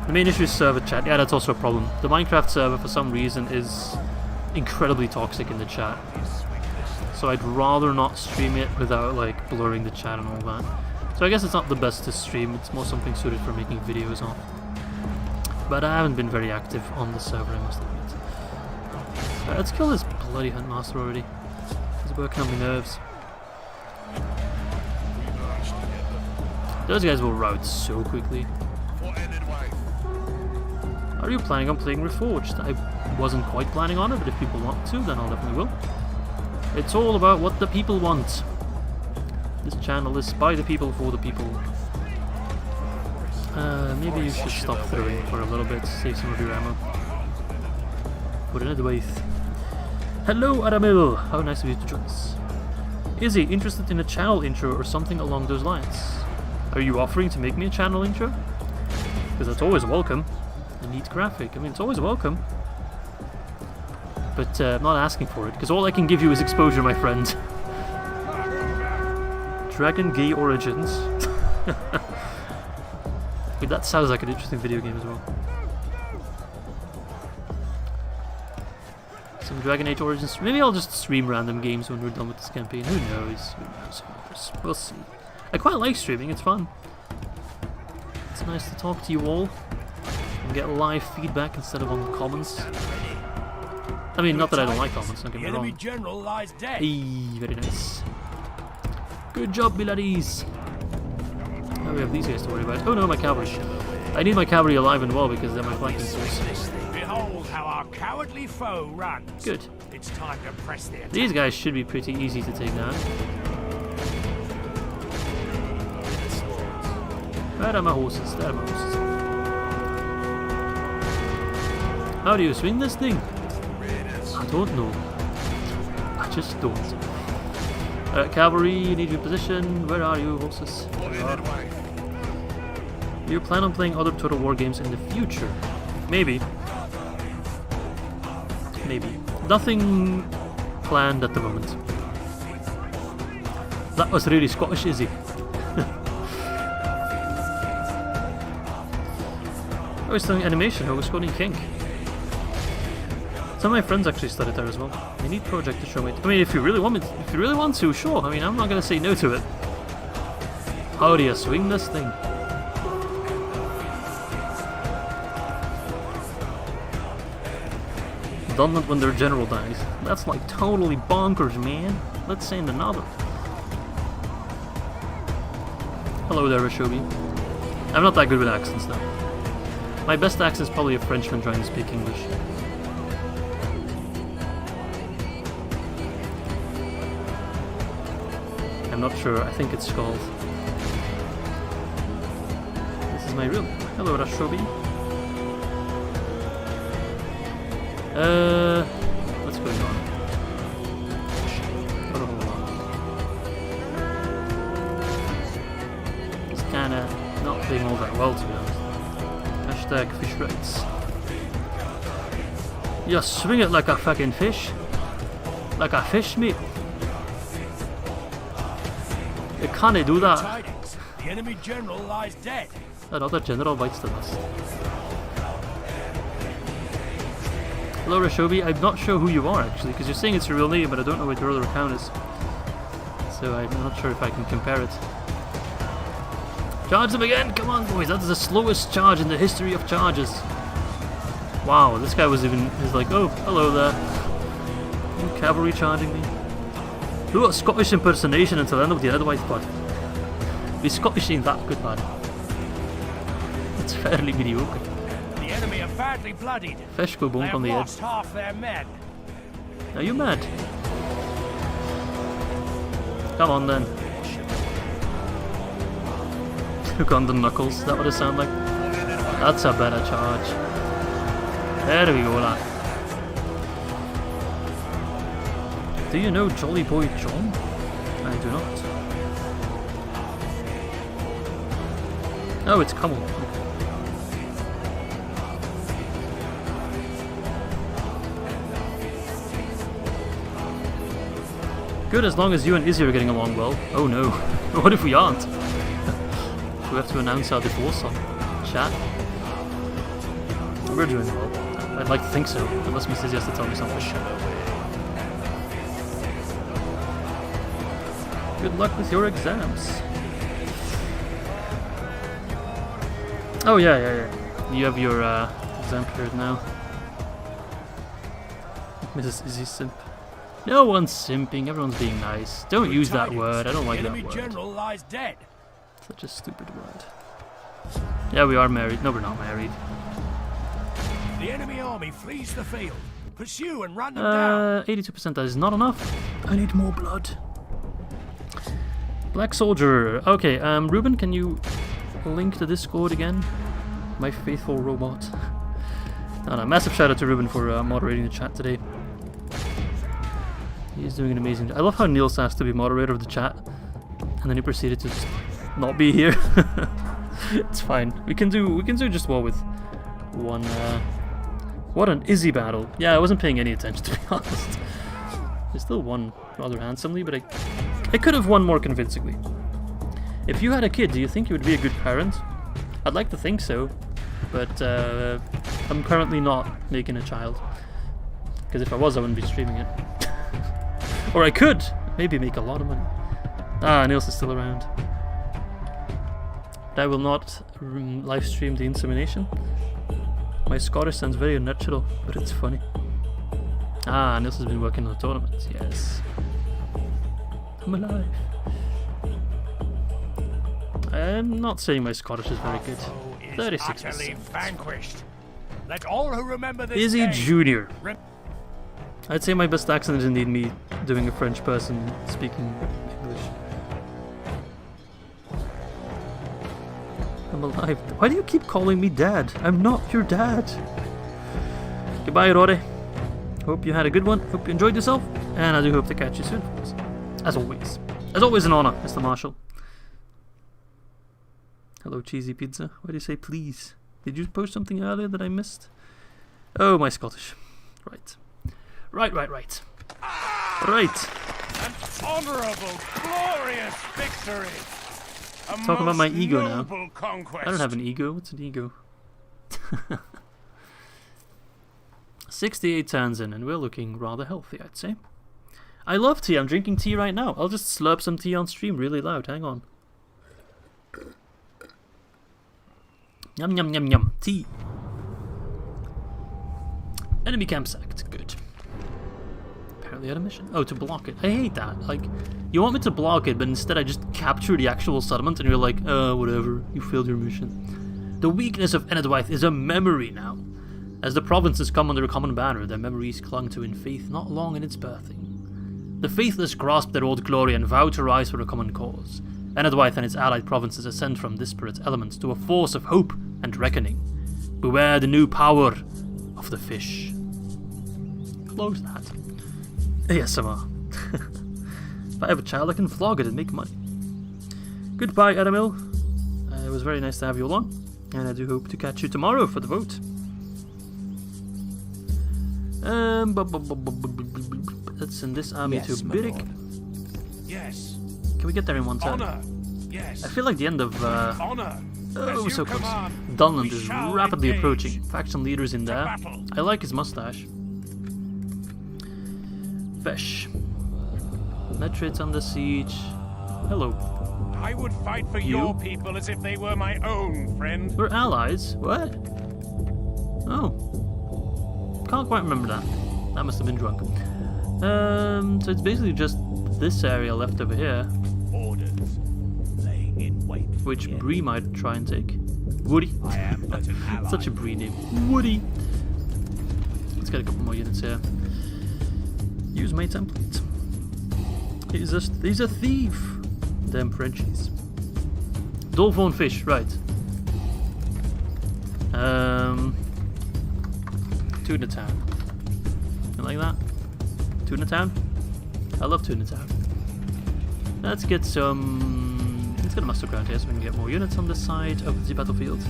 The main issue is server chat. Yeah, that's also a problem. The Minecraft server, for some reason, is incredibly toxic in the chat. So I'd rather not stream it without, like, blurring the chat and all that. So I guess it's not the best to stream. It's more something suited for making videos on. But I haven't been very active on the server, I must admit. Alright, let's kill this bloody Huntmaster already. He's working on my nerves. Those guys will rout so quickly. Are you planning on playing Reforged? I wasn't quite planning on it, but if people want to, then I'll definitely will. It's all about what the people want. This channel is by the people, for the people. Maybe you should stop throwing for a little bit, save some of your ammo. Put it in the waste. Hello, Aramil! How nice of you to join us. Izzy, interested in a channel intro or something along those lines? Are you offering to make me a channel intro? Because that's always welcome. A neat graphic. I mean, it's always welcome. But I'm not asking for it, because all I can give you is exposure, my friend. Dragon Gay Origins. Wait, that sounds like an interesting video game as well. Some Dragon Age Origins. Maybe I'll just stream random games when we're done with this campaign. Who knows? Who knows? Who knows? We'll see. I quite like streaming, it's fun. It's nice to talk to you all and get live feedback instead of on comments. I mean, not that I don't like comments, don't get The me enemy wrong. general lies dead. Hey, very nice. Good job, me laddies. Now we have these guys to worry about. Oh no, my cavalry. I need my cavalry alive and well because they're my flanking force. Behold how our cowardly foe runs. Good. It's time to press the attack. These guys should be pretty easy to take down. Where are my horses? There are my horses. How do you swing this thing? I don't know. I just don't. Cavalry, you need your position. Where are you, horses? You plan on playing other Total War games in the future? Maybe. Maybe. Nothing planned at the moment. That was really Scottish, Izzy. I was studying animation. I was studying kink. Some of my friends actually studied there as well. You need project to show me. I mean, if you really want to, sure. I mean, I'm not gonna say no to it. How do you swing this thing? Done it when their general dies. That's like totally bonkers, man. Let's send another. Hello there, Rashobi. I'm not that good with accents though. My best accent is probably a Frenchman trying to speak English. I'm not sure, I think it's called. This is my room. Hello, Rashobi. What's going on? Oh, hold on. It's kinda not doing all that well, to be honest. Hashtag fish rights. You swing it like a fucking fish. Like a fish, mate. You can't do that. Tidings. The enemy general lies dead. Another general bites the dust. Hello, Rashobi. I'm not sure who you are actually, because you're saying it's your real name, but I don't know what your other account is. So I'm not sure if I can compare it. Charge them again! Come on, boys! That is the slowest charge in the history of charges. Wow, this guy was like, oh, hello there. You cavalry charging me. Do a Scottish impersonation until the end of the otherwise part. The Scottish ain't that good, man. It's fairly mediocre. The enemy are badly bloodied. Fish go They bonk have on the head. lost half their men. Are you mad? Come on then. Hook on the knuckles, that would it sound like? That's a better charge. There we go, lad. Do you know Jolly Boy John? I do not. Oh, it's Camel. Good, as long as you and Izzy are getting along well. Oh no. What if we aren't? We have to announce our divorce on chat. We're doing well. I'd like to think so, unless Miss Izzy has to tell me something. Good luck with your exams. Oh yeah. You have your exam period now. Mrs. Izzy simp. No one's simping, everyone's being nice. Don't use that word, I don't like that The enemy word. general lies dead. Such a stupid word. Yeah, we are married. No, we're not married. The enemy army flees the field. Pursue and run them down. 82%, that is not enough. I need more blood. Black Soldier. Okay, Ruben, can you link the Discord again? My faithful robot. No, massive shout out to Ruben for moderating the chat today. He's doing an amazing job. I love how Niels asked to be moderator of the chat, and then he proceeded to just not be here. It's fine. We can do just well with one. What an Izzy battle. Yeah, I wasn't paying any attention, to be honest. I still won rather handsomely, but I could have won more convincingly. If you had a kid, do you think you would be a good parent? I'd like to think so, but I'm currently not making a child. Because if I was, I wouldn't be streaming it. Or I could maybe make a lot of money. Ah, Niels is still around. But I will not live stream the insemination. My Scottish sounds very unnatural, but it's funny. Ah, Niels has been working on the tournament. Yes. I'm alive. I'm not saying my Scottish is very good. is 36%. utterly vanquished. Let all who remember this Izzy day Jr. I'd say my best accent is indeed me doing a French person speaking English. I'm alive. Why do you keep calling me dad? I'm not your dad. Goodbye, Rory. Hope you had a good one. Hope you enjoyed yourself. And I do hope to catch you soon, folks. As always. As always, an honor, Mr. Marshall. Hello, Cheesy Pizza. Why do you say please? Did you post something earlier that I missed? Oh, my Scottish. Right. Right. An honourable, glorious victory. Talking about my ego now. Noble conquest. I don't have an ego. What's an ego? 68 turns in, and we're looking rather healthy, I'd say. I love tea. I'm drinking tea right now. I'll just slurp some tea on stream really loud. Hang on. Yum, yum, yum, yum. Tea. Enemy campsite. Good. Apparently I had a mission. Oh, to block it. I hate that. Like, you want me to block it, but instead I just capture the actual settlement, and you're like, whatever. You failed your mission. The weakness of Enedwaith is a memory now. As the provinces come under a common banner, their memories clung to in faith not long in its birthing. The faithless grasp their old glory and vow to rise for a common cause. Enedwaith and its allied provinces ascend from disparate elements to a force of hope and reckoning. Beware the new power of the fish. Close that. ASMR. If I have a child, I can flog it and make money. Goodbye, Aramil. It was very nice to have you along, and I do hope to catch you tomorrow for the vote. Let's send this army Yes, to my Birik. lord. Yes. Can we get there in one turn? Honor. Yes. I feel like the end of Honor. oh, As so you close. command, Dunland we is shall rapidly engage. approaching. Faction leaders in there. battle. I like his mustache. Fish. Metrids under siege. Hello. I would fight for You? your people as if they were my own, friend. We're allies? What? Oh. Can't quite remember that. That must have been drunk. So it's basically just this area left over here, Orders. Laying in wait. which Bree might try and take. Woody. I am but an ally. Such a Bree name. Woody. Let's get a couple more units here. Use my template. He's a thief. Damn Frenchies. Dolphin fish, right. Tuna Town. You like that? Tuna Town? I love Tuna Town. Let's get a muster ground here so we can get more units on this side of the battlefield.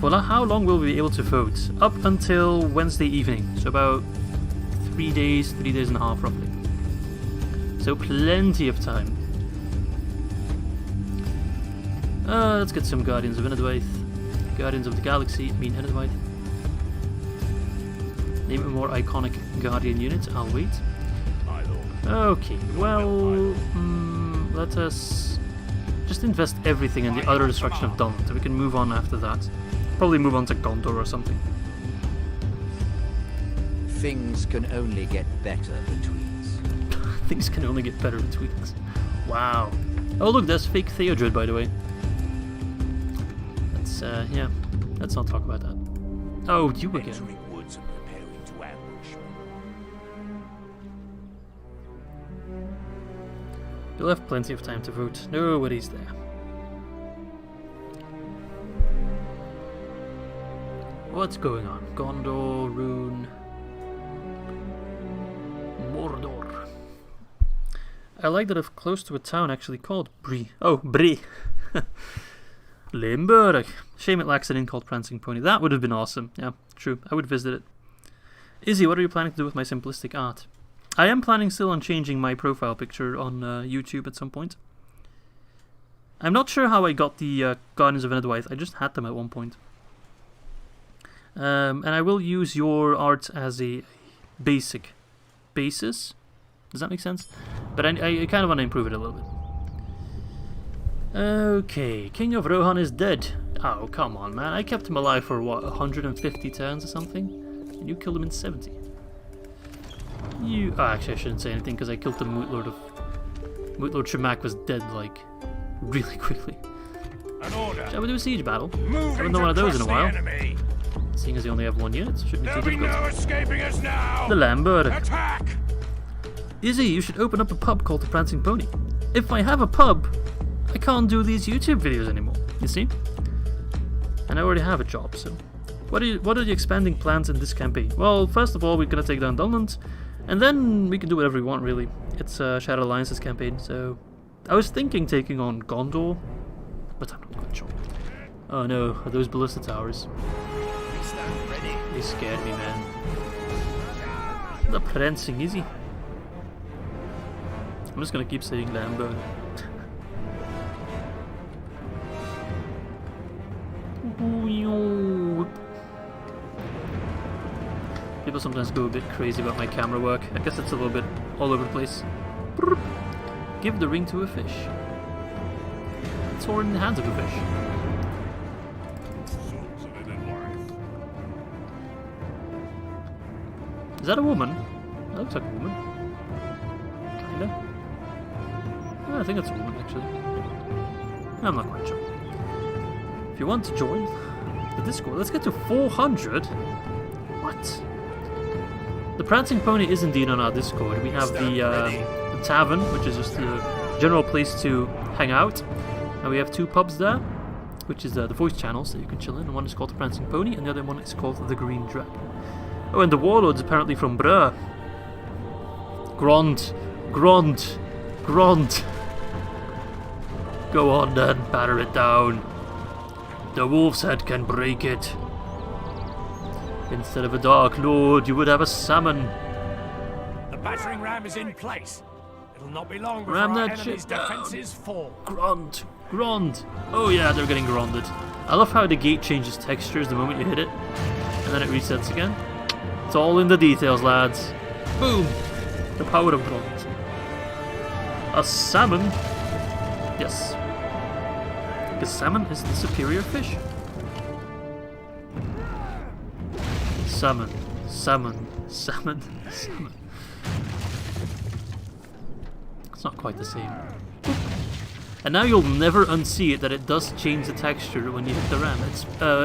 For how long will we be able to vote? Up until Wednesday evening. So about 3 days and a half roughly. So plenty of time. Let's get some Guardians of Enedwaith. Guardians of the Galaxy, Enedwaith. Name a more iconic Guardian unit, I'll wait. My lord. Okay, well, let us just invest everything in the utter destruction of Dunland, so we can move on after that. Probably move on to Gondor or something. Things can only get better between us. Things can only get better between us. Wow. Oh look, there's fake Theodred, by the way. Yeah, let's not talk about that. Oh, you again. Entering woods and preparing to ambush me. You'll have plenty of time to vote. Nobody's there. What's going on? Gondor, Rune, Mordor. I like that I'm close to a town actually called Bree. Oh, Bree. Limburg. Shame it lacks an inn called Prancing Pony. That would have been awesome. Yeah, true. I would visit it. Izzy, what are you planning to do with my simplistic art? I am planning still on changing my profile picture on YouTube at some point. I'm not sure how I got the Guardians of Enedwaith. I just had them at one point. And I will use your art as a basic basis. Does that make sense? But I kind of want to improve it a little bit. Okay, King of Rohan is dead. Oh, come on, man. I kept him alive for, what, 150 turns or something? And you killed him in 70. Oh, actually, I shouldn't say anything, because I killed the Mootlord of... Mootlord Shamak was dead, like, really quickly. An order. Shall we do a siege battle? I Moving haven't done one of those in a while. enemy. Seeing as they only have one unit, it shouldn't be too There'll be difficult. no escaping us now. The Lambert. Attack! Izzy, you should open up a pub called the Prancing Pony. If I have a pub, I can't do these YouTube videos anymore, you see? And I already have a job, so... What are the expanding plans in this campaign? Well, first of all, we're gonna take down Dunland, and then we can do whatever we want, really. It's Shadow Alliance's campaign, so... I was thinking taking on Gondor, but I'm not quite sure. Oh no, are those ballista towers? They scared me, man. The Prancing Izzy. I'm just gonna keep saying Lambert. People sometimes go a bit crazy about my camera work. I guess it's a little bit all over the place. Give the ring to a fish. Sword in the hands of a fish. Is that a woman? That looks like a woman. Kinda. Yeah, I think it's a woman, actually. I'm not quite sure. If you want to join the Discord, let's get to 400. What? The Prancing Pony is indeed on our Discord. We have the tavern, which is just a general place to hang out. And we have 2 pubs there, which is the voice channels that you can chill in. And one is called the Prancing Pony, and the other one is called the Green Dragon. Oh, and the Warlord's apparently from Brugh. Grond. Grond. Grond. Go on then, batter it down. The wolf's head can break it. Instead of a Dark Lord, you would have a salmon. The battering ram is in place. It'll not be long before Ram our that enemy's shit down. defenses fall. Grond. Grond. Oh yeah, they're getting gronded. I love how the gate changes textures the moment you hit it. And then it resets again. It's all in the details, lads. Boom. The power of Grond. A salmon? Yes. Because salmon is the superior fish. Salmon. Salmon. Salmon. Salmon. It's not quite the same. And now you'll never unsee it that it does change the texture when you hit the ram.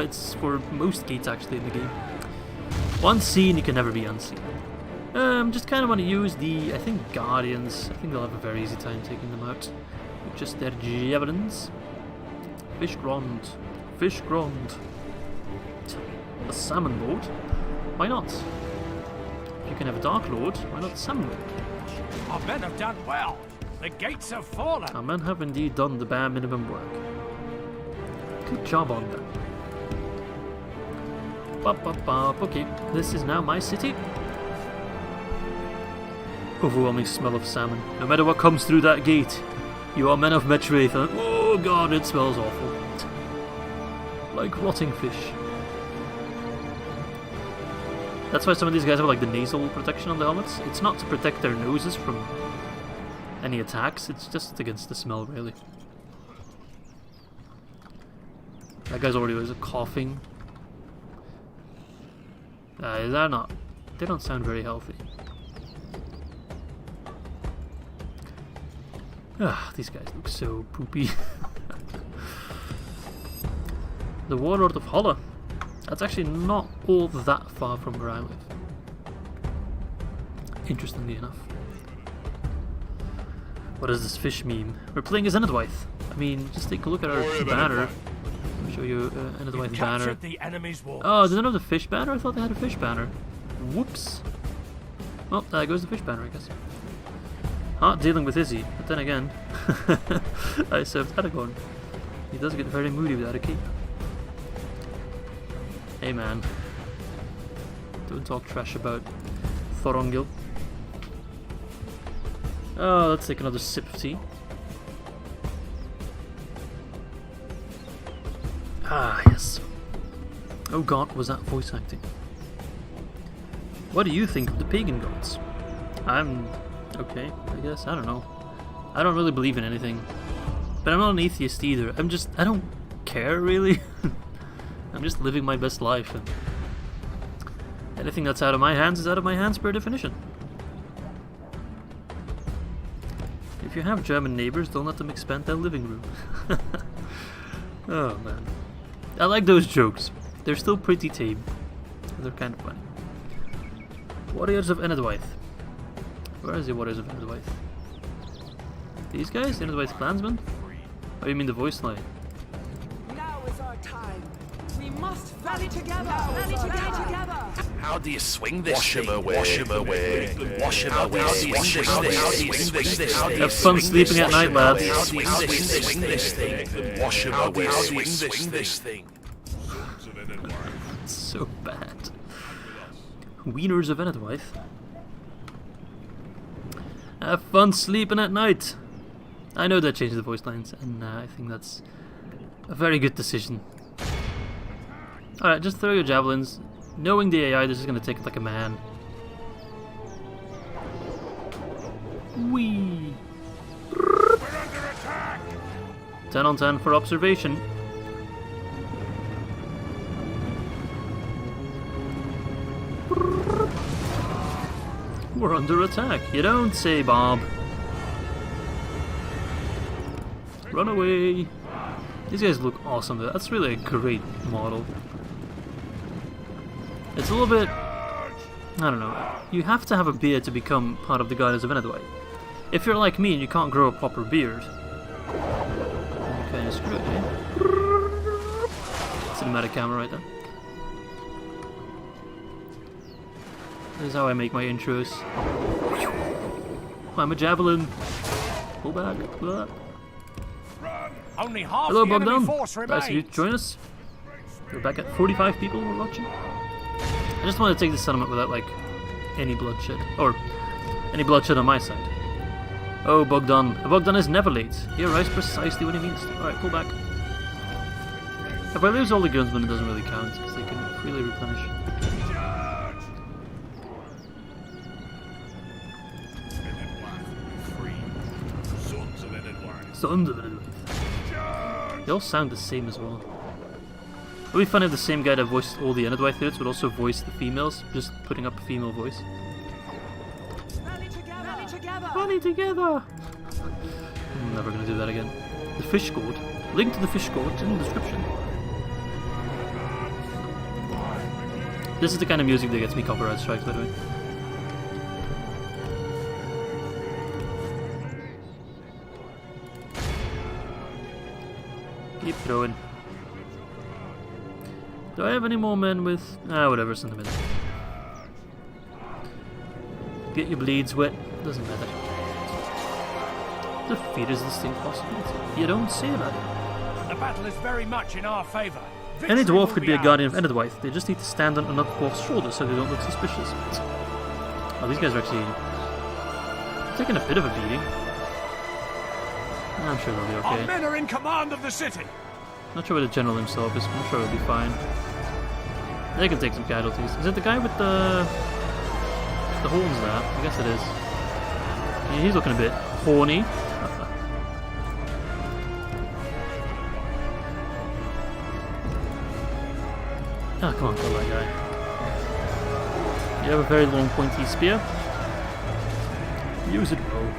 It's for most gates actually in the game. Once seen, you can never be unseen. Just kind of want to use the, I think, Guardians. I think they'll have a very easy time taking them out. With just their javelins. Fish Grond. Fish Grond. A Salmon Lord? Why not? If you can have a Dark Lord, why not the Salmon Lord? Our men have done well. The gates have fallen. Our men have indeed done the bare minimum work. Good job on them. Okay, this is now my city. Overwhelming smell of salmon. No matter what comes through that gate, you are men of Metraith. Oh god, it smells awful. Like rotting fish. That's why some of these guys have like the nasal protection on the helmets. It's not to protect their noses from any attacks, it's just against the smell, really. That guy's already was coughing. They're not. They don't sound very healthy. These guys look so poopy. The Warlord of Holla. That's actually not all that far from where I live. Interestingly enough. What is this fish meme? We're playing as Enedwaith. I mean, just take a look at our banner. I'll show you Enedwaith banner. The enemy's walls. Oh, do they have the fish banner? I thought they had a fish banner. Whoops. Well, there goes the fish banner, I guess. Not dealing with Izzy, but then again, I served Aragorn. He does get very moody without a cape. Hey man, don't talk trash about Thorongil. Oh, let's take another sip of tea. Ah, yes. Oh god, was that voice acting? What do you think of the pagan gods? I'm okay, I guess. I don't know. I don't really believe in anything. But I'm not an atheist either. I don't care really. I'm just living my best life. And anything that's out of my hands is out of my hands per definition. If you have German neighbors, don't let them expand their living room. Oh man. I like those jokes. They're still pretty tame. They're kind of funny. Warriors of Enedwaith. Where is the Warriors of Enedwaith? These guys? Enedwaith's clansmen? Oh, you mean the voice line? Now is our time. We must rally together. Rally together. How do you swing this Wash 'em thing? away. Wash 'em away. Wash 'em How away. do you Swing swing this this thing? thing? Swing this thing? Have fun sleeping at night, lads. How do you swing this thing? Wash 'em away. How do you swing this thing? So bad. Wieners of Enedwaith. Have fun sleeping at night. I know that changes the voice lines, and I think that's a very good decision. Alright, just throw your javelins. Knowing the AI, this is going to take it like a man. Whee! 10 on 10 for observation. We're under attack. You don't say, Bob. Run away. These guys look awesome though. That's really a great model. It's a little bit... I don't know. You have to have a beard to become part of the Guardians of Enedwaith. If you're like me and you can't grow a proper beard, then you're kind of screwed, eh? Cinematic camera right there. This is how I make my intros. I'm a javelin. Pull back. Pull back. Only half Hello, the enemy Bogdan. force Nice of you remains. to join us. We're back at 45 people who are watching. I just want to take the settlement without, like, any bloodshed. Or, any bloodshed on my side. Oh, Bogdan. Bogdan is never late. He arrives precisely when he means to. Alright, pull back. If I lose all the guns, then it doesn't really count, because they can freely replenish. Sons of Enedwaith. They all sound the same as well. It would be funny if the same guy that voiced all the Enedwaith units would also voice the females, just putting up a female voice. Rally together. Rally together! I'm never gonna do that again. The fish gourd. Link to the fish gourd in the description. This is the kind of music that gets me copyright strikes, by the way. Keep throwing. Do I have any more men with... whatever, send them in. Get your bleeds wet, doesn't matter. Defeat is a distinct possibility. You don't say that. The battle is very much in our favour. Any dwarf could be a guardian of Enedwaith. They just need to stand on another dwarf's shoulder so they don't look suspicious. Oh, these guys are actually taking a bit of a beating. I'm sure they'll be Our okay. men are in command of the city. Not sure where the general himself is, but I'm sure he'll be fine. They can take some casualties. Is it the guy with the horns there? I guess it is. Yeah, he's looking a bit horny. Ah, come on, kill that guy. You have a very long pointy spear. Use it well.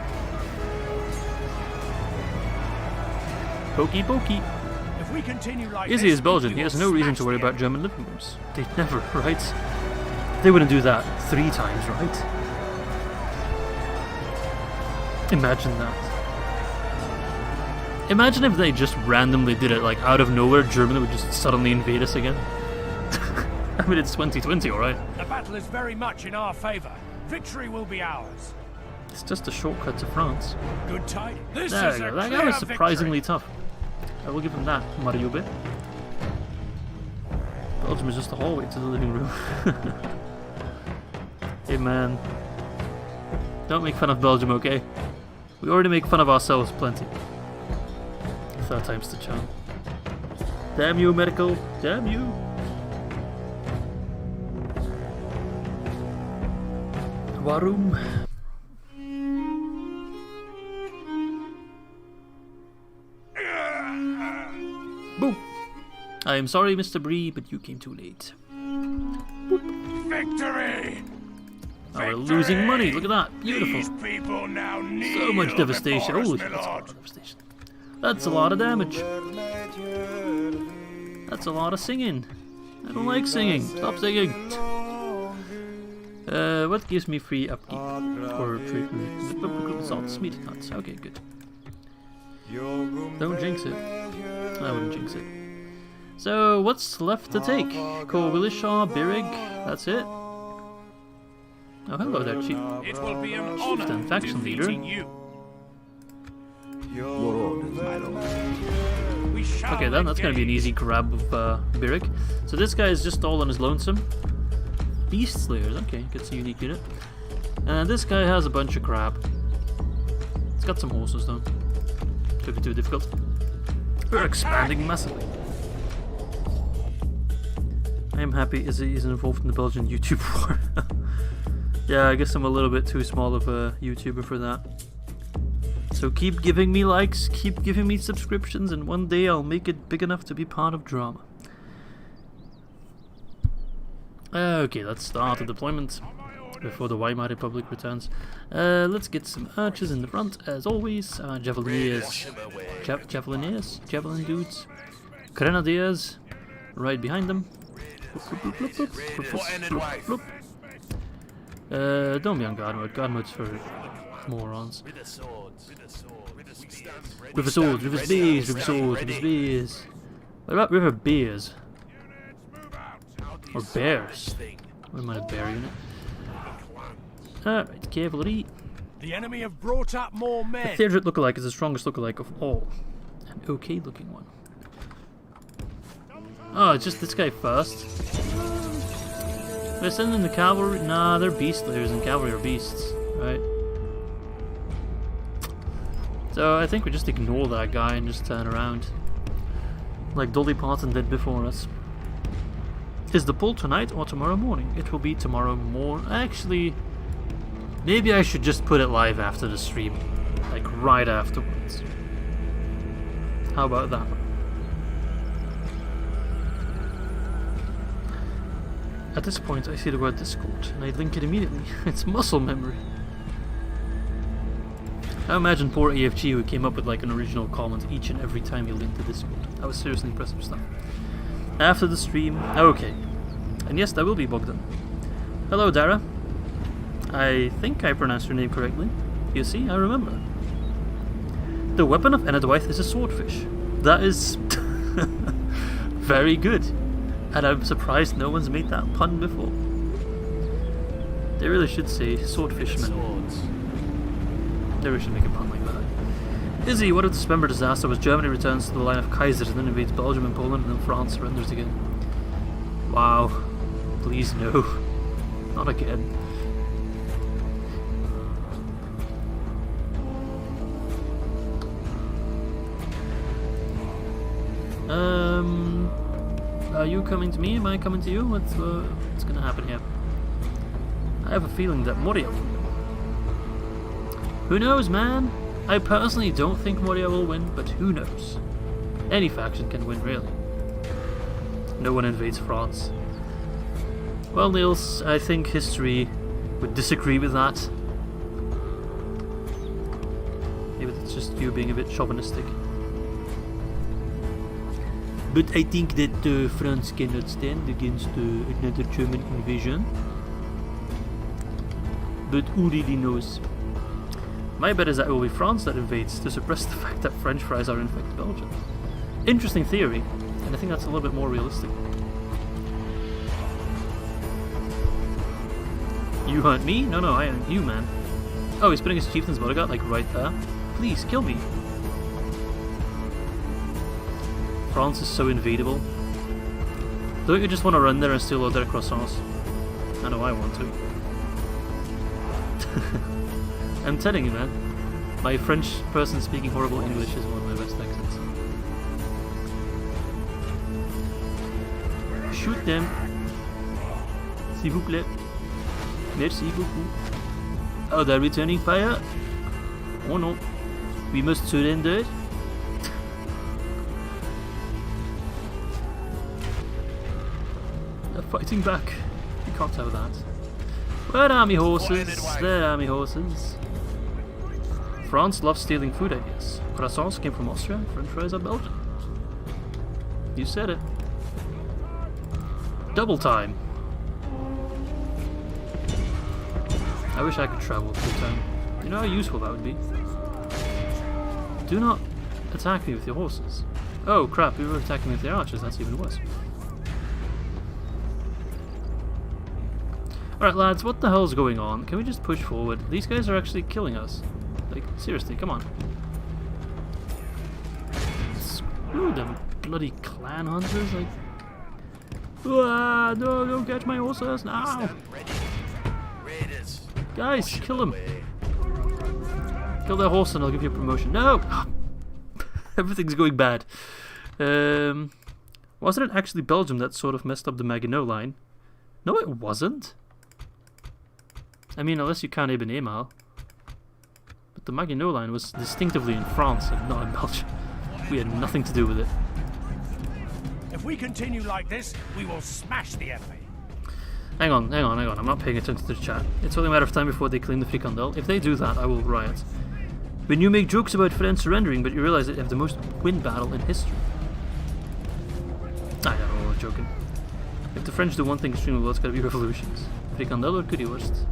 Pokey pokey. If we continue like Izzy this, is Belgian. we He has will no reason smash to worry the about German living rooms. They'd never, right? They wouldn't do that 3 times, right? Imagine that. Imagine if they just randomly did it, like out of nowhere, Germany would just suddenly invade us again. I mean, it's 2020, alright? The battle is very much in our favour. Victory will be ours. It's just a shortcut to France. Good tidings. This There is we a go. That clear guy was surprisingly victory. tough. I will give him that, Mariube. Belgium is just a hallway to the living room. Hey man. Don't make fun of Belgium, okay? We already make fun of ourselves plenty. 3rd time's the charm. Damn you, medical. Damn you. Warum? Boom. I am sorry, Mr. Bree, but you came too late. Victory! Oh, we're losing money. Look at that. Beautiful. These people now kneel So much devastation. before us, Holy my shit, that's a lot lord. of devastation. That's a lot of damage. That's a lot of singing. I don't like singing. Stop singing. What gives me free upkeep? Or free salts, meat nuts. Okay, good. Don't jinx it. I wouldn't jinx it. So, what's left to take? Willishaw, Birrig, that's it. Oh, hello there, Chief. It will be an honor Chieftain, faction leader. defeating you. Your orders, my lord. We shall Okay, then that's gonna be an easy grab of Birrig. So this guy is just all on his lonesome. Beast Slayers, okay, gets a unique unit. And this guy has a bunch of crap. It's got some horses though. Could be too difficult. We're expanding massively. I am happy Izzy is involved in the Belgian YouTube war. Yeah, I guess I'm a little bit too small of a YouTuber for that. So keep giving me likes, keep giving me subscriptions, and one day I'll make it big enough to be part of drama. Okay, let's start the deployment before the Weimar Republic returns. Let's get some archers in the front, as always. Javeliers, Javelin dudes. Grenadiers, right behind them. Don't be on guard mode. Guard mode's for morons. River swords, river spears, river swords, river spears. What about river bears? Or bears? What am I, a bear unit? Alright, cavalry. The enemy have brought up more The men. Theodred lookalike is the strongest lookalike of all. An okay looking one. Oh, it's just this guy first. They're sending the cavalry? Nah, they're beast slayers and cavalry are beasts, right? So I think we just ignore that guy and just turn around. Like Dolly Parton did before us. Is the pull tonight or tomorrow morning? It will be tomorrow morning. Actually, maybe I should just put it live after the stream. Like right afterwards. How about that? At this point I see the word Discord and I link it immediately. It's muscle memory. I imagine poor AFG who came up with like an original comment each and every time he linked to Discord. That was seriously impressive stuff. After the stream, okay. And yes, that will be Bogdan. Hello Dara. I think I pronounced your name correctly. You see, I remember. The weapon of Enadwythe is a swordfish. That is very good. And I'm surprised no one's made that pun before. They really should say swordfishman. They really should make a pun like that. Izzy, what if the September disaster was Germany returns to the line of Kaisers and then invades Belgium and Poland and then France surrenders again? Wow. Please no. Not again. Are you coming to me? Am I coming to you? What's gonna happen here? I have a feeling that Moria will win. Who knows, man? I personally don't think Moria will win, but who knows? Any faction can win, really. No one invades France. Well, Niels, I think history would disagree with that. Maybe that's just you being a bit chauvinistic. But I think that France cannot stand against another German invasion. But who really knows? My bet is that it will be France that invades to suppress the fact that French fries are in fact Belgian. Interesting theory, and I think that's a little bit more realistic. You hunt me? No, I hunt you, man. Oh, he's putting his chieftain's bodyguard like right there. Please, kill me. France is so invadable. Don't you just want to run there and steal all their croissants? I know I want to. I'm telling you, man. My French person speaking horrible English is one of my best accents. Shoot them. S'il vous plaît. Merci beaucoup. Oh, they're returning fire? Oh no. We must surrender. Fighting back. You can't have that. Where are me horses? There are me horses. France loves stealing food ideas. Croissants came from Austria, French fries are Belgian. You said it. Double time. I wish I could travel full time. You know how useful that would be? Do not attack me with your horses. Oh crap, we were attacking me with the archers, that's even worse. Alright lads, what the hell's going on? Can we just push forward? These guys are actually killing us. Like, seriously, come on. Screw them bloody clan hunters, like... Ah, no, don't catch my horses now! Guys, kill them! Kill their horse and I'll give you a promotion. No! Everything's going bad. Wasn't it actually Belgium that sort of messed up the Maginot line? No, it wasn't. I mean, unless you count Ibn Emal. But the Maginot line was distinctively in France and not in Belgium. We had nothing to do with it. If we continue like this, we will smash the FA. Hang on. I'm not paying attention to the chat. It's only a matter of time before they claim the frikandel. If they do that, I will riot. When you make jokes about France surrendering, but you realize that you have the most win battle in history. I know, I'm joking. If the French do one thing extremely well, it's gotta be revolutions. Frikandel or currywurst?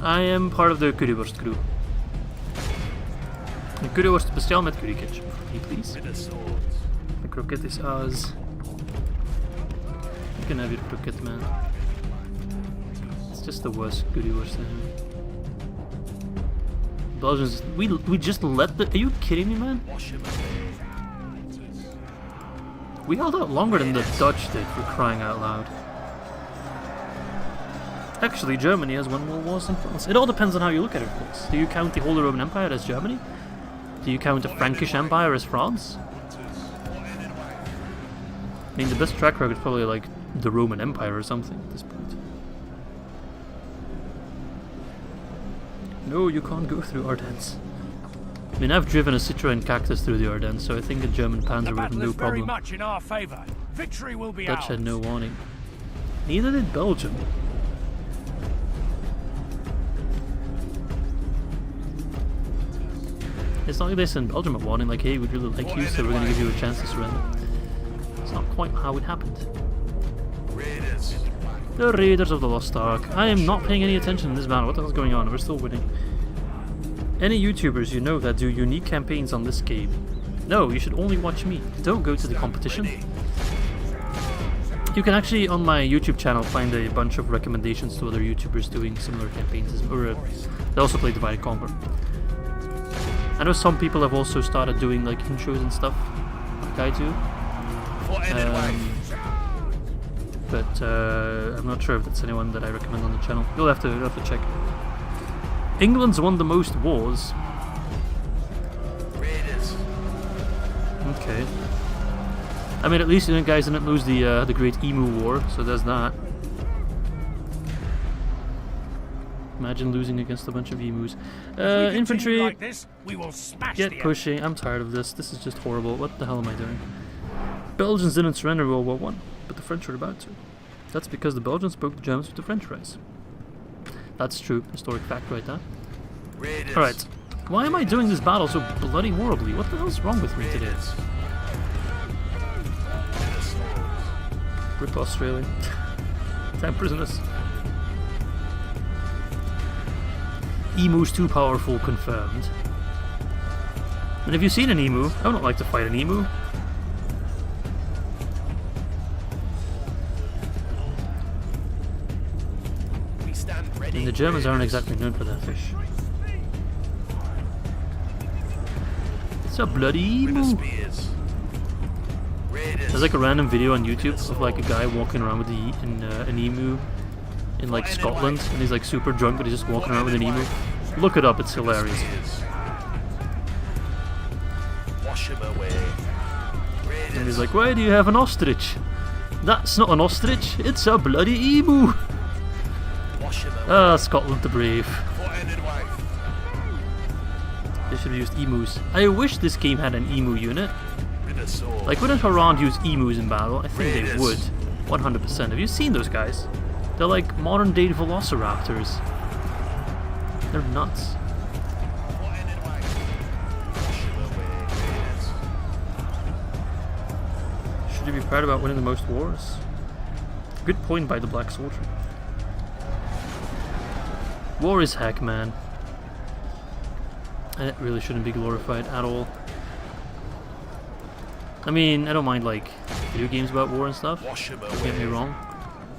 I am part of the currywurst crew. Een currywurst speciaal met curry ketchup. Hey, please. The croquette is ours. You can have your croquette, man. It's just the worst currywurst ever. Belgians, we just let the... Are you kidding me, man? We held out longer than the Dutch did, for crying out loud. Actually, Germany has won more wars than France. It all depends on how you look at it, of course. Do you count the Holy Roman Empire as Germany? Do you count the Frankish Empire as France? I mean, the best track record is probably like the Roman Empire or something at this point. No, you can't go through Ardennes. I mean, I've driven a Citroën Cactus through the Ardennes, so I think a German Panzer would have no problem. Very much in our favor. Victory will be Dutch ours. had no warning. Neither did Belgium. It's not like they sent Belgium a warning, like, hey, we'd really like you, so we're going to give you a chance to surrender. It's not quite how it happened. The Raiders of the Lost Ark. I am not paying any attention in this battle. What the hell's going on? We're still winning. Any YouTubers you know that do unique campaigns on this game? No, you should only watch me. Don't go to the competition. You can actually, on my YouTube channel, find a bunch of recommendations to other YouTubers doing similar campaigns. Or they also play Divide and Conquer. I know some people have also started doing like intros and stuff, like I do. But I'm not sure if that's anyone that I recommend on the channel. You'll have to check. England's won the most wars. Okay. I mean, at least you guys didn't lose the Great Emu War, so there's that. Imagine losing against a bunch of emus. Infantry, like this, we will smash get pushing. I'm tired of this. This is just horrible. What the hell am I doing? Belgians didn't surrender World War I, but the French were about to. That's because the Belgians spoke the Germans with the French race. That's true. Historic fact right there. Alright. Why am I doing this battle so bloody horribly? What the hell's wrong with me today? Rip Australia. 10 prisoners. Emu's too powerful, confirmed. And have you seen an emu? I would not like to fight an emu. And the Germans aren't exactly known for their fish. It's a bloody emu! There's like a random video on YouTube of like a guy walking around with an emu in like Scotland, and he's like super drunk, but he's just walking around with an emu. Look it up, it's hilarious. And he's like, why do you have an ostrich? That's not an ostrich, it's a bloody emu! Ah, Scotland the brave. They should have used emus. I wish this game had an emu unit. Like, wouldn't Harand use emus in battle? I think they would. 100%. Have you seen those guys? They're like modern day velociraptors. They're nuts. Should you be proud about winning the most wars? Good point by the Black Soldier. War is heck, man. And it really shouldn't be glorified at all. I mean, I don't mind like video games about war and stuff, don't get me wrong.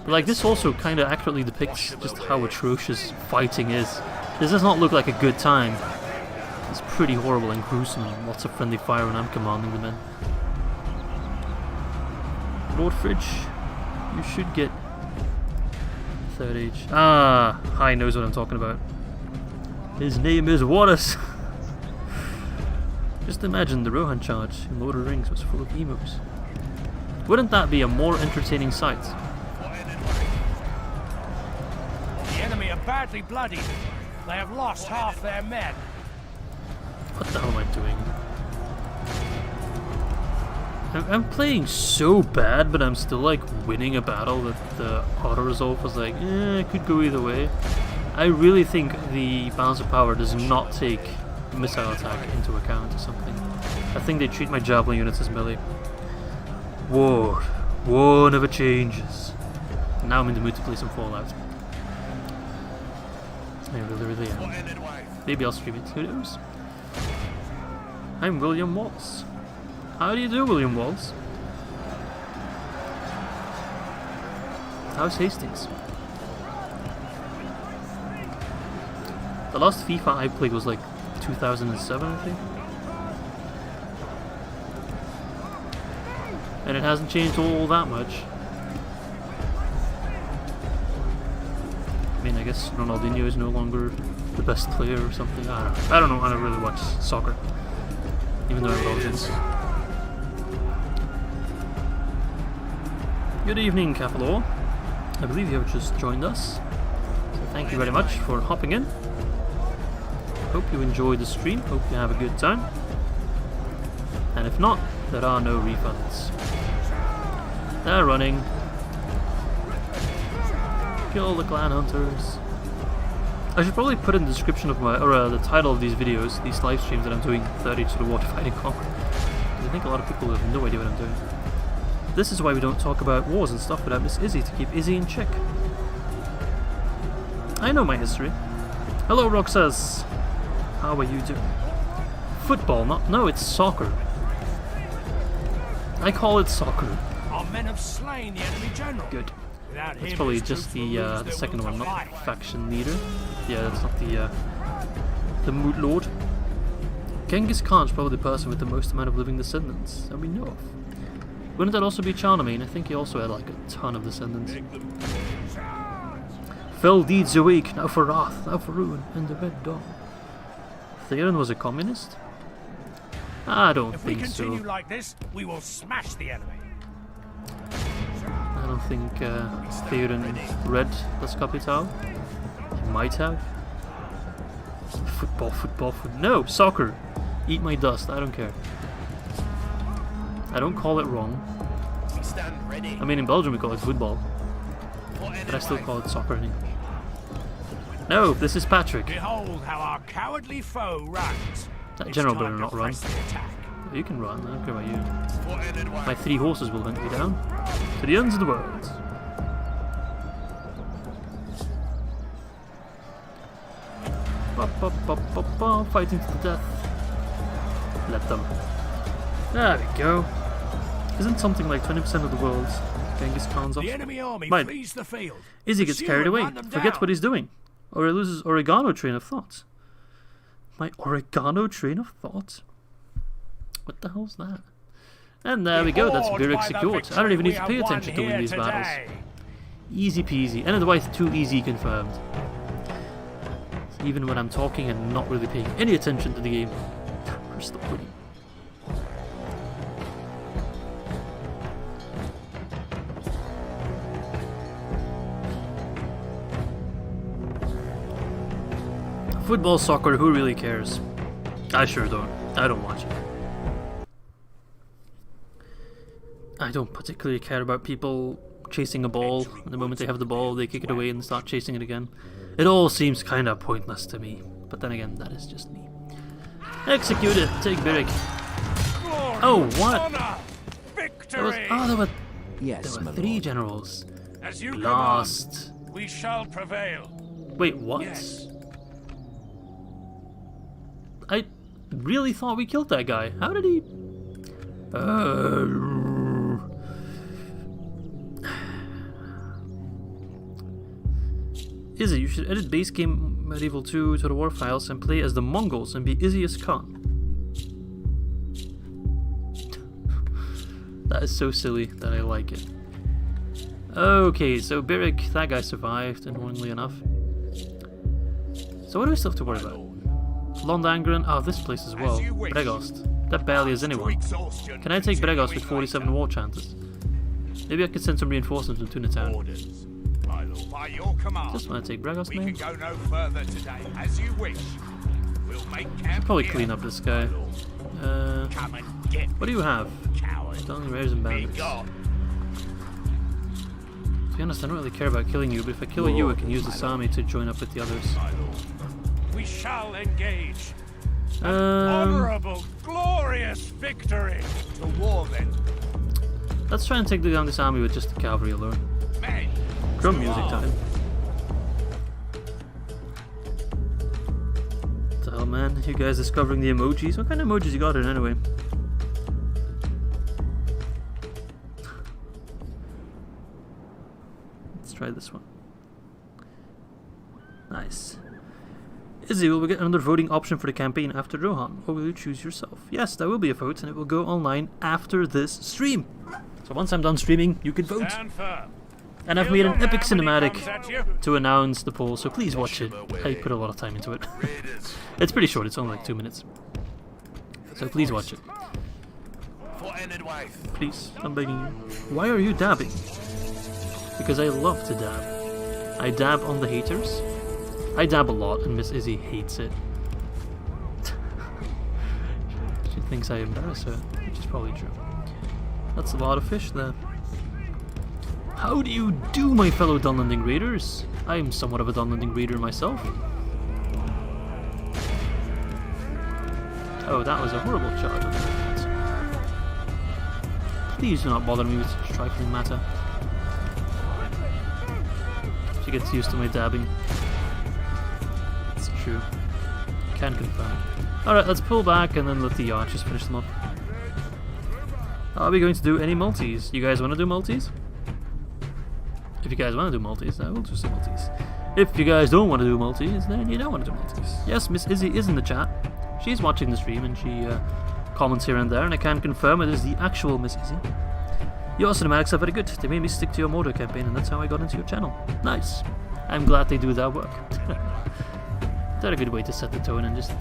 But like this also kind of accurately depicts just how atrocious fighting is. This does not look like a good time. It's pretty horrible and gruesome, and lots of friendly fire when I'm commanding the men. Lord Fridge, you should get 3rd age. Ah, High knows what I'm talking about. His name is Wallace. Just imagine the Rohan charge in Lord of the Rings was full of emos. Wouldn't that be a more entertaining sight? The enemy are badly bloodied. They have lost half their men. What the hell am I doing? I'm playing so bad, but I'm still like winning a battle that the auto resolve was like, it could go either way. I really think the balance of power does not take missile attack into account or something. I think they treat my javelin units as melee. War never changes. Now I'm in the mood to play some Fallout. I really am. Maybe I'll stream it, who knows? I'm William Waltz. How do you do, William Waltz? How's Hastings? The last FIFA I played was like 2007, I think. And it hasn't changed all that much. I mean, I guess Ronaldinho is no longer the best player or something. I don't know. I don't really watch soccer, even though I'm Belgians. Good evening, Capelor. I believe you have just joined us. So thank you very much for hopping in. Hope you enjoyed the stream. Hope you have a good time. And if not, there are no refunds. They're running. Kill the clan hunters. I should probably put in the description of my, or the title of these videos, these live streams that I'm doing 30 to the War to Fighting Conquer. I think a lot of people have no idea what I'm doing. This is why we don't talk about wars and stuff without Miss Izzy, to keep Izzy in check. I know my history. Hello, Roxas. How are you doing? Football, no, it's soccer. I call it soccer. Our men have slain the enemy general. Good. Without That's him, probably his just troops will lose the their second will one, to not fight. faction leader. Yeah, that's not the Moot Lord. Genghis Khan's probably the person with the most amount of living descendants that we know of. Wouldn't that also be Charlemagne? I think he also had like a ton of descendants. Fell deeds awake, now for wrath, now for ruin, and the red dawn. Theron was a communist? I don't If we think continue so. like this, we will smash the enemy. I don't think Theoden read Das Kapital. He might have. Football. No, soccer! Eat my dust, I don't care. I don't call it wrong. I mean, in Belgium we call it football. But I still call it soccer in English. No, this is Patrick. Behold how our cowardly foe runs. That It's general time better to not run. press the attack. You can run, I don't care about you. My 3 horses will hunt me down. To the ends of the world. Fighting to the death. Let them. There we go. Isn't something like 20% of the world Genghis Khan's off? The enemy army Right. flees the field. Izzy gets Pursue carried and away, run them forgets down. what he's doing. Or he loses oregano train of thought. My oregano train of thought? What the hell's that? And there we go, that's Behold Birik by the secured. I don't even victory need to we pay have won attention to win here these battles. today. Easy peasy, and otherwise too easy confirmed. Even when I'm talking and not really paying any attention to the game, we're still winning. Football, soccer, who really cares? I sure don't. I don't watch it. I don't particularly care about people chasing a ball. The moment they have the ball, they kick it away and start chasing it again. It all seems kinda pointless to me. But then again, that is just me. Execute it! Take Birik. Oh, what? Honor, There was, victory. oh, there were Yes, my 3 lord. generals. As you Lost. command, we shall prevail. Wait, what? Yes. I really thought we killed that guy. How did he... Izzy, you should edit base game Medieval 2 to the war files and play as the Mongols and be Izzy as Khan. That is so silly that I like it. Okay, so Beric, that guy survived, annoyingly enough. So what do we still have to worry about? Londangren, oh, this place as well. Bregost. That barely has anyone. Can I take Bregost with 47 war chanters? Maybe I could send some reinforcements to Tuna Town. Orders. My lord, by your command. Just want to take Bregost, We maybe? can go no further today, as you wish. We'll make camp Probably here, clean up this guy. my lord. Come and get What do you have? coward. Stunning rares and Be bandits. gone. To be honest, I don't really care about killing you, but if I kill you, I can use this army to join up with the others. My lord. We shall engage. Honorable, glorious victory. To war then. Let's try and take down this army with just the cavalry alone. Men. Drum to music arms. time. What the hell, man? You guys discovering the emojis? What kind of emojis you got in anyway? Let's try this one. Nice. Izzy, will we get another voting option for the campaign after Rohan, or will you choose yourself? Yes, there will be a vote, and it will go online after this stream. So once I'm done streaming, you can vote. Stand firm. And I've Kill made your an epic man when he cinematic comes at you. to announce the poll, so please watch it. I put a lot of time into it. It's pretty short, it's only like 2 minutes. So please watch it. Please, I'm begging you. Why are you dabbing? Because I love to dab. I dab on the haters. I dab a lot, and Miss Izzy hates it. She thinks I embarrass her, which is probably true. That's a lot of fish there. How do you do, my fellow Dunlanding Raiders? I am somewhat of a Dunlanding Raider myself. Oh, that was a horrible charge on the left. Please do not bother me with such trifling matter. She gets used to my dabbing. It's true. Can confirm it. Alright, let's pull back and then let the archers finish them off. Are we going to do any multis? You guys want to do multis? If you guys want to do multis, I will do some multis. If you guys don't want to do multis, then you don't want to do multis. Yes, Miss Izzy is in the chat. She's watching the stream and she comments here and there, and I can confirm it is the actual Miss Izzy. Your cinematics are very good. They made me stick to your Mordor campaign, and that's how I got into your channel. Nice. I'm glad they do that work. They're a good way to set the tone and just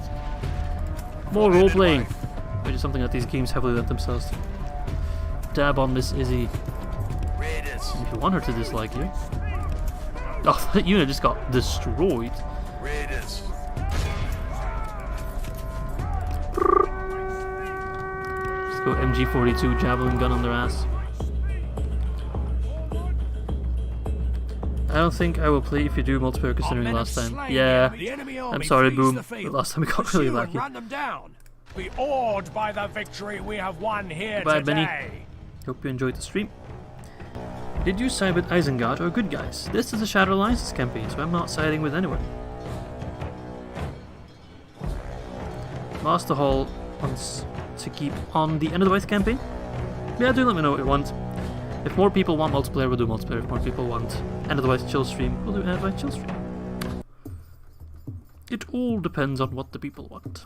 more role-playing, which is something that these games heavily lend themselves to. Dab on Miss Izzy. If you want her to dislike you. Oh, that unit just got destroyed. Let's go MG42 javelin gun on their ass. I don't think I will play if you do multiplayer considering last time. Yeah, I'm sorry, Boom, but last time we got really lucky. Run them down. Be awed by the victory we have won here Goodbye, today. Benny. Hope you enjoyed the stream. Did you side with Isengard or good guys? This is a Shadow Alliances campaign, so I'm not siding with anyone. Master Hall wants to keep on the End of the White campaign? Yeah, do let me know what you want. If more people want multiplayer, we'll do multiplayer. If more people want End of the White chill stream, we'll do End of the White chill stream. It all depends on what the people want.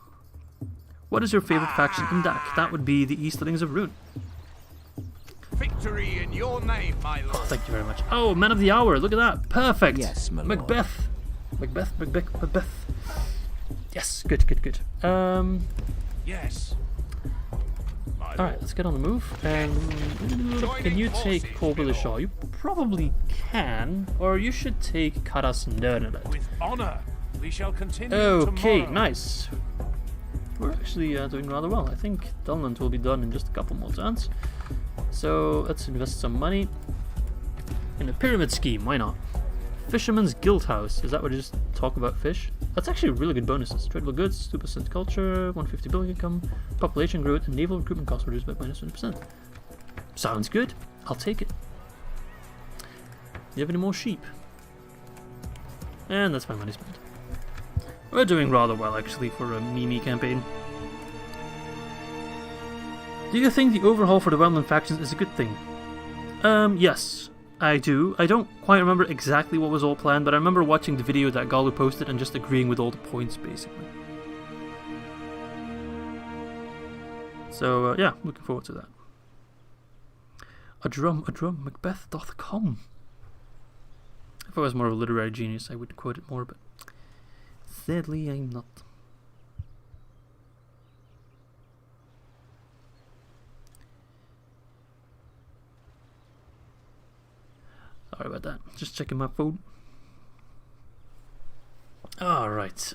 What is your favourite faction in DAC? That would be the Easterlings of Rune. Victory in your name, my lord. Oh, thank you very much. Oh, Man of the Hour, look at that. Perfect. Yes, my lord. Macbeth. Macbeth. Yes, good. Yes. Alright, let's get on the move. Can you take Corbeil Shaw? You probably can, or you should take Karas Nernelet. With honor, we shall continue Okay, tomorrow. nice. We're actually doing rather well. I think Dunland will be done in just a couple more turns. So let's invest some money in a pyramid scheme. Why not? Fisherman's Guild House. Is that where you just talk about fish? That's actually really good bonuses. Tradable goods, 2% culture, 150 building income, population growth, and naval recruitment costs reduced by -20%. Sounds good. I'll take it. you have any more sheep? And that's my money spent. We're doing rather well, actually, for a Mimi campaign. Do you think the overhaul for the well-known factions is a good thing? Yes, I do. I don't quite remember exactly what was all planned, but I remember watching the video that Galu posted and just agreeing with all the points, basically. So, yeah, looking forward to that. A drum, Macbeth doth come. If I was more of a literary genius, I would quote it more, but sadly I'm not. Sorry about that. Just checking my phone. Alright.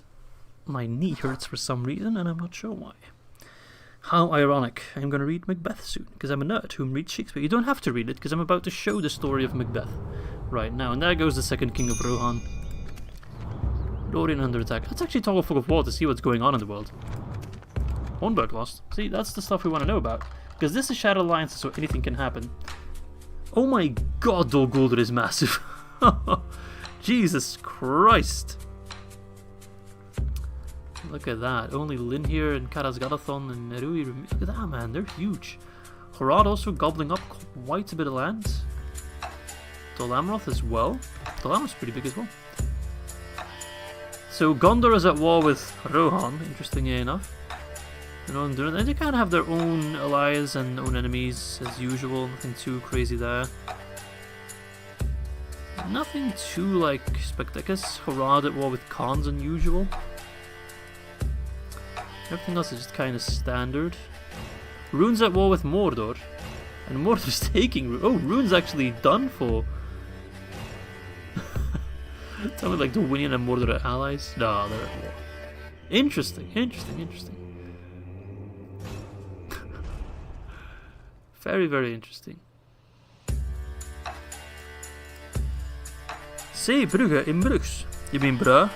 My knee hurts for some reason, and I'm not sure why. How ironic. I'm going to read Macbeth soon, because I'm a nerd who reads Shakespeare. You don't have to read it, because I'm about to show the story of Macbeth right now. And there goes the second king of Rohan. Lorien under attack. Let's actually toggle Fog of War to see what's going on in the world. Hornburg lost. See, that's the stuff we want to know about. Because this is Shadow Alliance, so anything can happen. Oh my god, Dol Guldur is massive. Jesus Christ. Look at that. Only Linhir and Karasgadathon and Nerui. Look at that, man. They're huge. Harad also gobbling up quite a bit of land. Dol Amroth as well. Dol Amroth's pretty big as well. So Gondor is at war with Rohan, interestingly enough. And they kind of have their own allies and own enemies as usual. Nothing too crazy there. Nothing too like spectacular. Harad at war with Khan's unusual. Everything else is just kind of standard. Rune's at war with Mordor. And Mordor's taking... Oh, Rune's actually done for. Tell me like Dwayne and Mordor are allies? No, they're at war. Interesting. Very, very interesting. Say Brugge in Brugs. You mean bruh?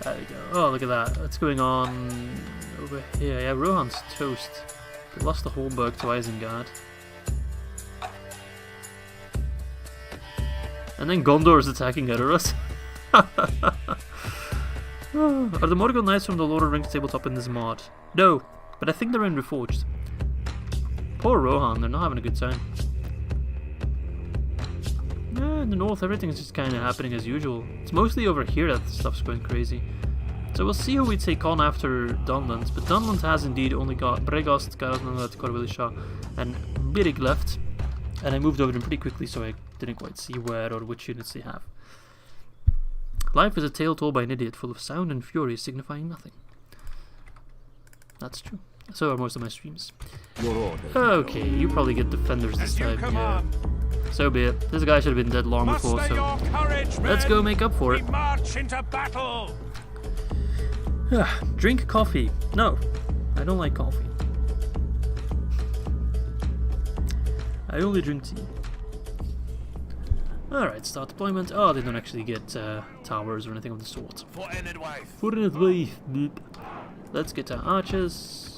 There we go. Oh, look at that. What's going on over here? Yeah, Rohan's toast. They lost the Holmberg to Isengard. And then Gondor is attacking Edoras. Are the Morgul Knights from the Lord of the Rings tabletop in this mod? No, but I think they're in Reforged. Poor Rohan, they're not having a good time. Yeah, in the north everything is just kind of happening as usual. It's mostly over here that stuff's going crazy. So we'll see who we take on after Dunland. But Dunland has indeed only got Bregost, Garasnangat, Corwillishaw, and Birig left. And I moved over them pretty quickly, so I didn't quite see where or which units they have. Life is a tale told by an idiot, full of sound and fury, signifying nothing. That's true. So are most of my streams. Okay, you probably get defenders this time. Yeah. So be it. This guy should have been dead long before, so let's go make up for it. March into battle. Drink coffee. No, I don't like coffee. I only drink tea. Alright, start deployment. Oh, they don't actually get towers or anything of the sort. For Enedwaith. Let's get our archers.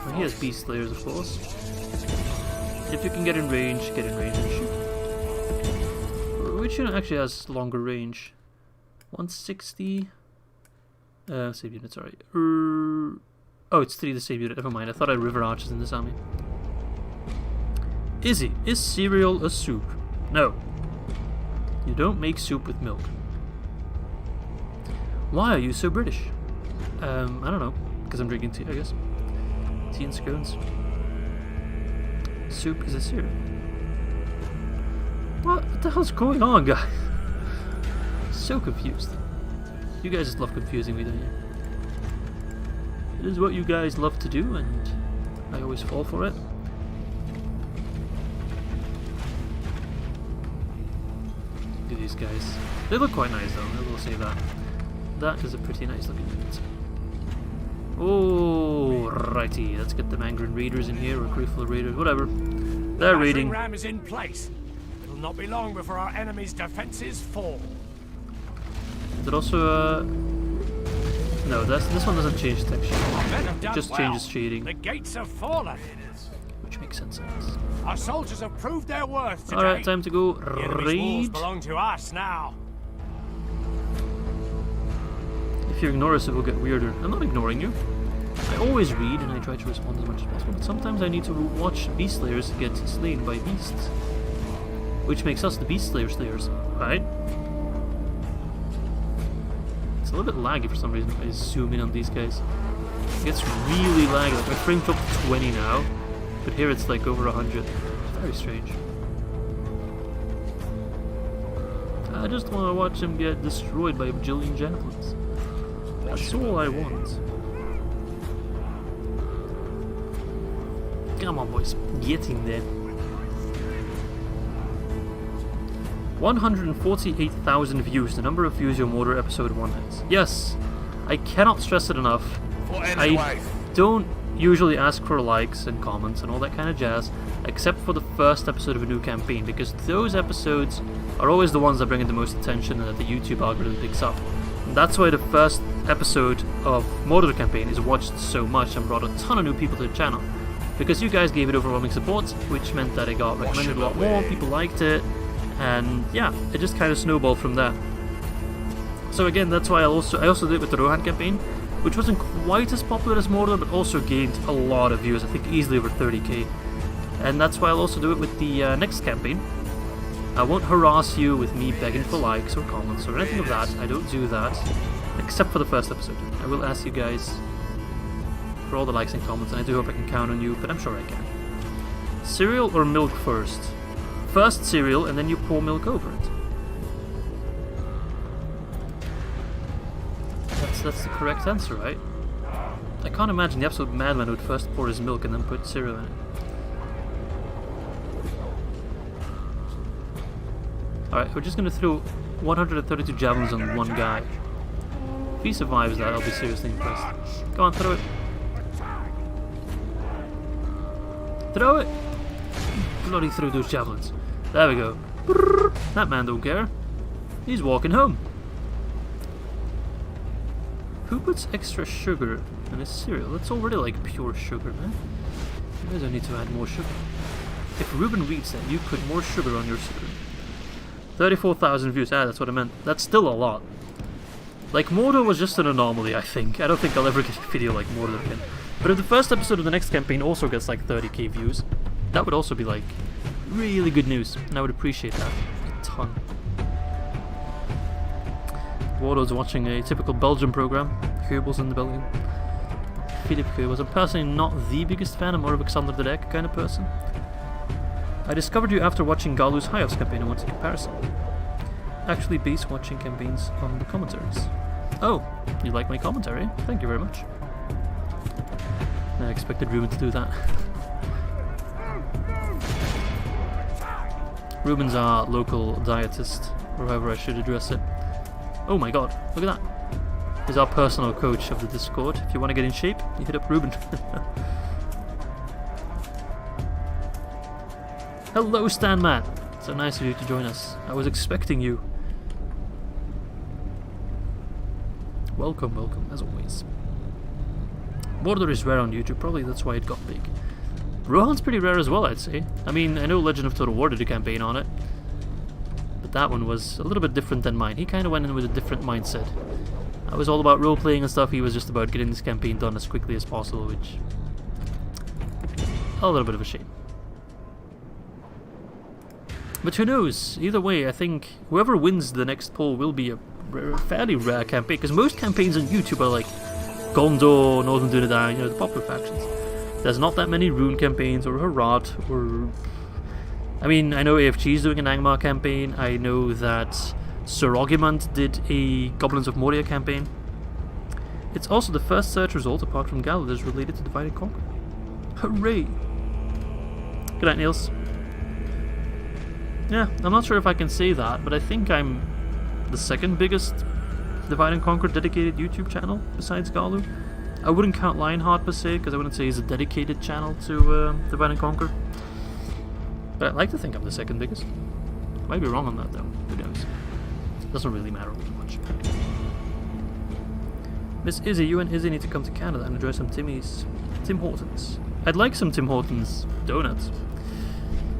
Well, he has beast slayers, of course. If you can get in range and shoot. Which unit actually has longer range? 160. Save unit, sorry. Oh, it's 3 the same unit. Never mind. I thought I had river archers in this army. Izzy, is cereal a soup? No. You don't make soup with milk. Why are you so British? I don't know. Because I'm drinking tea, I guess. Tea and scones. Soup is a cereal. What the hell's going on, guys? So confused. You guys just love confusing me, don't you? It is what you guys love to do, and I always fall for it. Look at these guys. They look quite nice, though. I will say that. That is a pretty nice looking unit. Oh, righty. Let's get the Mangren Raiders in here, or Crewful Raiders, whatever. They're raiding. Ram is in place. It'll not be long before our enemy's defenses fall. Is it also no, this one doesn't change texture. It just changes shading. The gates have fallen. Which makes makes sense, I guess. Our soldiers have proved their worth today. Alright, time to go The enemy's walls raid. belong to us now. If you ignore us, it will get weirder. I'm not ignoring you. I always read and I try to respond as much as possible, but sometimes I need to watch beast slayers get slain by beasts. Which makes us the beast slayers, right? It's a little bit laggy for some reason if I zoom in on these guys. It gets really laggy. Like my frame dropped to 20 now, but here it's like over 100. It's very strange. I just want to watch him get destroyed by a bajillion javelins. That's all I want. Come on, boys. Get in there. 148,000 views, the number of views your Mortar episode 1 has. Yes, I cannot stress it enough. I don't usually ask for likes and comments and all that kind of jazz, except for the first episode of a new campaign, because those episodes are always the ones that bring in the most attention and that the YouTube algorithm picks up. And that's why the first episode of Mortar campaign is watched so much and brought a ton of new people to the channel. Because you guys gave it overwhelming support, which meant that it got recommended a lot more, people liked it, and yeah, it just kind of snowballed from there. So again, that's why I also did it with the Rohan campaign, which wasn't quite as popular as Mortar, but also gained a lot of views, I think easily over 30k. And that's why I'll also do it with the next campaign. I won't harass you with me begging for likes or comments or anything of that. I don't do that, except for the first episode. I will ask you guys for all the likes and comments, and I do hope I can count on you, but I'm sure I can. Cereal or milk first? First cereal, and then you pour milk over it. That's the correct answer, right? I can't imagine the absolute madman would first pour his milk and then put cereal in it. Alright, we're just gonna throw 132 javelins on one guy. If he survives that, I'll be seriously impressed. Go on, throw it. Throw it! Bloody through those javelins. There we go. Brrr, that man don't care. He's walking home. Who puts extra sugar in his cereal? That's already like pure sugar, man. You guys don't need to add more sugar. If Ruben reads that, you put more sugar on your cereal. 34,000 views. Ah, that's what I meant. That's still a lot. Like, Mortar was just an anomaly, I think. I don't think I'll ever get a video like Mortar again. But if the first episode of the next campaign also gets like 30k views, that would also be like really good news, and I would appreciate that a ton. Wardo's watching a typical Belgian program. Keubel's in the building. Philip Keubels. I'm personally not the biggest fan. I'm more of Alexander the Deck kind of person. I discovered you after watching Galu's High Offs campaign and wanted a comparison. Actually base watching campaigns on the commentaries. Oh, you like my commentary? Thank you very much. I expected Ruben to do that. Ruben's our local dietist, or however I should address it. Oh my god, look at that. He's our personal coach of the Discord. If you want to get in shape, you hit up Ruben. Hello, Stan Man. So nice of you to join us. I was expecting you. Welcome, welcome, as always. Mortar is rare on YouTube, probably that's why it got big. Rohan's pretty rare as well, I'd say. I mean, I know Legend of Total War did a campaign on it, but that one was a little bit different than mine. He kind of went in with a different mindset. I was all about role-playing and stuff, he was just about getting this campaign done as quickly as possible, which... a little bit of a shame. But who knows? Either way, I think whoever wins the next poll will be a fairly rare campaign, because most campaigns on YouTube are like Gondor, Northern Dunedain, you know, the popular factions. There's not that many Rune campaigns, or Herat, or... I mean, I know AFG is doing an Angmar campaign, I know that Sir Ogimant did a Goblins of Moria campaign. It's also the first search result, apart from Galu, that is related to Divide and Conquer. Hooray! Good night, Niels. Yeah, I'm not sure if I can say that, but I think I'm the second biggest Divide and Conquer dedicated YouTube channel, besides Galu. I wouldn't count Lionheart per se, because I wouldn't say he's a dedicated channel to Divide and Conquer. But I'd like to think I'm the second biggest. Might be wrong on that though, who knows. Doesn't really matter all too much. Miss Izzy, you and Izzy need to come to Canada and enjoy some Tim Hortons. I'd like some Tim Hortons donuts.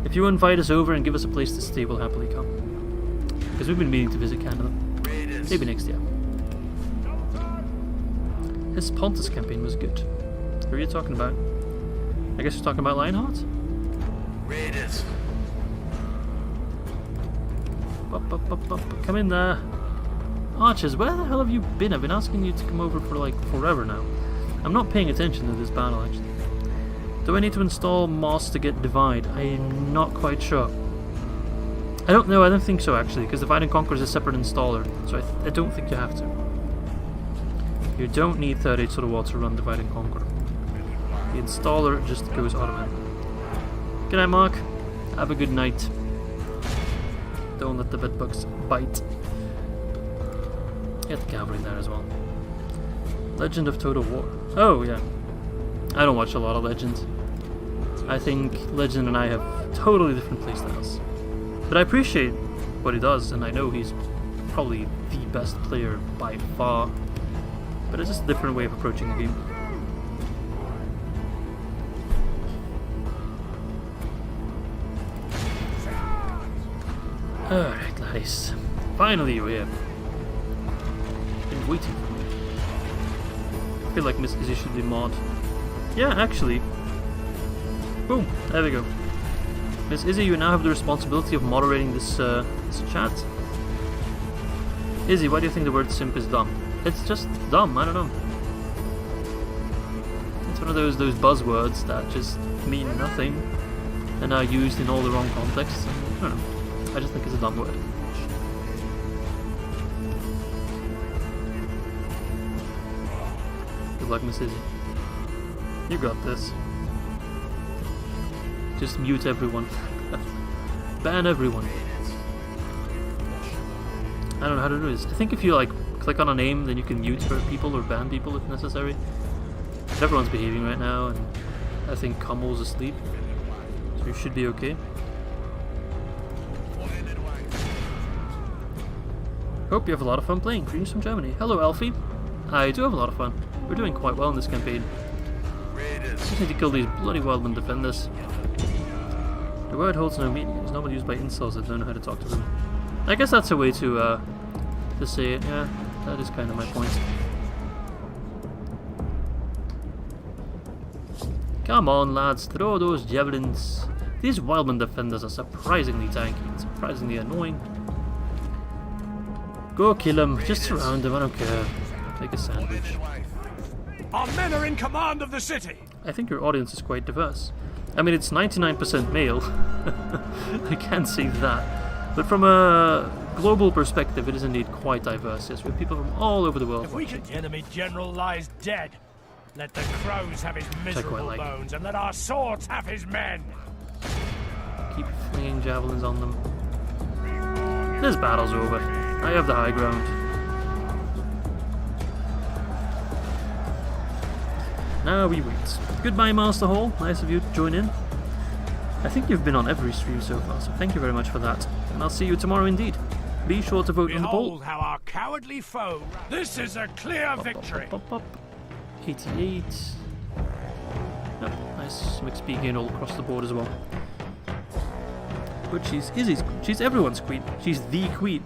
If you invite us over and give us a place to stay, we'll happily come. Because we've been meaning to visit Canada. Maybe next year. His Pontus campaign was good. Who are you talking about? I guess you're talking about Lionheart? Raiders. Come in there. Archers, where the hell have you been? I've been asking you to come over for like forever now. I'm not paying attention to this battle actually. Do I need to install Moss to get Divide? I'm not quite sure. I don't know, I don't think so actually, because Divide and Conquer is a separate installer, so I don't think you have to. You don't need 38 Sort of War to run Divide and Conquer. The installer just goes automatic. Good night, Mark. Have a good night. Don't let the bedbugs bite. Get the cavalry there as well. Legend of Total War. Oh, yeah. I don't watch a lot of Legend. I think Legend and I have totally different playstyles. But I appreciate what he does, and I know he's probably the best player by far. But it's just a different way of approaching the game. Alright, Gladys. Finally you're here. Been waiting for me. I feel like Miss Izzy should be mod. Yeah, actually. Boom, there we go. Miss Izzy, you now have the responsibility of moderating this chat. Izzy, why do you think the word simp is dumb? It's just dumb, I don't know. It's one of those buzzwords that just mean nothing and are used in all the wrong contexts. I don't know. I just think it's a dumb word. Good luck, Miss Izzy. You got this. Just mute everyone. Ban everyone. I don't know how to do this. I think if you like click on a name, then you can mute people or ban people if necessary. But everyone's behaving right now, and I think Kummel's asleep, so you should be okay. Hope you have a lot of fun playing. Greetings from Germany. Hello, Alfie. I do have a lot of fun. We're doing quite well in this campaign. Just need to kill these bloody wildman defenders. The word holds no meaning. It's normally used by incels that don't know how to talk to them. I guess that's a way to say it. Yeah, that is kind of my point. Come on, lads, throw those javelins. These wildman defenders are surprisingly tanky and surprisingly annoying. Go kill them. Just surround them. I don't care. Make a sandwich. Our men are in command of the city. I think your audience is quite diverse. I mean, it's 99% male. I can't say that. But from a global perspective, it is indeed quite diverse. Yes, we have people from all over the world. If we could, the enemy general lies dead. Let the crows have his miserable bones, and let our swords have his men. Keep flinging javelins on them. This battle's over. I have the high ground. Now we wait. Goodbye, Master Hall. Nice of you to join in. I think you've been on every stream so far, so thank you very much for that. And I'll see you tomorrow indeed. Be sure to vote on the poll. Behold how our cowardly foe. This is a clear victory. 88. Oh, nice XP gain all across the board as well. But she's Izzy's queen. She's everyone's queen. She's the queen.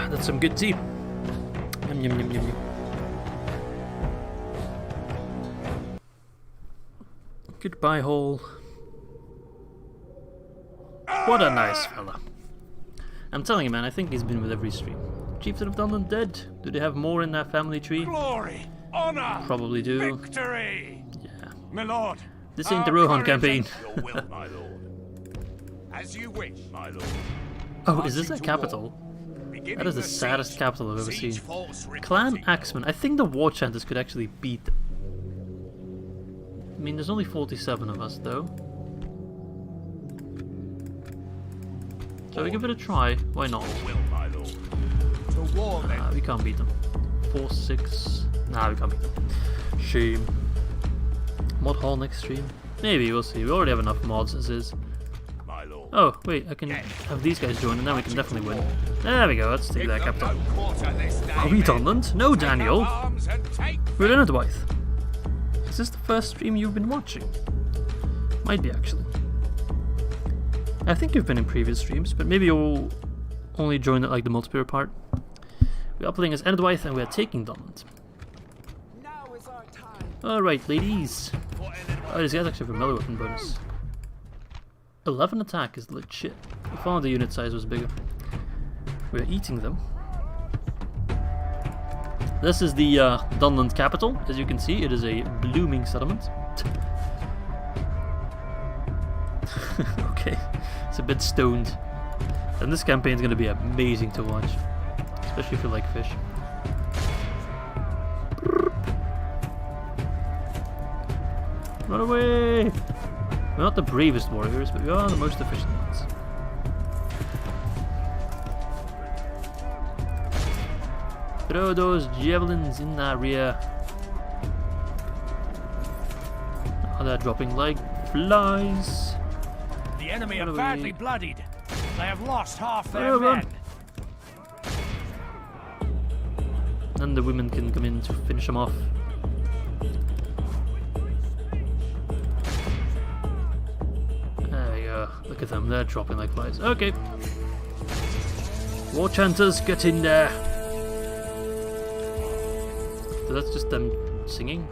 That's some good tea. Yum, yum, yum, yum, yum. Goodbye, Hall. What a nice fella. I'm telling you, man, I think he's been with every stream. Chieftain of Dunland dead. Do they have more in their family tree? Glory, honor, probably do. Victory. Yeah. My lord. This ain't the Rohan campaign. Your will, my lord. As you wish, my lord. Oh, is this a capital? That is the saddest capital I've ever seen. Clan Axeman. I think the War Chanters could actually beat them. I mean, there's only 47 of us, though. So we give it a try. Why not? We can't beat them. 4-6. Nah, we can't beat them. Shame. Mod Hall next stream? Maybe, we'll see. We already have enough mods as is. My lord. Oh, wait, I can have these guys join and then we can definitely win. There we go, let's take that capital. Are we Dunland? No, Daniel. We're in Edwythe. Is this the first stream you've been watching? Might be, actually. I think you've been in previous streams, but maybe you'll only join at like the multiplayer part. We are playing as Edwythe and we are taking Dunland. Now is our time. Alright, ladies. Oh, this guy's actually have a melee weapon bonus. 11 attack is legit. If only the unit size was bigger. We're eating them. This is the Dunland capital. As you can see, it is a blooming settlement. Okay, it's a bit stoned. And this campaign is going to be amazing to watch. Especially if you like fish. Run away! We're not the bravest warriors, but we are the most efficient ones. Throw those javelins in the rear. Oh, they're dropping like flies. The enemy are badly bloodied. They have lost half their Oh, men. And the women can come in to finish them off. There we go. Look at them, they're dropping like flies. Okay. War chanters, get in there. So that's just them singing.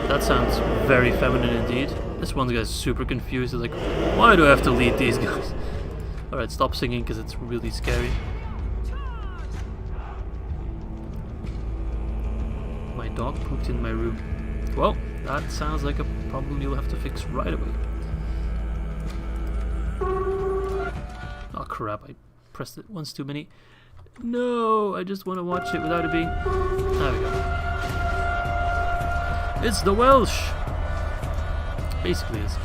That sounds very feminine indeed. This one guy's super confused. He's like, why do I have to lead these guys? Alright, stop singing because it's really scary. My dog pooped in my room. Well, that sounds like a problem you'll have to fix right away. Oh crap, I pressed it once too many. No, I just want to watch it without it being... There we go. It's the Welsh! Basically is.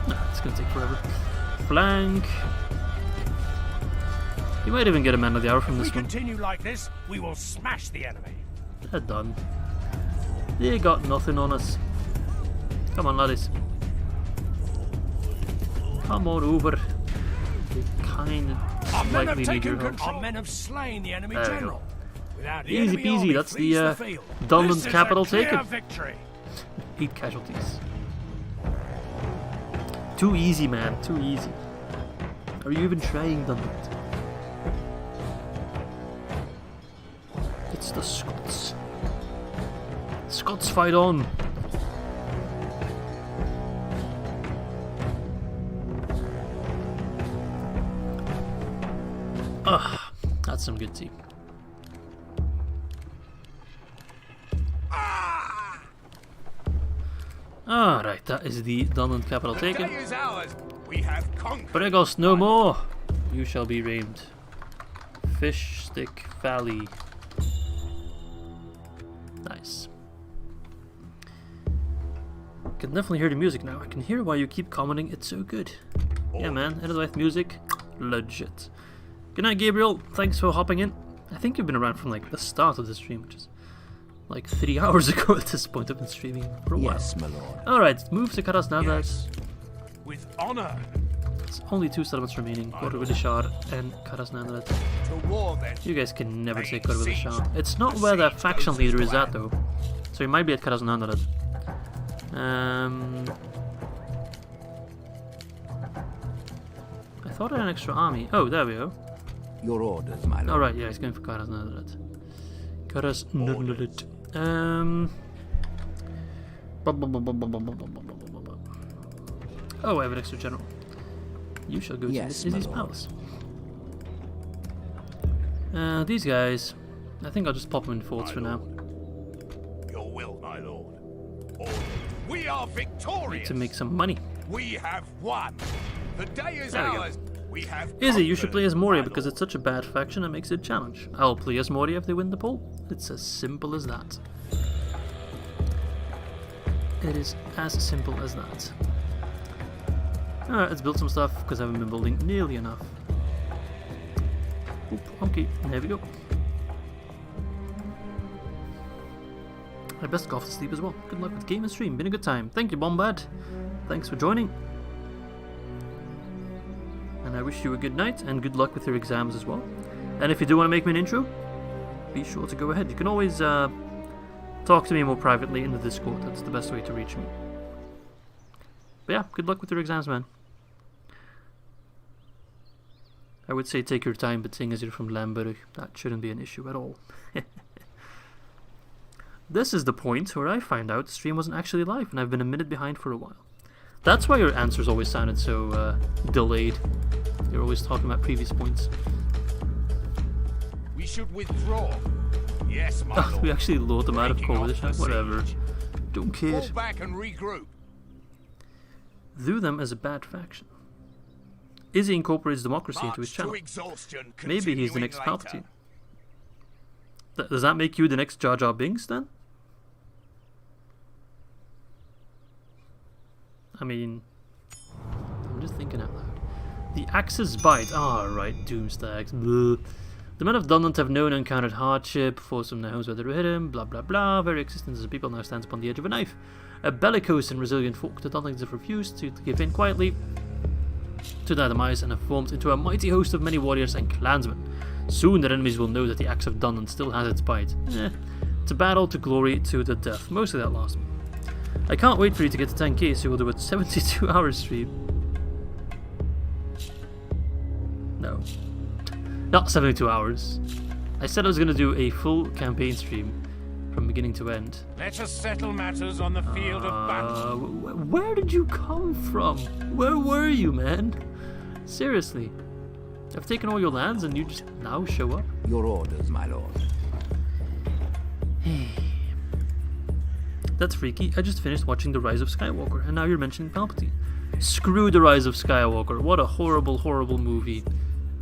Nah, it's gonna take forever. Flank! You might even get a man of the hour from this one. If we continue like this, we will smash the enemy. They're done. They got nothing on us. Come on, laddies. Come on over. They kind of Our men have slightly need your taken help. control. Our men have slain the enemy There we go. general. Without the Easy enemy peasy, army that's flees the field. Dunland's This is capital a clear taken. victory. 8 casualties. Too easy, man. Too easy. Are you even trying, Dunland? It's the Scots. Scots fight on. Ah, that's some good tea. Alright, that is the Dunland capital taken. Day is ours. We have conquered. Bregos no more. You shall be reimed. Fish Stick Valley. Nice. Can definitely hear the music now. I can hear why you keep commenting. It's so good. Yeah, man. Edwythe music, legit. Good night, Gabriel. Thanks for hopping in. I think you've been around from like the start of the stream, which is like 3 hours ago at this point. I've been streaming for a while. Yes, my lord. Alright, move to Karasnadas. Yes. With honor. There's only 2 settlements remaining, Korvidishar and Karasnadas. To war then. You guys can never take Korvidishar. It's not where the faction leader is at though. So he might be at Karasnadas. I thought I had an extra army. Oh, there we go. Your orders, my lord. Alright, yeah, he's going for Karasnadas. Karasnadas. Oh, I have an extra general. You shall go Yes, to Izzy's my lord. palace. These guys, I think I'll just pop them in forts for now. Your will, my lord. Order. We are victorious. To make some money. We have won. The day is There we go. ours. We have Izzy, you should play as conquered, Moria my because lord. it's such a bad faction that makes it a challenge. I'll play as Moria if they win the poll. It's as simple as that. It is as simple as that. Alright, let's build some stuff because I haven't been building nearly enough. Oop, okay, there we go. I best go off to sleep as well. Good luck with game and stream. Been a good time. Thank you, Bombad. Thanks for joining. And I wish you a good night and good luck with your exams as well. And if you do want to make me an intro, be sure to go ahead. You can always talk to me more privately in the Discord. That's the best way to reach me. But yeah, good luck with your exams, man. I would say take your time, but seeing as you're from Lamberg, that shouldn't be an issue at all. This is the point where I find out the stream wasn't actually live, and I've been a minute behind for a while. That's why your answers always sounded so delayed. You're always talking about previous points. We should withdraw. Yes, my lord. We actually lured them out of coalition. Whatever. Don't care. Fall back and regroup. View them as a bad faction. Izzy incorporates democracy into his channel. Maybe he's the next Palpatine. Does that make you the next Jar Jar Binks then? I mean, I'm just thinking out loud. The Axe's Bite. Ah, right, Doomstags. Bleh. The men of Dunland have known and encountered hardship, forced from their homes where they were hidden, blah blah blah. Very existence as a people now stands upon the edge of a knife. A bellicose and resilient folk, the Dunlings have refused to give in quietly to their demise and have formed into a mighty host of many warriors and clansmen. Soon their enemies will know that the Axe of Dunland still has its bite. To battle, to glory, to the death. Mostly that last one. I can't wait for you to get to 10k, so we'll do a 72-hour stream. No. Not 72 hours. I said I was going to do a full campaign stream from beginning to end. Let us settle matters on the field of battle. Where did you come from? Where were you, man? Seriously. I've taken all your lands and you just now show up? Your orders, my lord. That's freaky. I just finished watching The Rise of Skywalker, and now you're mentioning Palpatine. Screw The Rise of Skywalker. What a horrible, horrible movie.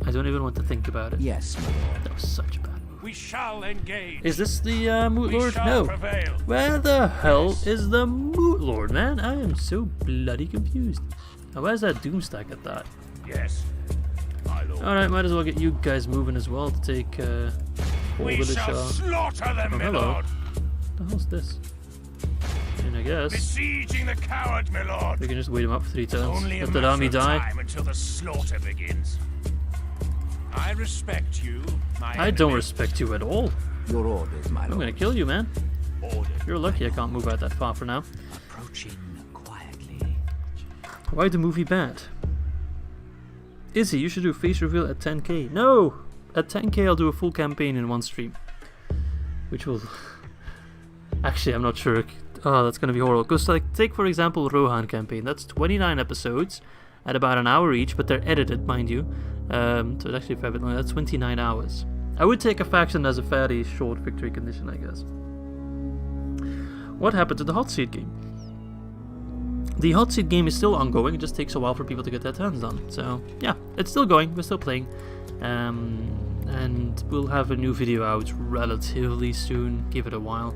I don't even want to think about it. Yes, my lord. That was such a bad movie. We shall engage. Is this the Moot Lord? No. Prevail. Where the hell is the Moot Lord, man? I am so bloody confused. Now, where's that Doomstack at that? Yes. Alright, might as well get you guys moving as well to take We shall slaughter them, my lord. What the hell's this? And I guess Besieging the coward, my lord. we can just wait him up for 3 turns. Only Let that army die. time until the slaughter begins. I respect you, my I don't respect you at all. Your orders, my I'm lord. gonna kill you, man. Order. You're lucky I can't move out that far for now. Approaching quietly. Why the movie bad? Izzy, you should do face reveal at 10k. No! At 10k I'll do a full campaign in one stream. Which will... Actually, I'm not sure. Oh, that's gonna be horrible. Because, like, take for example Rohan campaign. That's 29 episodes at about an hour each, but they're edited, mind you. So it's actually a fair bit longer. That's 29 hours. I would take a faction as a fairly short victory condition, I guess. What happened to the hot seat game? The hot seat game is still ongoing. It just takes a while for people to get their turns done. So yeah, it's still going. We're still playing, and we'll have a new video out relatively soon. Give it a while,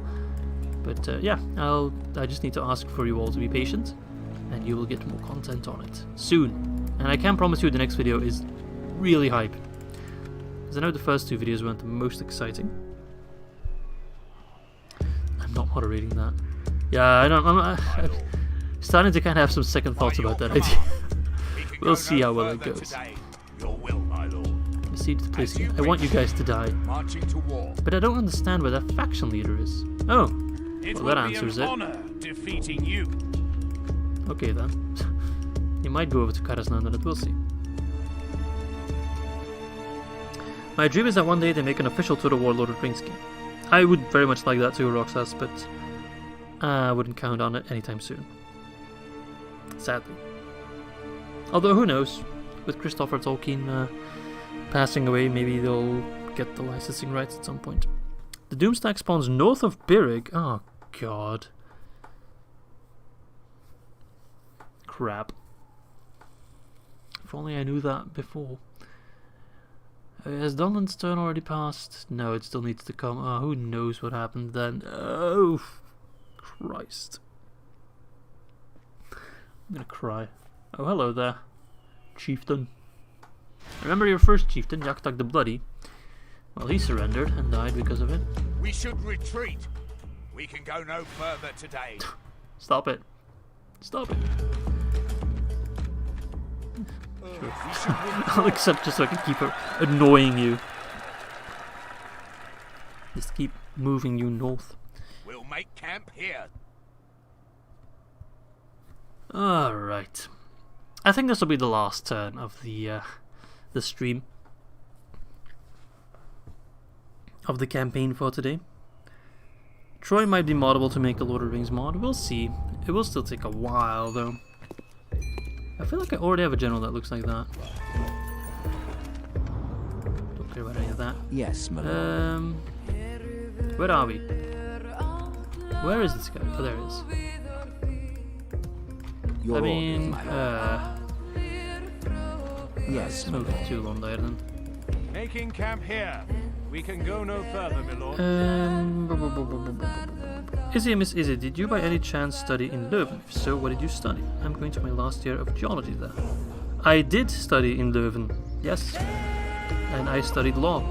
but yeah, I just need to ask for you all to be patient, and you will get more content on it soon. And I can promise you the next video is really hype, because I know the first 2 videos weren't the most exciting. I'm not moderating that. Yeah, I'm starting to kind of have some second thoughts about that idea. We'll see how well it goes. Your will, my lord. Besiege the place again. I want you guys to die. Marching to war. But I don't understand where that faction leader is. Oh, It well that will be answers an it. honor defeating you. Okay then. He might go over to Karasnan, but we'll see. My dream is that one day they make an official to the Warlord of Rings game. I would very much like that too, Roxas, but I wouldn't count on it anytime soon. Sadly. Although, who knows? With Christopher Tolkien passing away, maybe they'll get the licensing rights at some point. The Doomstack spawns north of Birrig. Oh, God. Crap. If only I knew that before. Has Donland's turn already passed? No, it still needs to come. Oh, who knows what happened then. Oh, Christ. I'm gonna cry. Oh, hello there, chieftain. Remember your first chieftain, Yaktak the Bloody? Well, he surrendered and died because of it. We should retreat. We can go no further today. Stop it. Stop it. Sure. I'll accept just so I can keep annoying you. Just keep moving you north. We'll make camp here. Alright. I think this will be the last turn of the stream. Of the campaign for today. Troy might be moddable to make a Lord of the Rings mod. We'll see. It will still take a while though. I feel like I already have a general that looks like that. Don't care about any of that. Yes, my lord. Where are we? Where is this guy? Oh, there he is. Your I mean, orders, my lord. Yes, my move lord. too long there then. Making camp here. We can go no further, my lord. Izzy and Miss Izzy, did you by any chance study in Leuven? If so, what did you study? I'm going to my last year of geology there. I did study in Leuven, yes. And I studied law.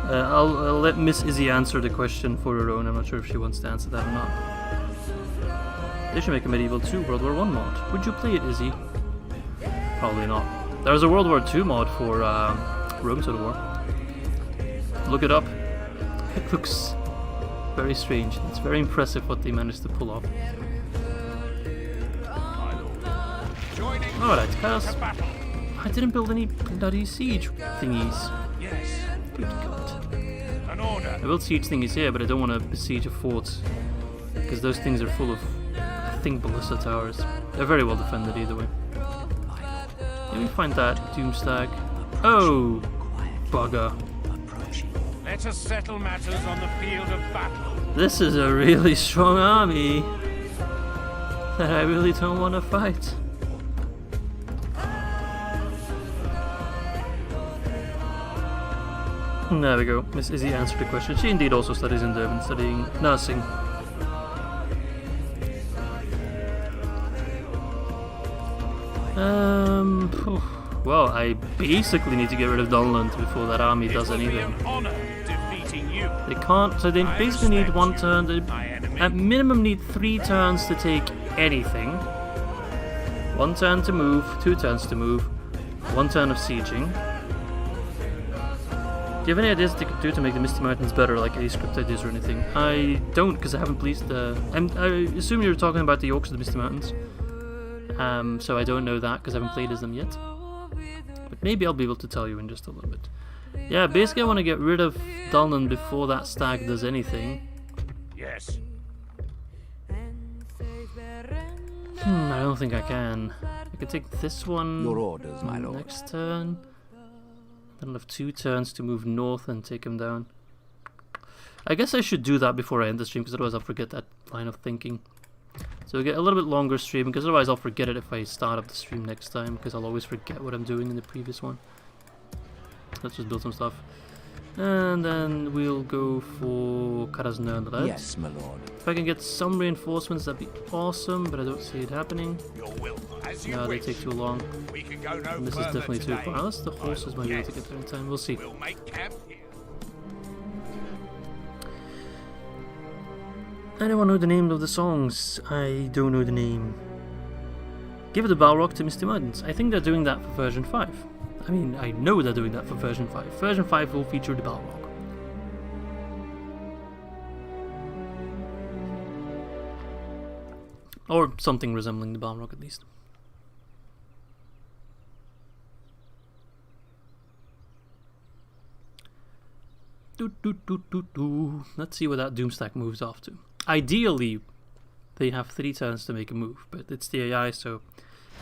I'll let Miss Izzy answer the question for her own. I'm not sure if she wants to answer that or not. They should make a Medieval 2 World War 1 mod. Would you play it, Izzy? Probably not. There's a World War 2 mod for Rome Total War. Look it up. It looks very strange. It's very impressive what they managed to pull off. Alright, cast. I didn't build any bloody siege thingies. Yes. Good God. An order. I built siege thingies here, but I don't want to besiege a fort. Because those things are full of, I think, ballista towers. They're very well defended either way. Let me find that Doomstag. Oh, bugger. Let us settle matters on the field of battle. This is a really strong army that I really don't want to fight. There we go. Miss Izzy answered the question. She indeed also studies in Durban, studying nursing. Well, I basically need to get rid of Dunland before that army does anything. They can't, so they basically need one turn. They at minimum need 3 turns to take anything. 1 turn to move, 2 turns to move, 1 turn of sieging. Do you have any ideas they could do to make the Misty Mountains better, like any script ideas or anything? I don't, because I haven't pleased the... I assume you're talking about the Orcs of the Misty Mountains. So I don't know that, because I haven't played as them yet. But maybe I'll be able to tell you in just a little bit. Yeah, basically I want to get rid of Dunland before that stag does anything. Yes. I don't think I can. I could take this one. Your orders, my lord. Next turn. Then I'll have 2 turns to move north and take him down. I guess I should do that before I end the stream, because otherwise I'll forget that line of thinking. So we get a little bit longer stream, because otherwise I'll forget it if I start up the stream next time, because I'll always forget what I'm doing in the previous one. Let's just build some stuff. And then we'll go for Karasnöndred. Yes, my lord. If I can get some reinforcements, that'd be awesome, but I don't see it happening. Your will, as you No, they wish. take too long. We can go no And this is further definitely too today. far. Unless the horses might be able to get there in time. We'll see. We'll make camp here. Anyone know the name of the songs? I don't know the name. Give the Balrog to Misty Mountains. I think they're doing that for version 5. I mean, I know they're doing that for version 5. Version 5 will feature the Balrog. Or something resembling the Balrog at least. Let's see what that Doomstack moves off to. Ideally, they have 3 turns to make a move, but it's the AI, so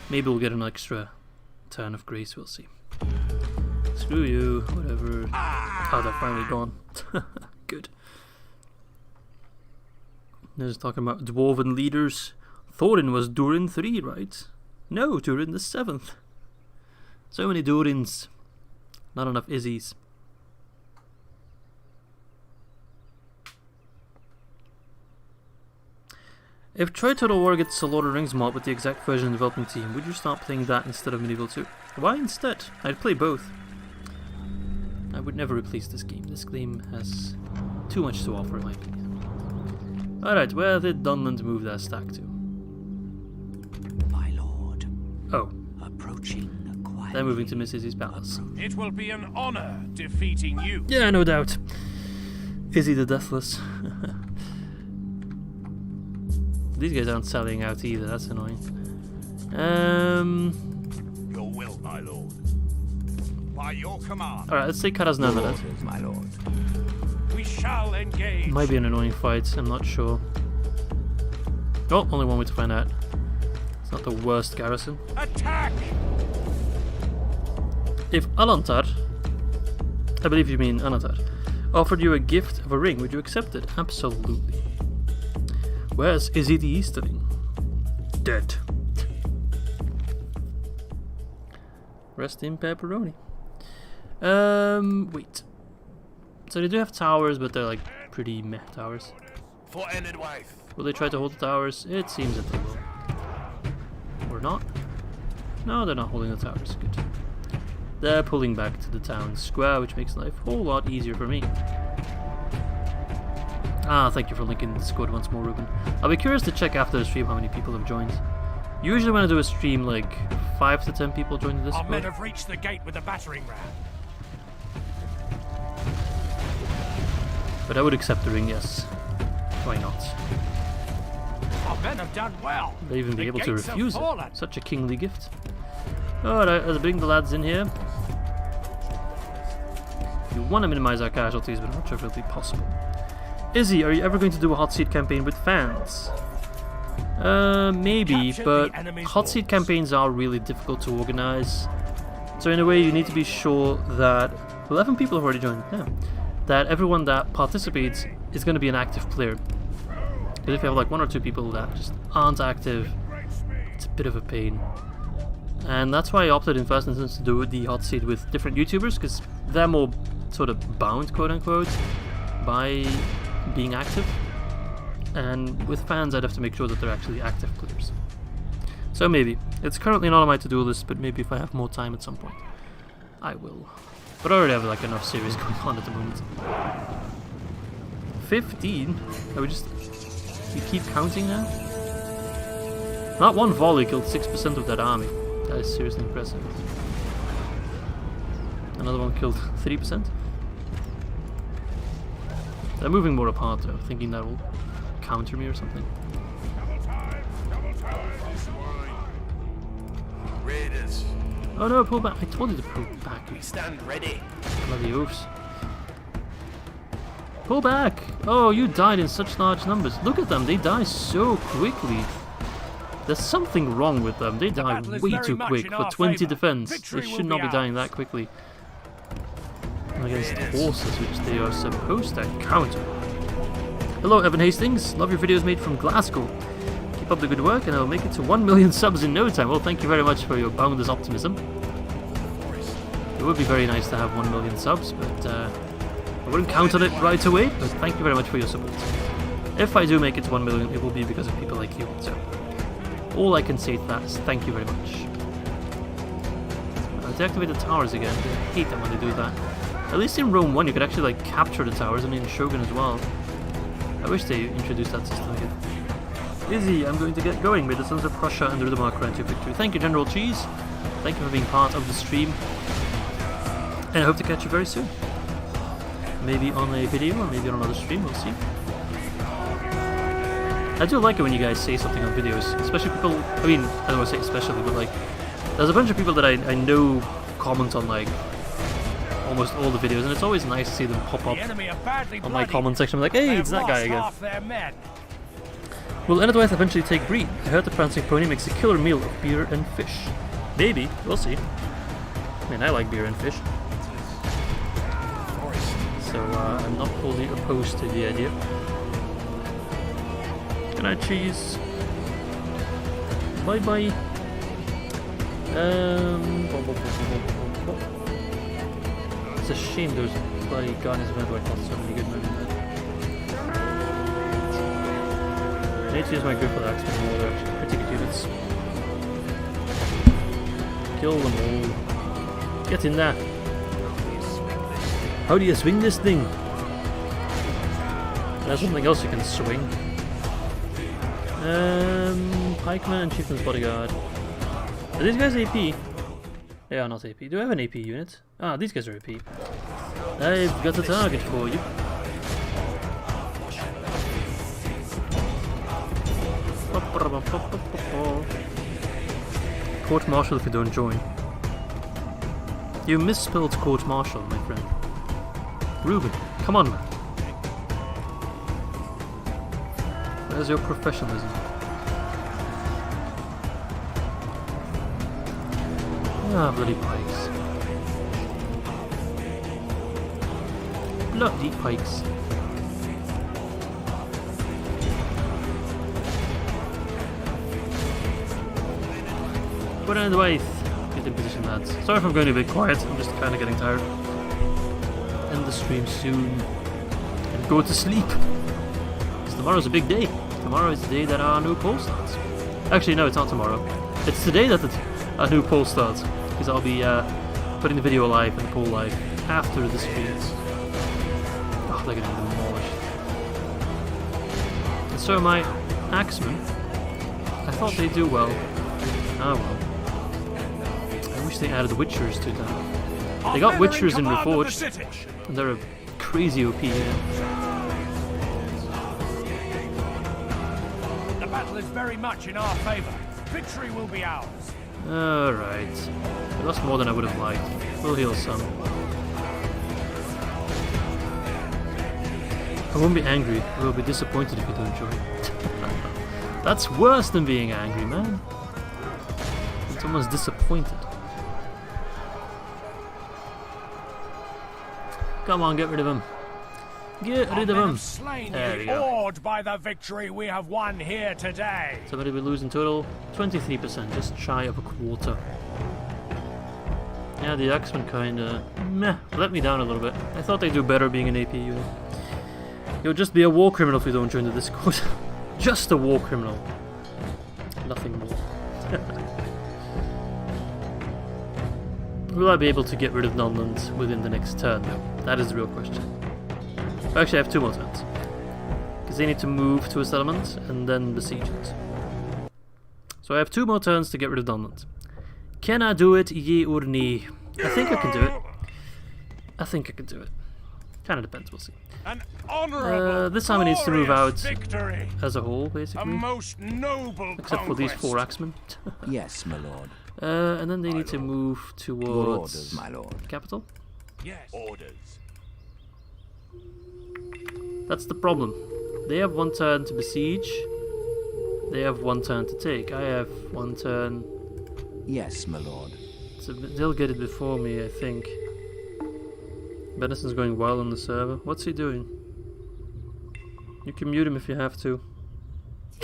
maybe we'll get an extra turn of grace, we'll see. Screw you, whatever. Oh, they're finally gone. Good. They're just talking about dwarven leaders. Thorin was Durin 3, right? No, Durin the 7th. So many Durins. Not enough Izzies. If Troy Total War gets a Lord of the Rings mod with the exact version development team, would you start playing that instead of Medieval 2? Why instead? I'd play both. I would never replace this game. This game has too much to offer in my opinion. Alright, where did Dunland move that stack to? My lord. Oh. Approaching quietly. They're moving to Miss Izzy's palace. It will be an honor defeating you. Yeah, no doubt. Izzy the Deathless. These guys aren't selling out either, that's annoying. Your will, my lord. By your command. Alright, let's take Karaznavelet. Orders, my lord. We shall engage. Might be an annoying fight, I'm not sure. Oh, only one way to find out. It's not the worst garrison. Attack! If Alantar, I believe you mean Anatar, offered you a gift of a ring, would you accept it? Absolutely. Where's Izzy the Easterling? Dead. Rest in pepperoni. Wait. So they do have towers, but they're like pretty meh towers. For ended wife. Will they try to hold the towers? It seems that they will. Or not? No, they're not holding the towers. Good. They're pulling back to the town square, which makes life a whole lot easier for me. Ah, thank you for linking the Discord once more, Ruben. I'll be curious to check after the stream how many people have joined. Usually when I do a stream, like 5 to 10 people join the Discord. Our men have reached the gate with the battering ram. But I would accept the ring, yes. Why not? Our men have done well. They'd even be able to gates have refuse it. fallen. Such a kingly gift. Alright, let's bring the lads in here. You want to minimize our casualties, but I'm not sure if it'll be possible. Izzy, are you ever going to do a hot seat campaign with fans? Maybe, Capture but the enemy's hot seat force. campaigns are really difficult to organize. So in a way, you need to be sure that 11 people have already joined. Yeah, that everyone that participates is going to be an active player. Because if you have like 1 or 2 people that just aren't active, it's a bit of a pain. And that's why I opted in first instance to do the hot seat with different YouTubers, because they're more sort of bound, quote unquote, by being active. And with fans, I'd have to make sure that they're actually active players. So maybe. It's currently not on my to-do list, but maybe if I have more time at some point, I will. But I already have like enough series going on at the moment. 15? I would just... You keep counting now? Not one volley killed 6% of that army. That is seriously impressive. Another one killed 3%. They're moving more apart though, thinking that will counter me or something. Raiders. Oh no, pull back. I told you to pull back. We stand ready. Bloody oafs. Pull back! Oh, you died in such large numbers. Look at them, they die so quickly. There's something wrong with them. They die battle is way very too much quick in for our 20 favour. defense. Victory They will should not be be dying ours. that quickly. Against horses, which they are supposed to counter. Hello, Evan Hastings. Love your videos made from Glasgow. Keep up the good work, and I'll make it to 1 million subs in no time. Well, thank you very much for your boundless optimism. It would be very nice to have 1 million subs, but I wouldn't count on it right away. But thank you very much for your support. If I do make it to 1 million, it will be because of people like you. So, all I can say to that is thank you very much. Deactivate the towers again. I hate them when they do that. At least in Rome 1 you could actually like capture the towers, and in Shogun as well. I wish they introduced that system again. Izzy, I'm going to get going. May the Sons of Prussia and the Riddermark grant you victory. Thank you, General Cheese. Thank you for being part of the stream. And I hope to catch you very soon. Maybe on a video, or maybe on another stream, we'll see. I do like it when you guys say something on videos, especially people, I mean, I don't want to say especially, but like, there's a bunch of people that I know comment on like, almost all the videos, and it's always nice to see them pop up The enemy are badly on my bloodied. comment section. I'm like, They hey, have it's that guy lost again. half their men. Will Enedwaith eventually take breed? I heard the Prancing Pony makes a killer meal of beer and fish. Maybe, we'll see. I mean, I like beer and fish. So, I'm not fully opposed to the idea. Good night, Cheese. Bye bye. It's a shame there's bloody Guardians of Enedwaith, not so many good men in there. I need to use my gripple axe more, they're actually pretty good units. Kill them all. Get in there. How do you swing this thing? There's something else you can swing. Pikeman and Chieftain's Bodyguard. Are these guys AP? They are not AP. Do I have an AP unit? Ah, these guys are AP. I've got a target for you. Court Martial if you don't join. You misspelled Court Martial, my friend. Ruben, come on, man. Where's your professionalism? Ah, bloody pikes. Bloody pikes. Put it in the way. Get in position, lads. Sorry if I'm going a bit quiet, I'm just kind of getting tired. End the stream soon. And go to sleep. Because tomorrow's a big day. Tomorrow is the day that our new poll starts. Actually, no, it's not tomorrow. It's the day that our new poll starts. Because I'll be putting the video live and the poll live after the streams. Oh, they're getting demolished. And so my Axemen, I thought they'd do well. Ah well. I wish they added Witchers to them. They got Witchers in Reforged, and they're a crazy OP unit. The battle is very much in our favor. Victory will be ours. Alright. We lost more than I would have liked. We'll heal some. I won't be angry. I will be disappointed if you don't join. That's worse than being angry, man. Someone's disappointed. Come on, get rid of him. Get rid of him. There we go. Awed by the victory we have won here today. So what did we lose in total? 23%, just shy of a quarter. Yeah, the Axemen kinda let me down a little bit. I thought they'd do better being an AP unit. You'll just be a war criminal if you don't join the Discord. Just a war criminal. Nothing more. Will I be able to get rid of Nonland within the next turn though? That is the real question. Actually I have 2 more turns. Because they need to move to a settlement and then besiege it. So I have 2 more turns to get rid of Nonland. Can I do it, ye or nay? I think I can do it. I think I can do it. Kinda depends, we'll see. An honorable, this time it needs to move out victory. as a whole, basically. A most noble Except for these 4 Axemen. Yes, my lord. And then they need to move Your towards orders, my lord. capital. Yes. Orders. That's the problem. They have 1 turn to besiege. They have 1 turn to take. I have 1 turn. Yes, my lord. So they'll get it before me, I think. Benison's going wild on the server. What's he doing? You can mute him if you have to.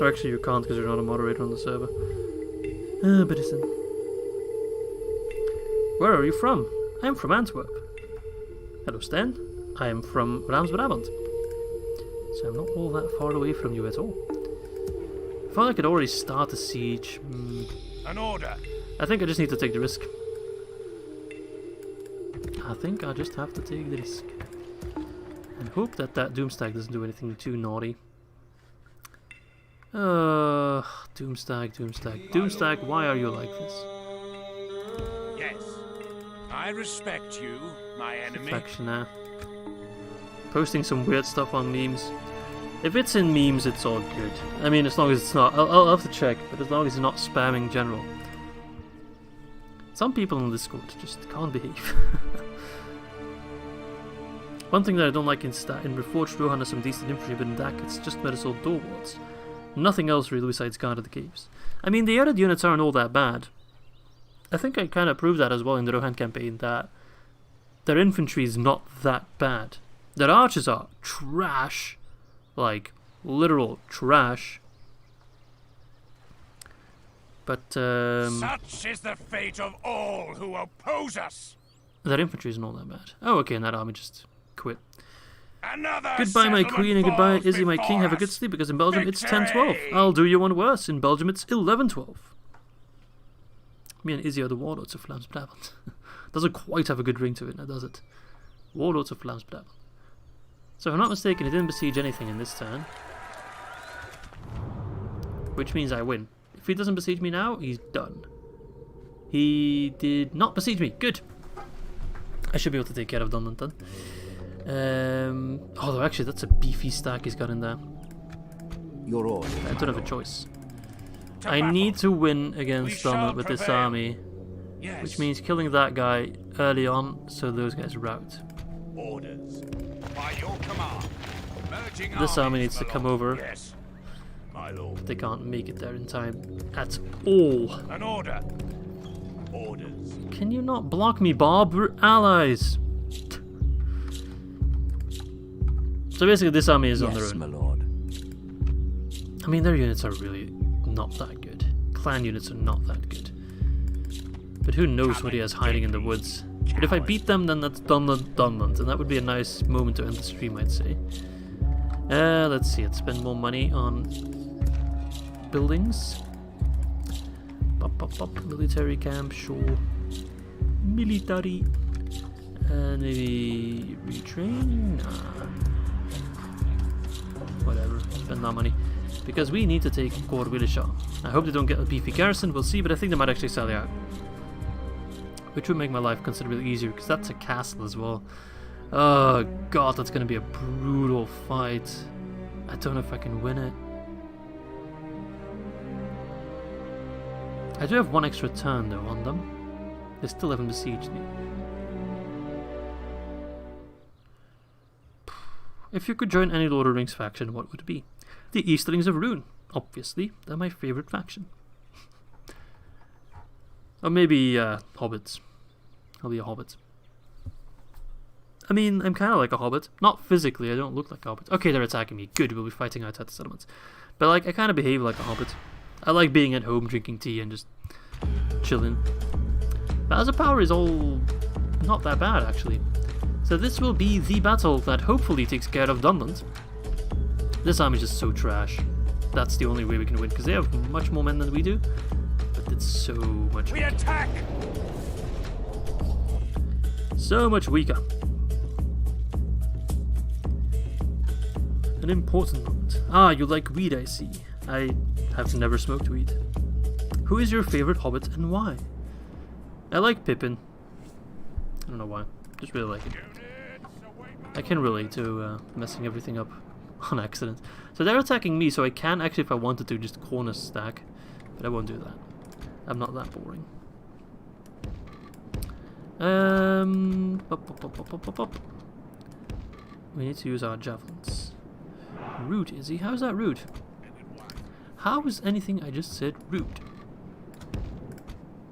Or actually you can't because you're not a moderator on the server. Benison. Where are you from? I am from Antwerp. Hello Stan. I am from Brabant. So I'm not all that far away from you at all. I thought I could already start a siege. An order. I think I just need to take the risk. I think I just have to take the risk. And hope that that Doomstag doesn't do anything too naughty. Doomstag. Doomstag, why are you like this? Yes. I respect you, my enemy. Affectioner. Posting some weird stuff on memes. If it's in memes, it's all good. I mean, as long as it's not... I'll have to check, but as long as it's not spamming general. Some people on Discord just can't behave. One thing that I don't like in Reforged, Rohan has some decent infantry, but in DAC it's just Metasol door wards. Nothing else really besides Guard of the Caves. I mean, the added units aren't all that bad. I think I kind of proved that as well in the Rohan campaign, that their infantry is not that bad. Their archers are trash. Like, literal trash. But, Such is the fate of all who oppose us. Their infantry isn't all that bad. Oh, okay, and that army just quit. Another Goodbye, my queen, and goodbye, falls Izzy, my king. Have a good us. sleep, because in Belgium it's Victory! 10-12. I'll do you one worse. In Belgium it's 11-12. Me and Izzy are the warlords of Vlaams Brabant. Doesn't quite have a good ring to it, now does it? Warlords of Flamsbedab. So if I'm not mistaken, he didn't besiege anything in this turn. Which means I win. If he doesn't besiege me now, he's done. He did not besiege me. Good. I should be able to take care of Dunland then. Although actually that's a beefy stack he's got in there. Your order. I don't have a choice. I need to win against Dunland with this army. Yes. Which means killing that guy early on so those guys rout. Orders. By your command. Merging This army armies, needs to my come lord. over. Yes. My lord. They can't make it there in time at all. An order. Orders. Can you not block me, Bob? We're allies. So basically this army is on their Yes, own. my lord. I mean, their units are really not that good. Clan units are not that good. But who knows what he has hiding in the woods. But if I beat them, then that's Dunland, and that would be a nice moment to end the stream, I'd say. Let's see, let's spend more money on buildings. Military camp, sure. Military. And maybe retrain? Nah. Whatever, spend that money. Because we need to take Corwilisha. I hope they don't get a beefy garrison, we'll see, but I think they might actually sell it out. Which would make my life considerably easier, because that's a castle as well. Oh god, that's going to be a brutal fight. I don't know if I can win it. I do have one extra turn though on them. They still haven't besieged me. If you could join any Lord of the Rings faction, what would it be? The Easterlings of Rune. Obviously, they're my favourite faction. Or maybe hobbits. I'll be a hobbit. I mean, I'm kind of like a hobbit. Not physically, I don't look like a hobbit. Okay, they're attacking me. Good, we'll be fighting outside the settlements. But like, I kind of behave like a hobbit. I like being at home, drinking tea, and just chilling. Bowser Power is all not that bad, actually. So this will be the battle that hopefully takes care of Dunland. This army is just so trash. That's the only way we can win, because they have much more men than we do. But it's so much We weaker. attack. So much weaker. An important moment. Ah, you like weed, I see. I have never smoked weed. Who is your favorite hobbit and why? I like Pippin. I don't know why. Just really like it. I can relate to messing everything up on accident. So they're attacking me, so I can actually, if I wanted to, just corner stack. But I won't do that. I'm not that boring. We need to use our javelins. Rude, Izzy. How's that rude? How is anything I just said rude?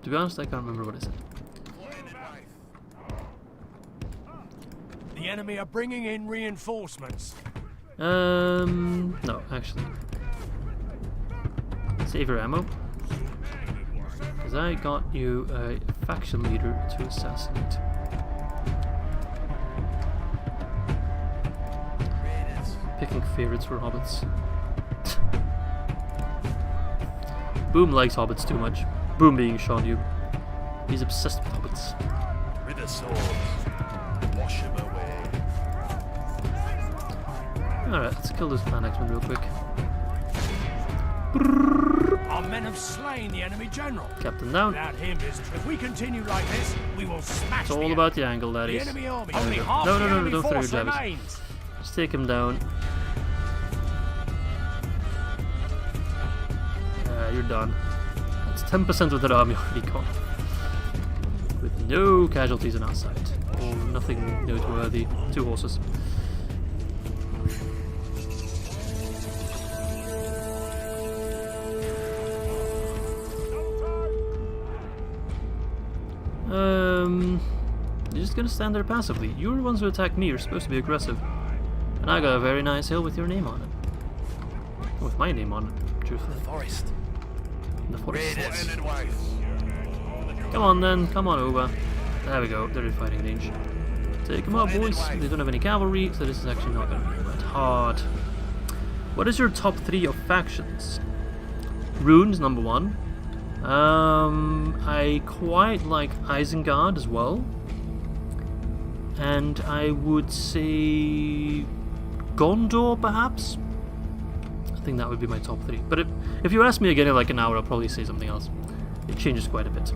To be honest, I can't remember what I said. The enemy are bringing in reinforcements. No, actually. Save your ammo. Because I got you a faction leader to assassinate. Picking favorites for hobbits. Boom likes hobbits too much. Boom being Sean Yu. He's obsessed with hobbits. With the swords. Wash him away. Alright, let's kill this clan X-Men real quick. Our men have slain the enemy general. Captain down. Without him, if we continue like this, we will smash It's the all enemy. about the angle, The laddies. enemy army. There we Only go. half No, the no, enemy don't throw your force jabbers. remains. Just take him down. You're done. That's 10% of their army already gone. With no casualties on our side. Or nothing noteworthy. 2 horses. You're just gonna stand there passively. You're the ones who attacked me. You're supposed to be aggressive. And I got a very nice hill with your name on it. With my name on it, truthfully. Forest. In the forest. Raiders. Come on then, come on over. There we go, they're in fighting range. Take them out, boys. They don't have any cavalry, so this is actually not going to be that hard. What is your top 3 of factions? Rune's number 1. I quite like Isengard as well. and I would say Gondor, perhaps. I think that would be my top 3. But if you ask me again in like an hour, I'll probably say something else. It changes quite a bit.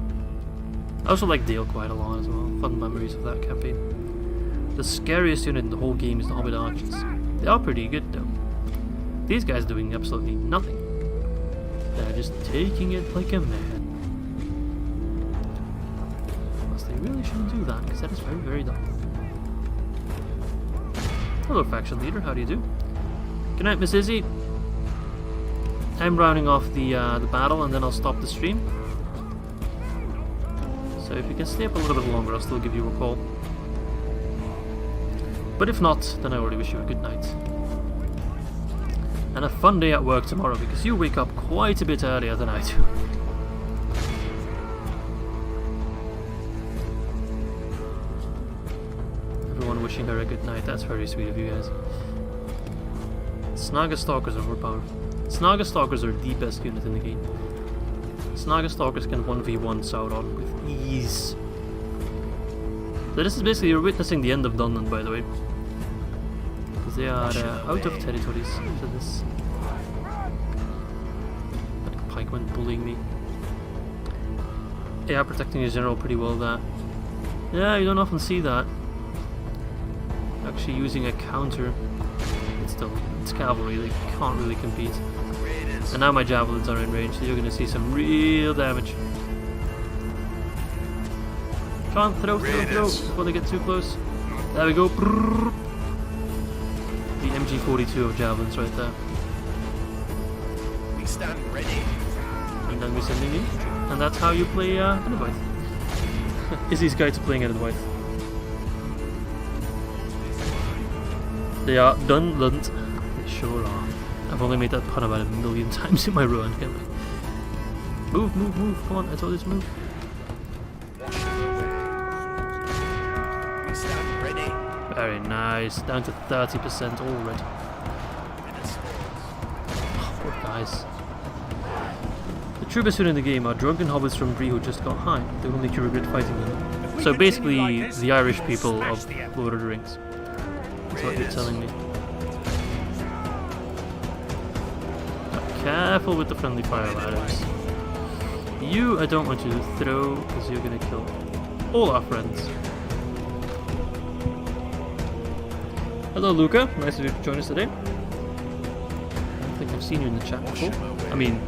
I also like Dale quite a lot as well. Fun memories of that campaign. The scariest unit in the whole game is the Hobbit Archers. They are pretty good though. These guys doing absolutely nothing. They're just taking it like a man. Plus they really shouldn't do that, because that is very, very dumb. Hello faction leader, how do you do? Good night, Miss Izzy. I'm rounding off the battle and then I'll stop the stream. So if you can stay up a little bit longer, I'll still give you a call. But if not, then I already wish you a good night. And a fun day at work tomorrow, because you wake up quite a bit earlier than I do. Everyone wishing her a good night, that's very sweet of you guys. Snaga Stalkers are overpowered. Snaga Stalkers are the best unit in the game. Snaga Stalkers can 1v1 Sauron with ease. So this is basically, you're witnessing the end of Dunland, by the way. Because they are out of territories after this. That pike went bullying me. Yeah, protecting his general pretty well there. Yeah, you don't often see that. Actually using a counter. It's cavalry, they can't really compete. And now my javelins are in range, so you're going to see some real damage. Come on, throw before they get too close. There we go. The MG42 of javelins right there. We stand ready. And then we're sending infantry. And that's how you play Enedwaith. Izzy's guide to playing Enedwaith. They are Dunland. They sure are. I've only made that pun about 1,000,000 times in my run, can't I? Move, move, move. Come on, I told you to move. We stand ready. Very nice. Down to 30% already. Oh, poor guys. The true best unit in the game are drunken hobbits from Bree who just got high. They will make you regret fighting them. So basically, the Irish people of Lord of the Rings. That's what you're telling me. Careful with the friendly fire ladders. You, I don't want you to throw, because you're going to kill all our friends. Hello, Luca. Nice of you to join us today. I don't think I've seen you in the chat before. I mean,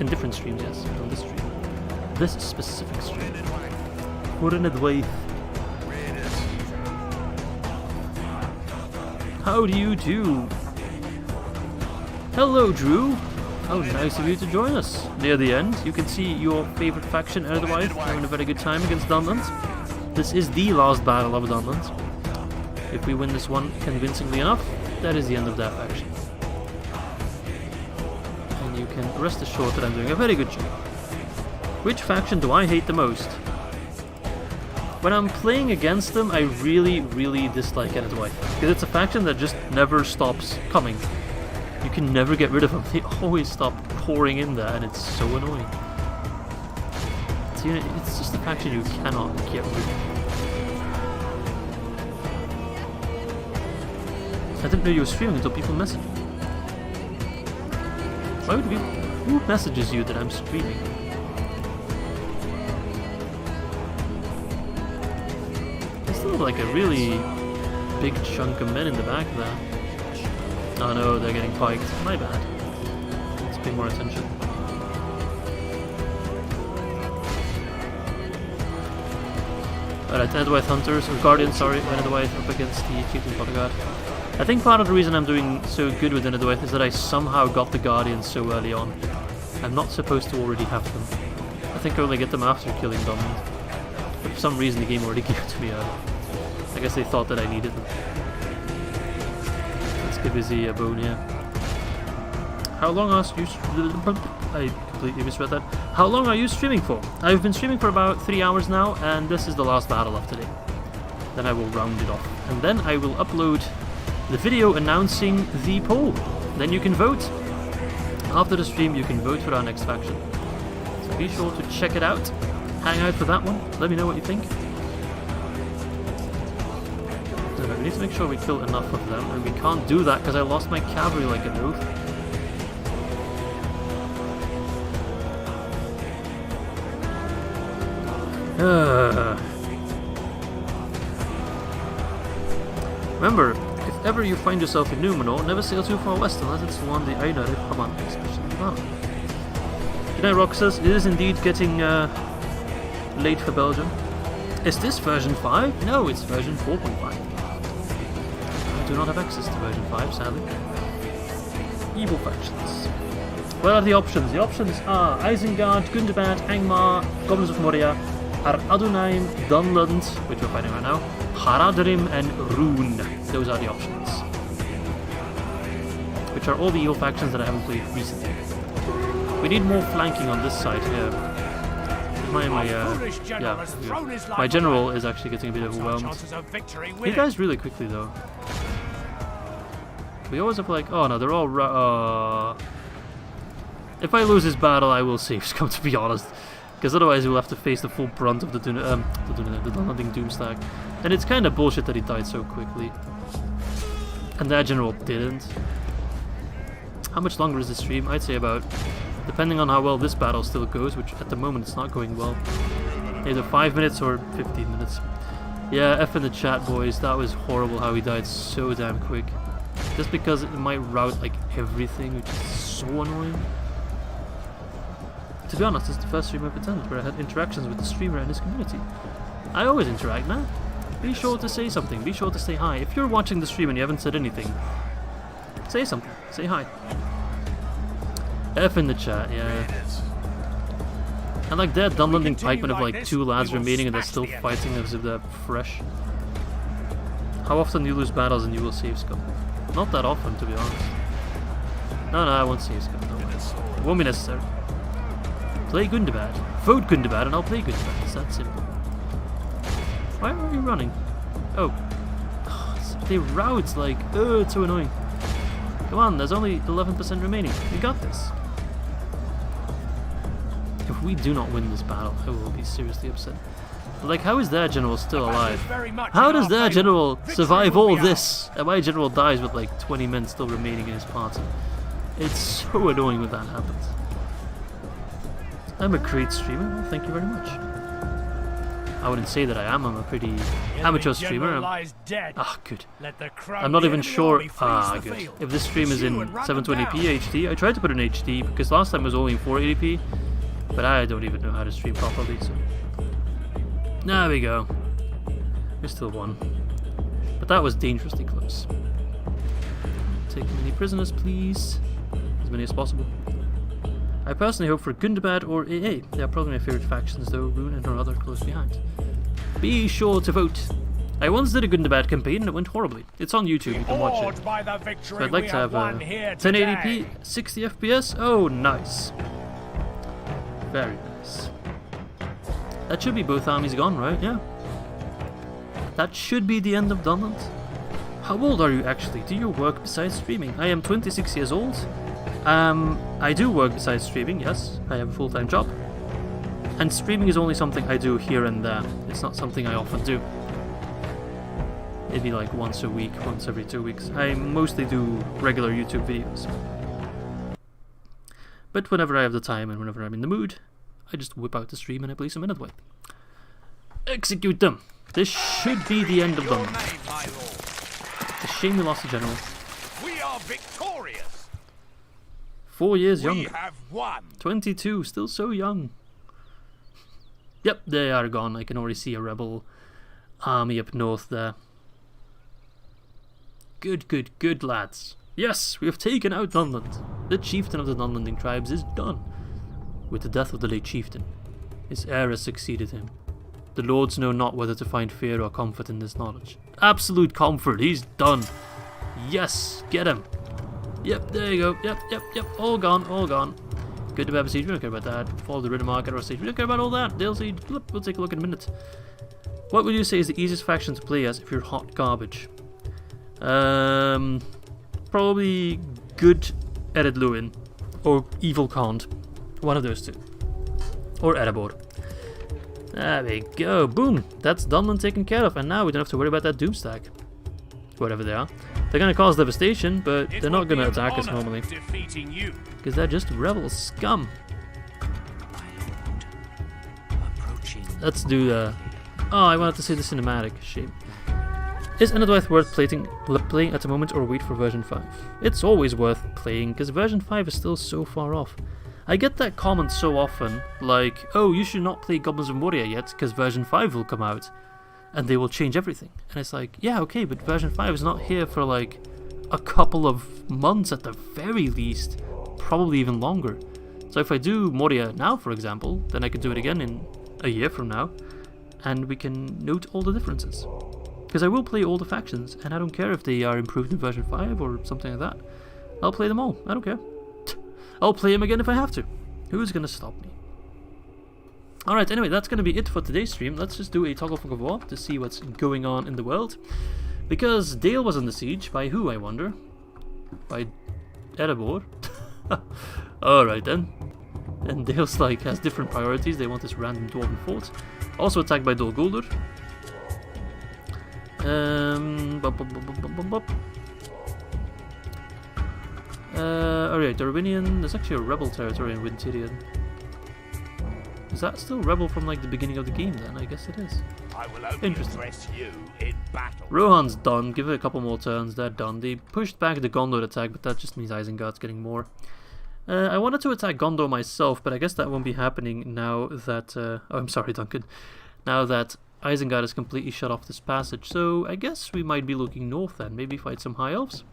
in different streams, yes. On this stream. This specific stream. We're in Enedwaith. How do you do? Hello, Drew. How nice of you to join us. Near the end, you can see your favourite faction, Enedwaith, having a very good time against Dunland. This is the last battle of Dunland. If we win this one convincingly enough, that is the end of that faction. And you can rest assured that I'm doing a very good job. Which faction do I hate the most? When I'm playing against them, I really, really dislike Enedwaith. Because it's a faction that just never stops coming. You can never get rid of them. They always stop pouring in there, and it's so annoying. It's just a faction you cannot get rid of. I didn't know you were streaming until people messaged me. Why would people... Who messages you that I'm streaming? There's still like a really big chunk of men in the back there. Oh no, they're getting piked. My bad. Let's pay more attention. Alright, Enedwaith Hunters, or Guardians, sorry, Enedwaith up against the Chieftain Bodyguard. I think part of the reason I'm doing so good with Enedwaith is that I somehow got the Guardians so early on. I'm not supposed to already have them. I think I only get them after killing Dunland. But for some reason the game already gave it to me early. I guess they thought that I needed them. Give Izzy a bone here. How long are you... I completely misread that. How long are you streaming for? I've been streaming for about 3 hours now, and this is the last battle of today. Then I will round it off. And then I will upload the video announcing the poll. Then you can vote. After the stream, you can vote for our next faction. So be sure to check it out. Hang out for that one. Let me know what you think. Anyway, we need to make sure we kill enough of them, and we can't do that because I lost my cavalry like an oath. Remember, if ever you find yourself in Numenor, never sail too far west unless it's along the Einar Haman especially. Oh. Good night, Roxas. It is indeed getting late for Belgium. Is this version 5? No, it's version 4.5. I do not have access to version 5, sadly. Evil factions. What are the options? The options are Isengard, Gundabad, Angmar, Goblins of Moria, Ar Adunaim, Dunland, which we're fighting right now, Haradrim, and Rune. Those are the options. Which are all the evil factions that I haven't played recently. We need more flanking on this side here. My general is actually getting a bit overwhelmed. He dies really quickly though. We always have like, oh no, they're all if I lose this battle, I will save scum, to be honest. Because otherwise we'll have to face the full brunt of the Dunlanding Doomstack. And it's kind of bullshit that he died so quickly. And that general didn't. How much longer is the stream? I'd say about, depending on how well this battle still goes, which at the moment it's not going well, either 5 minutes or 15 minutes. Yeah, F in the chat, boys. That was horrible how he died so damn quick. Just because it might route like everything, which is so annoying. To be honest, it's the first stream I've attended where I had interactions with the streamer and his community. I always interact, man. Be sure to say something, be sure to say hi. If you're watching the stream and you haven't said anything, say something, say hi. F in the chat, yeah. And like that Dunlanding pikemen have like 2 lads remaining and they're still fighting as if they're fresh. How often do you lose battles and you will save scum? Not that often, to be honest. No, I won't save scum, no way. It won't be necessary. Play Gundabad. Vote Gundabad and I'll play Gundabad. It's that simple. Why are you running? Oh. They route like, it's so annoying. Come on, there's only 11% remaining. We got this. If we do not win this battle, I will be seriously upset. Like, how is their general still alive? How does their general survive all this? And my general dies with like 20 men still remaining in his party. It's so annoying when that happens. I'm a great streamer, well, thank you very much. I wouldn't say that I am, I'm a pretty amateur streamer. Good. I'm not even sure. Good. If this stream is in 720p HD, I tried to put in HD because last time it was only in 480p, but I don't even know how to stream properly, so. There we go. We still won. But that was dangerously close. Take many prisoners, please. As many as possible. I personally hope for Gundabad or AA. They are probably my favourite factions though, Rune and her other close behind. Be sure to vote. I once did a Gundabad campaign and it went horribly. It's on YouTube, you can watch it. So I'd like to have 1080p, 60 FPS. Oh, nice. Very nice. That should be both armies gone, right? Yeah. That should be the end of Dunland. How old are you actually? Do you work besides streaming? I am 26 years old. I do work besides streaming, yes. I have a full-time job. And streaming is only something I do here and there. It's not something I often do. Maybe like once a week, once every 2 weeks. I mostly do regular YouTube videos. But whenever I have the time and whenever I'm in the mood, I just whip out the stream and I play some Minute Weight. Execute them! This should be the end of them. It's a shame we lost the general. We are victorious. 4 years younger. We have won. 22, still so young. Yep, they are gone. I can already see a rebel army up north there. Good lads. Yes, we have taken out Dunland. The chieftain of the Dunlanding tribes is done. With the death of the late chieftain, his heir has succeeded him. The lords know not whether to find fear or comfort in this knowledge. Absolute comfort, he's done. Yes, get him. Yep, there you go. Yep. All gone. Good to have siege, we don't care about that. Follow the Ridder Market or siege, we don't care about all that. They'll see, we'll take a look in a minute. What would you say is the easiest faction to play as if you're hot garbage? Probably good Ered Luin or Evil Khand. One of those two. Or Erebor. There we go. Boom. That's Dunland taken care of. And now we don't have to worry about that Doomstack. whatever they are. They're going to cause devastation, but they're not going to attack us normally. Defeating you. Because they're just rebel scum. Let's do the... Oh, I wanted to see the cinematic. Shame. Is Enedwyth worth playing at the moment, or wait for version 5? It's always worth playing, because version 5 is still so far off. I get that comment so often, like, oh, you should not play Goblins of Moria yet, because version 5 will come out, and they will change everything. And it's like, yeah, okay, but version 5 is not here for like a couple of months at the very least, probably even longer. So if I do Moria now, for example, then I can do it again in a year from now, and we can note all the differences. Because I will play all the factions, and I don't care if they are improved in version 5 or something like that. I'll play them all, I don't care. I'll play them again if I have to. Who's gonna stop me? Alright, anyway, that's gonna be it for today's stream. Let's just do a toggle fog of war to see what's going on in the world. Because Dale was under siege, by who, I wonder? By Erebor? Alright then. And Dale's like, has different priorities. They want this random dwarven fort. Also attacked by Dol Guldur. Alright, Darwinian. There's actually a rebel territory in Wintirian. Is that still rebel from like the beginning of the game then? I guess it is. I will only address you in battle. Rohan's done. Give it a couple more turns. They're done. They pushed back the Gondor attack, but that just means Isengard's getting more. I wanted to attack Gondor myself, but I guess that won't be happening now that... oh, I'm sorry, Duncan. Now that Isengard is completely shut off this passage, so I guess we might be looking north then. Maybe fight some High Elves.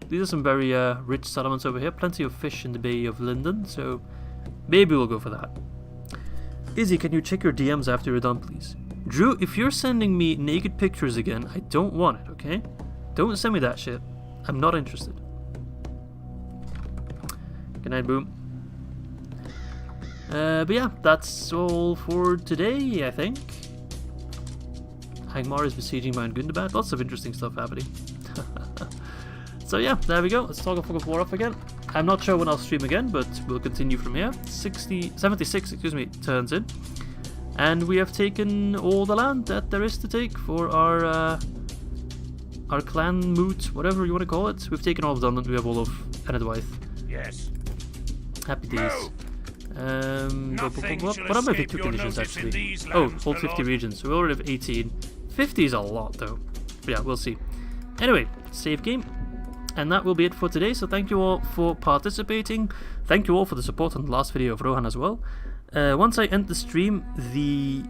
These are some very rich settlements over here. Plenty of fish in the Bay of Linden, so maybe we'll go for that. Izzy, can you check your DMs after you're done, please? Drew, if you're sending me naked pictures again, I don't want it, okay? Don't send me that shit. I'm not interested. Good night, Boom. But yeah, that's all for today, I think. Hagmar is besieging Mount Gundabad. Lots of interesting stuff happening. So yeah, there we go. Let's talk Fog of War off again. I'm not sure when I'll stream again, but we'll continue from here. 76, excuse me, turns in. And we have taken all the land that there is to take for our clan moot, whatever you want to call it. We've taken all of Dunland. We have all of Enedwyth. Yes. Happy days. What are my victory conditions actually? Oh, hold 50 regions. So we already have 18. 50 is a lot though. But yeah, we'll see. Anyway, save game. And that will be it for today. So thank you all for participating. Thank you all for the support on the last video of Rohan as well. Once I end the stream, the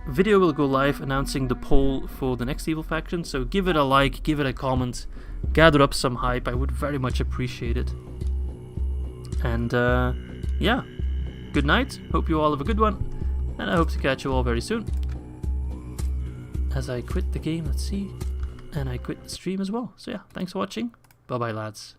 video will go live announcing the poll for the next evil faction. So give it a like, give it a comment, gather up some hype. I would very much appreciate it. And yeah, good night. Hope you all have a good one. And I hope to catch you all very soon. As I quit the game, let's see. And I quit the stream as well. So yeah, thanks for watching. Bye bye, lads.